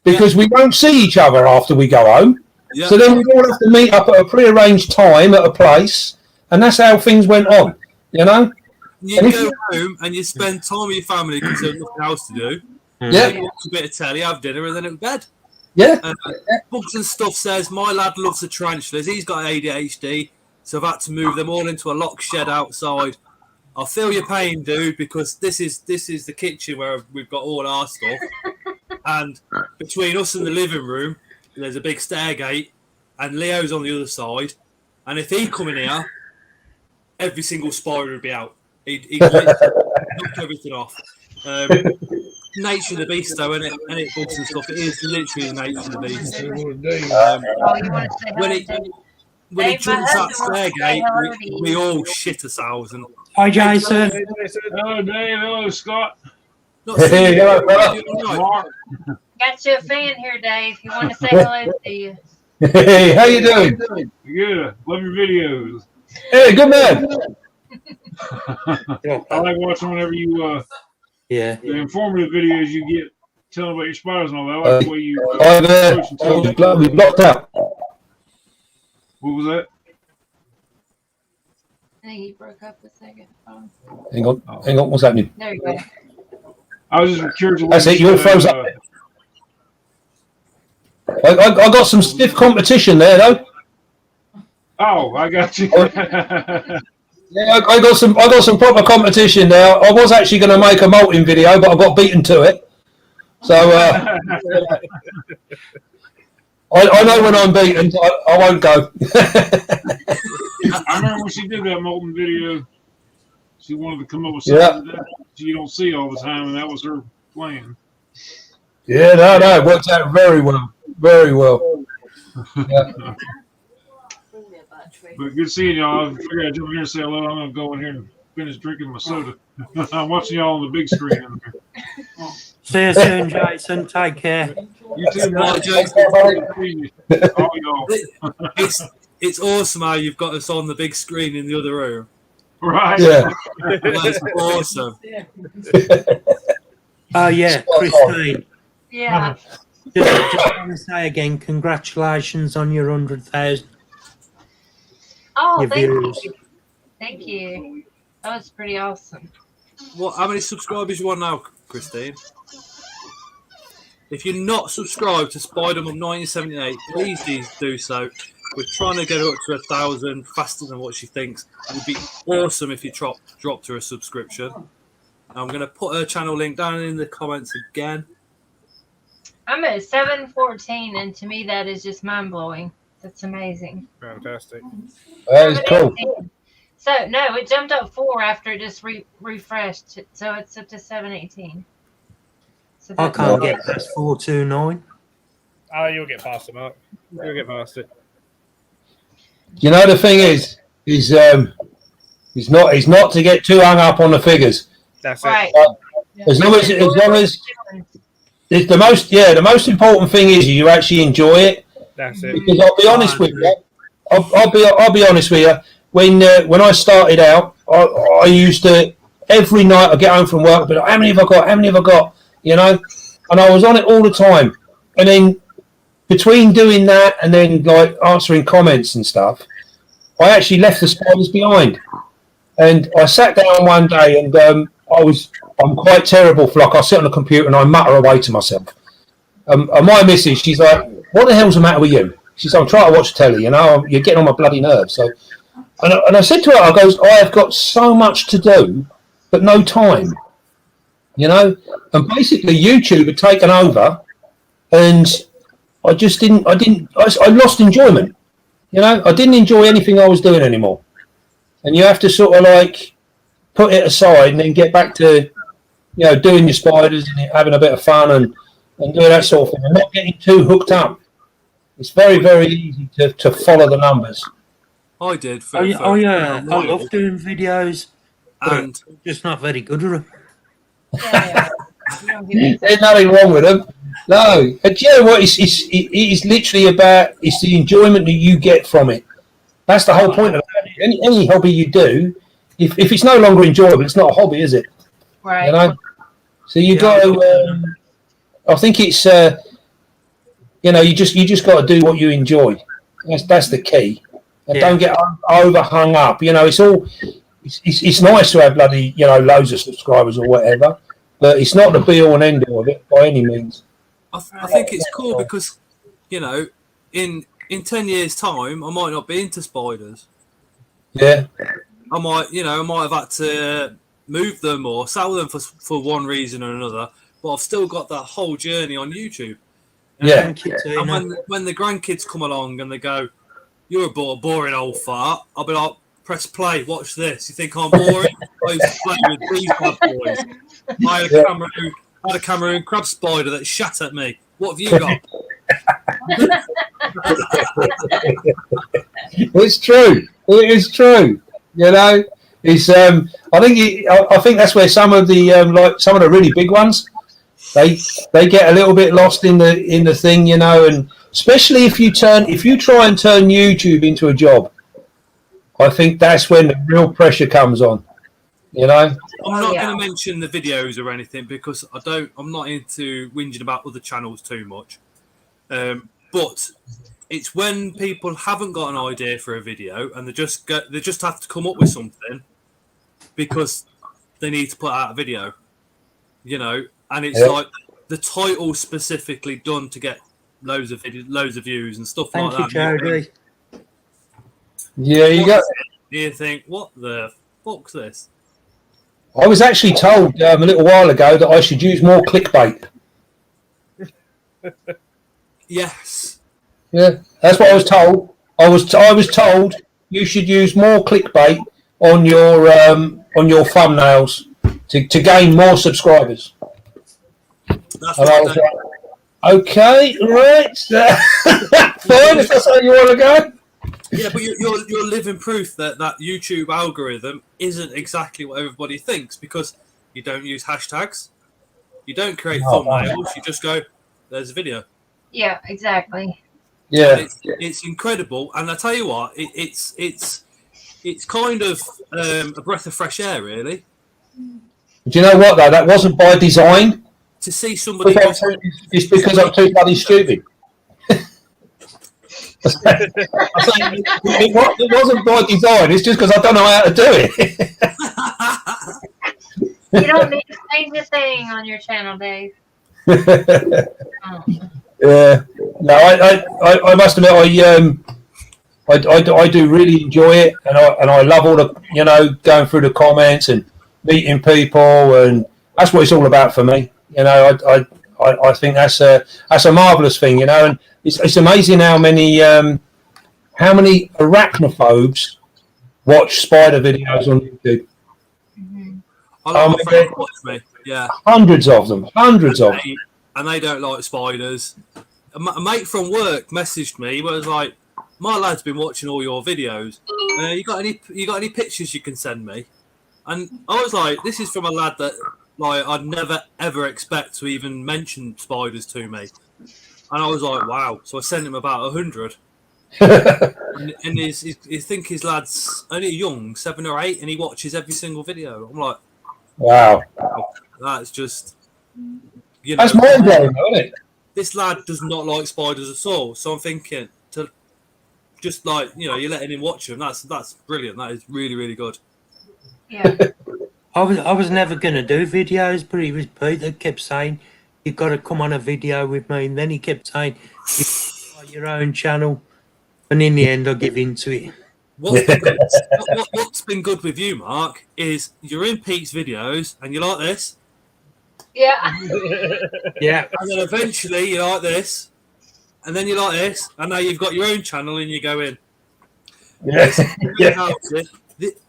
because we won't see each other after we go home. Yeah. So then we'd all have to meet up at a prearranged time at a place, and that's how things went on. You go home and you spend time with your family because there's nothing else to do. Yeah. You watch a bit of telly, have dinner, and then in bed. Yeah. Bugs and Stuff says, my lad loves the tarantulas. He's got ADHD, so I've had to move them all into a locked shed outside. I feel your pain, dude, because this is the kitchen where we've got all our stuff. And between us and the living room, there's a big stairgate, and Leo's on the other side. And if he come in here, every single spider would be out. He'd knock everything off. Nature of the beast, though, isn't it? And it bugs and stuff. It is literally the nature of the beast. When he jumps that stairgate, we all shit ourselves. And hi, Jason. Hello, Dave. Hello, Scott. Hey, hello, Got you a fan here, Dave. You want to say hello to you? Hey, how you doing? Good. Love your videos. Hey, good man. I like watching whenever you the informative videos you get telling about your spiders and all that. I like the way you we blocked out. What was that? I think he broke up a second. Oh, Hang on, what's happening? there you go. I was just curious. That's it, you all froze up. I got some stiff competition there, though. Oh, I got you. Yeah, I got some proper competition there. I was actually going to make a molting video, but I got beaten to it. So I know when I'm beaten, I won't go. I remember when she did that molten video. She wanted to come up with something that you don't see all the time, and that was her plan. Yeah, no, it worked out very well. Very well. Yeah. But good seeing y'all. I figured I'd jump in here and say hello. I'm going to go in here and finish drinking my soda. I'm watching y'all on the big screen in there. See you soon, Jason. Take care. You too, Mark. All y'all. It's awesome how you've got us on the big screen in the other room. Right. Yeah. That's awesome. Oh, yeah, Christine. Yeah. Just want to say again, congratulations on your 100,000. Oh, Your thank viewers. you. Thank you. That was pretty awesome. How many subscribers you want now, Christine? If you're not subscribed to Spider-Man 1978, please do so. We're trying to get her up to 1,000 faster than what she thinks. It would be awesome if you dropped her a subscription. I'm going to put her channel link down in the comments again. I'm at 714, and to me, that is just mind blowing. That's amazing. Fantastic. That is cool. So, no, it jumped up 4 after it just refreshed. So it's up to 718. So I can't get past 429. Oh, you'll get past it, Mark. You'll get past it. You know, the thing is not to get too hung up on the figures. That's right. it. As long as the most important thing is you actually enjoy it. That's it. Because I'll be honest with you. I'll be honest with you. When I started out, I used to every night I get home from work, but how many have I got? How many have I got? You know, and I was on it all the time. And then between doing that and then like answering comments and stuff, I actually left the spiders behind. And I sat down one day and I'm quite terrible for I sit on the computer and I mutter away to myself. And my missus, she's like, "What the hell's the matter with you?" She's like, "I'm trying to watch telly, you know, you're getting on my bloody nerves." So, and I said to her, I have got so much to do, but no time, you know. And basically, YouTube had taken over, and I lost enjoyment. You know, I didn't enjoy anything I was doing anymore. And you have to sort of like put it aside and then get back to, you know, doing your spiders and having a bit of fun and doing that sort of thing and not getting too hooked up. It's very, very easy to follow the numbers. I did. I love doing videos, and just not very good at them. There's nothing wrong with them. No. And you know what? It's literally about the enjoyment that you get from it. That's the whole point of it. Any hobby you do, if it's no longer enjoyable, it's not a hobby, is it? Right. You know? So you got to. I think it's. You know, you just got to do what you enjoy. That's the key. And don't get over hung up. You know, it's nice to have bloody, you know, loads of subscribers or whatever, but it's not the be all and end all of it by any means. I think it's cool because, you know, in 10 years' time, I might not be into spiders. Yeah. I might have had to move them or sell them for one reason or another, but I've still got that whole journey on YouTube. Yeah. And when the grandkids come along and they go, "You're a boring old fart," I'll be like, "Press play, watch this. You think I'm boring?" I used to play with these bad boys. I had a Cameroon crab spider that shat at me. What have you got? It's true. It is true. You know, it's. I think that's where some of the really big ones, they get a little bit lost in the thing, you know, and especially if you try and turn YouTube into a job, I think that's when the real pressure comes on. You know, I'm not going to mention the videos or anything because I'm not into whinging about other channels too much. But it's when people haven't got an idea for a video and they just have to come up with something because they need to put out a video, you know, and it's like the title specifically done to get loads of views and stuff Thank like you, that. Jody. Yeah, you go. You think, what the fuck's this? I was actually told a little while ago that I should use more clickbait. Yes. Yeah, that's what I was told. I was told you should use more clickbait on your thumbnails to gain more subscribers. That's And I was like, okay, right, fine, if that's how you want to go. Yeah, but you're living proof that YouTube algorithm isn't exactly what everybody thinks, because you don't use hashtags, you don't create thumbnails, you just go, there's a video. Yeah, exactly. Yeah, it's incredible, and I tell you what, it's kind of a breath of fresh air, really. Do you know what though? That wasn't by design. To see somebody, it's because I'm too bloody stupid. It wasn't by design. It's just because I don't know how to do it. You don't need to change a thing on your channel, Dave. Yeah. No, I must admit, I do really enjoy it, and I love all the going through the comments and meeting people, and that's what it's all about for me. I think that's a marvelous thing, and it's amazing how many arachnophobes watch spider videos on YouTube. Mm-hmm. Yeah, hundreds of them, and they don't like spiders. A mate from work messaged me. He was like, "My lad's been watching all your videos. You got any pictures you can send me?" And I was like, "This is from a lad that I'd never ever expect to even mention spiders to me." And I was like, "Wow!" So I sent him about 100. and I think his lad's only young, 7 or 8, and he watches every single video. I'm like, wow, that's just that's mind blowing, isn't it? This lad does not like spiders at all. So I'm thinking to just you're letting him watch them. That's brilliant. That is really, really good. Yeah. I was never going to do videos, but it was Pete that kept saying, "You've got to come on a video with me." And then he kept saying, "You've got your own channel." And in the end, I give into it. What's been good with you, Mark, is you're in Pete's videos and you're like this. Yeah. Yeah. And then eventually you're like this. And then you're like this. And now you've got your own channel and you go in. Yeah.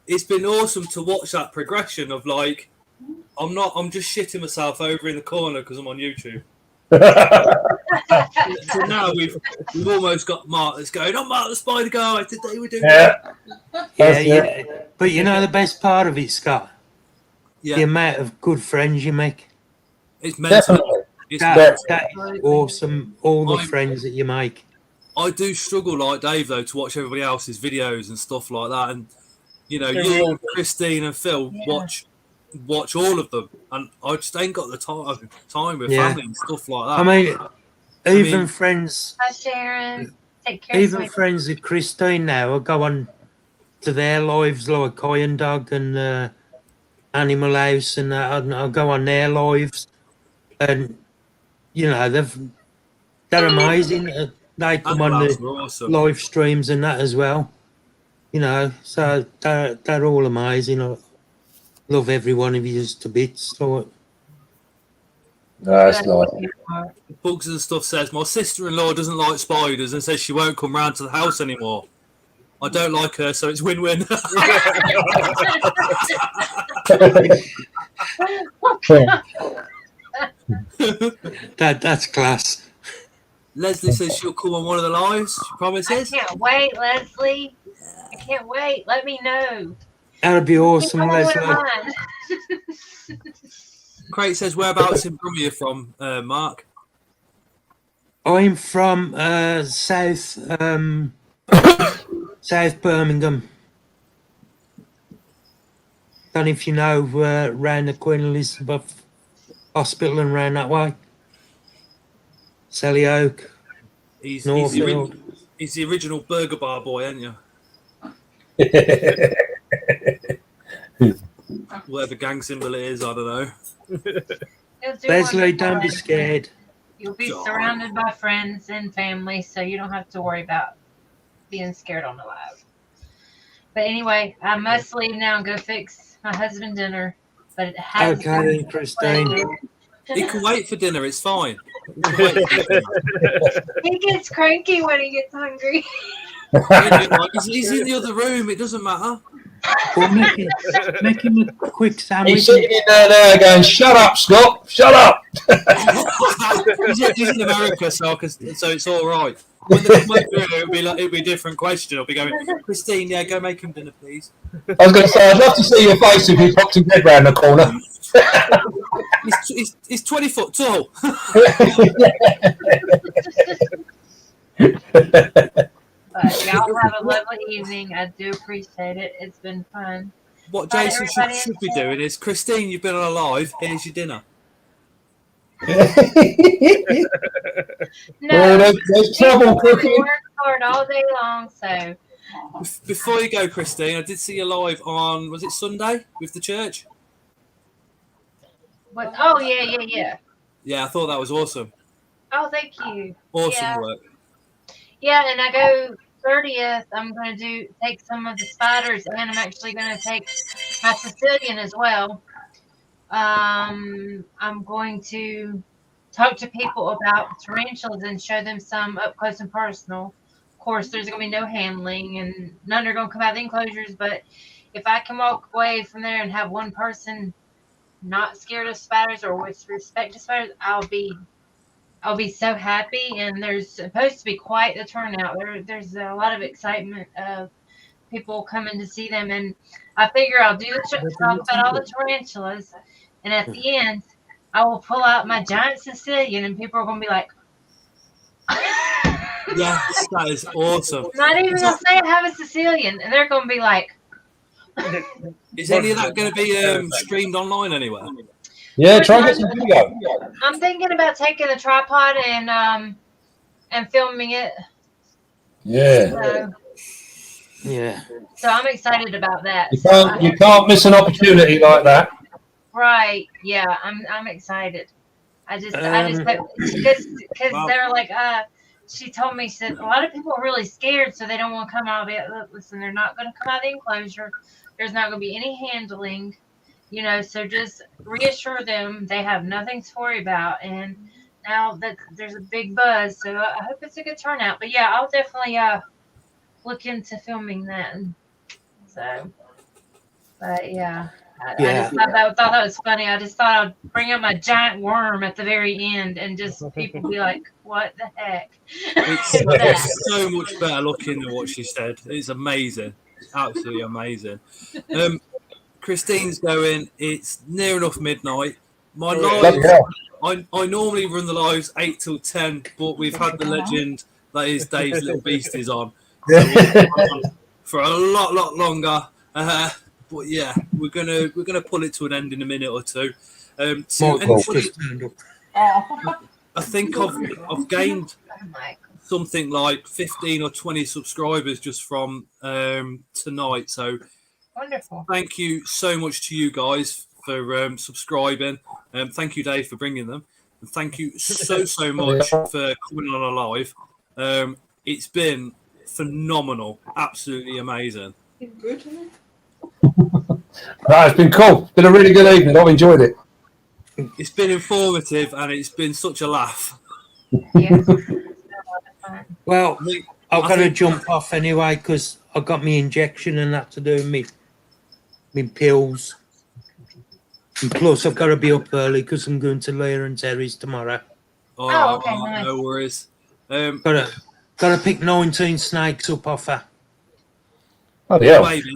It's been awesome to watch that progression of I'm just shitting myself over in the corner because I'm on YouTube. So now we've almost got Mark that's going, "Oh, Mark the Spider Guy, today we're doing Yeah. But the best part of it, Scott, the amount of good friends you make. It's mental. That is awesome. All the friends that you make. I do struggle like Dave though to watch everybody else's videos and stuff like that, and you, Christine and Phil watch all of them, and I just ain't got the time with family and stuff like that. I mean, friends. Hi, Sharon. Take care. Even friends with Christine now, I go on to their lives like Iron Dog and Animal House, and I'll go on their lives, and they're amazing. They come on the live streams and that as well. So they're all amazing. I love every one of you to bits. That's nice. Bugs and stuff says my sister-in-law doesn't like spiders and says she won't come round to the house anymore. I don't like her, so it's win-win. That's class. Leslie says she'll come on one of the lives. She promises. I can't wait, Leslie. I can't wait. Let me know. That'd be awesome, Leslie. Craig says, whereabouts in Brummie are you from, Mark? I'm from South Birmingham. Don't know if you know round the Queen Elizabeth Hospital and round that way. Selly Oak. He's He's the original burger bar boy, ain't you? Whatever gang symbol it is, I don't know. He'll do Leslie, wonderful don't be things. scared. You'll be God. surrounded by friends and family, so you don't have to worry about being scared on the live. But anyway, I must leave now and go fix my husband dinner. But it has Okay then, Christine. He can wait for dinner. It's fine. He can wait for dinner. He gets cranky when he gets hungry. He's in the other room. It doesn't matter. Well, make him a quick He's sandwich. sitting in there now going, "Shut up, Scott! Shut up!" He's in America, so it's all right. When they come over here, it'll be a different question. I'll be going, Christine, yeah, go make him dinner, please. I was going to say, I'd love to see your face if you popped in bed round the corner. He's 20 foot tall. But y'all have a lovely evening. I do appreciate it. It's been fun. What Bye, Jason everybody. should be doing is, Christine, you've been on a live. Here's your dinner. No, there's trouble cooking. work hard all day long, so Before you go, Christine, I did see you live on, was it Sunday with the church? what? Oh yeah. Yeah, I thought that was awesome. Oh, thank you. Awesome Yeah. work. Yeah, and I go 30th. I'm going to take some of the spiders, and I'm actually going to take my Sicilian as well. I'm going to talk to people about tarantulas and show them some up close and personal. Of course, there's going to be no handling, and none are going to come out of the enclosures. But if I can walk away from there and have one person not scared of spiders or with respect to spiders, I'll be so happy. And there's supposed to be quite the turnout. There's a lot of excitement of people coming to see them, and I figure I'll do talk about all the tarantulas, and at the end, I will pull out my giant Sicilian, and people are going to be like, Yes, that is awesome. not even going to say I have a Sicilian, and they're going to be like, Is any of that going to be streamed online anywhere? Yeah, try and get some video. I'm thinking about taking a tripod and filming it. Yeah. Yeah. So I'm excited about that. You can't miss an opportunity like that. Right. Yeah, I'm excited. I just because they're like she told me, she said a lot of people are really scared, so they don't want to come out of it. Listen, they're not going to come out of the enclosure. There's not going to be any handling, so just reassure them they have nothing to worry about. And now that there's a big buzz, so I hope it's a good turnout. But yeah, I'll definitely look into filming that. So, but yeah. I just thought that was funny. I just thought I'd bring out my giant worm at the very end and just people be like, what the heck? It's so much better looking than what she said. It's amazing. It's absolutely amazing. Christine's going, it's near enough midnight. My live, I normally run the lives 8 till 10, but we've had the legend that is Dave's Little Beasties on. So on for a lot longer. But yeah, we're gonna pull it to an end in a minute or two. I think I've gained something like 15 or 20 subscribers just from tonight. So wonderful. Thank you so much to you guys for subscribing. Thank you, Dave, for bringing them. And thank you so much for coming on a live. It's been phenomenal, absolutely amazing. Good. It's been cool. It's been a really good evening. I've enjoyed it. It's been informative and it's been such a laugh. Yeah. Well, I've got to jump off anyway because I got my injection and that to do me pills. And plus, I've got to be up early because I'm going to Leah and Terry's tomorrow. Oh, okay, nice. No worries. Got to pick 19 snakes up off her. Oh, yeah. Baby.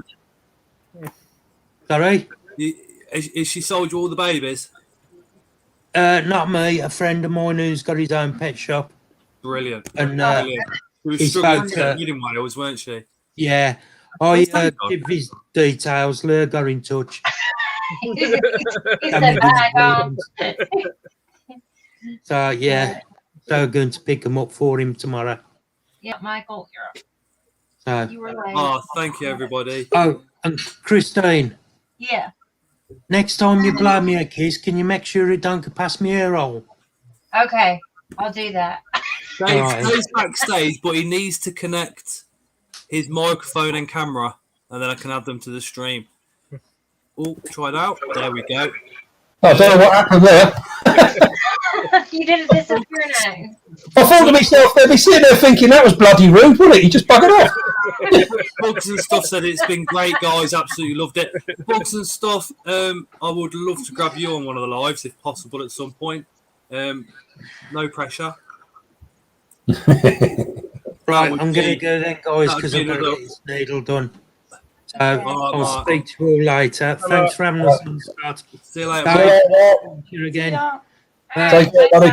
Sorry? Is she sold you all the babies? Not me. A friend of mine who's got his own pet shop. Brilliant. And She was he's struggling spoke to get in Wales, weren't she? yeah. I give his details. Leah got in touch. He said bye, Dom. So, yeah. So I'm going to pick them up for him tomorrow. Yeah, Michael, you're up. So, You were late. Oh, thank you, everybody. oh, and Christine, Yeah. next time you blow me a kiss, can you make sure it don't go past my ear hole? Okay, I'll do that. Dave Right. goes backstage, but he needs to connect his microphone and camera, and then I can add them to the stream. Oh, try it out. There we go. I don't know what happened there. You didn't disappear now. I thought to myself, they'd be sitting there thinking that was bloody rude, wouldn't it? You just buggered off. Bugs and Stuff said it's been great, guys. Absolutely loved it. Bugs and Stuff, I would love to grab you on one of the lives if possible at some point. No pressure. Right, I'm going to go then, guys, because I've got to another- get this needle done. So Alright, I'll speak to you all later. Thanks for having us on the start. See you later, Bye. mate. Thank you again. Yeah. Bye. Take care, buddy.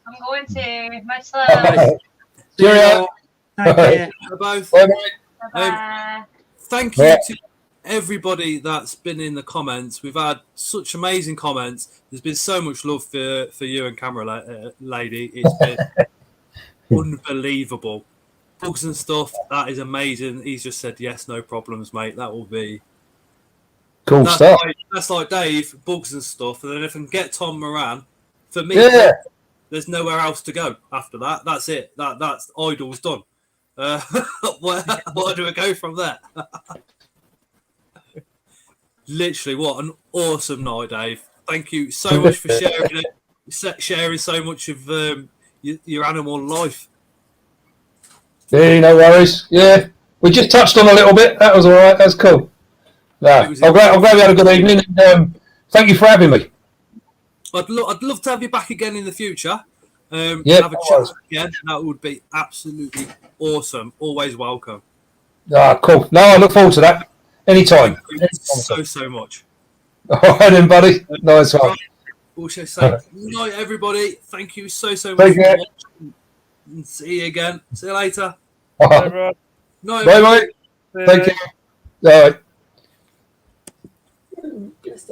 I'm going to. Much love. Bye. See you Cheerio. all. Take care. Bye both. Bye, mate. Bye. Thank you to everybody that's been in the comments. We've had such amazing comments. There's been so much love for you and camera lady. It's been unbelievable. Bugs and Stuff, that is amazing. He's just said yes, no problems, mate. That will be Cool stuff. that's like Dave, Bugs and Stuff, and then if I can get Tom Moran, for me, there's nowhere else to go after that. That's it. That's Idol's done. Where do I go from there? Literally, what an awesome night, Dave. Thank you so much for sharing so much of your animal life. Yeah, no worries. Yeah, we just touched on a little bit. That was all right. That's cool. Yeah, I'm glad we had a good evening. And, thank you for having me. I'd love to have you back again in the future. Have a chat again. That would be absolutely awesome. Always welcome. Ah, cool. No, I look forward to that. Anytime. So much. All right, then, buddy. Nice one. Also say good night, everybody. Thank you so much Take care. for watching. And see you again. See you later. Bye, Everyone. Night, mate. Take care. All right.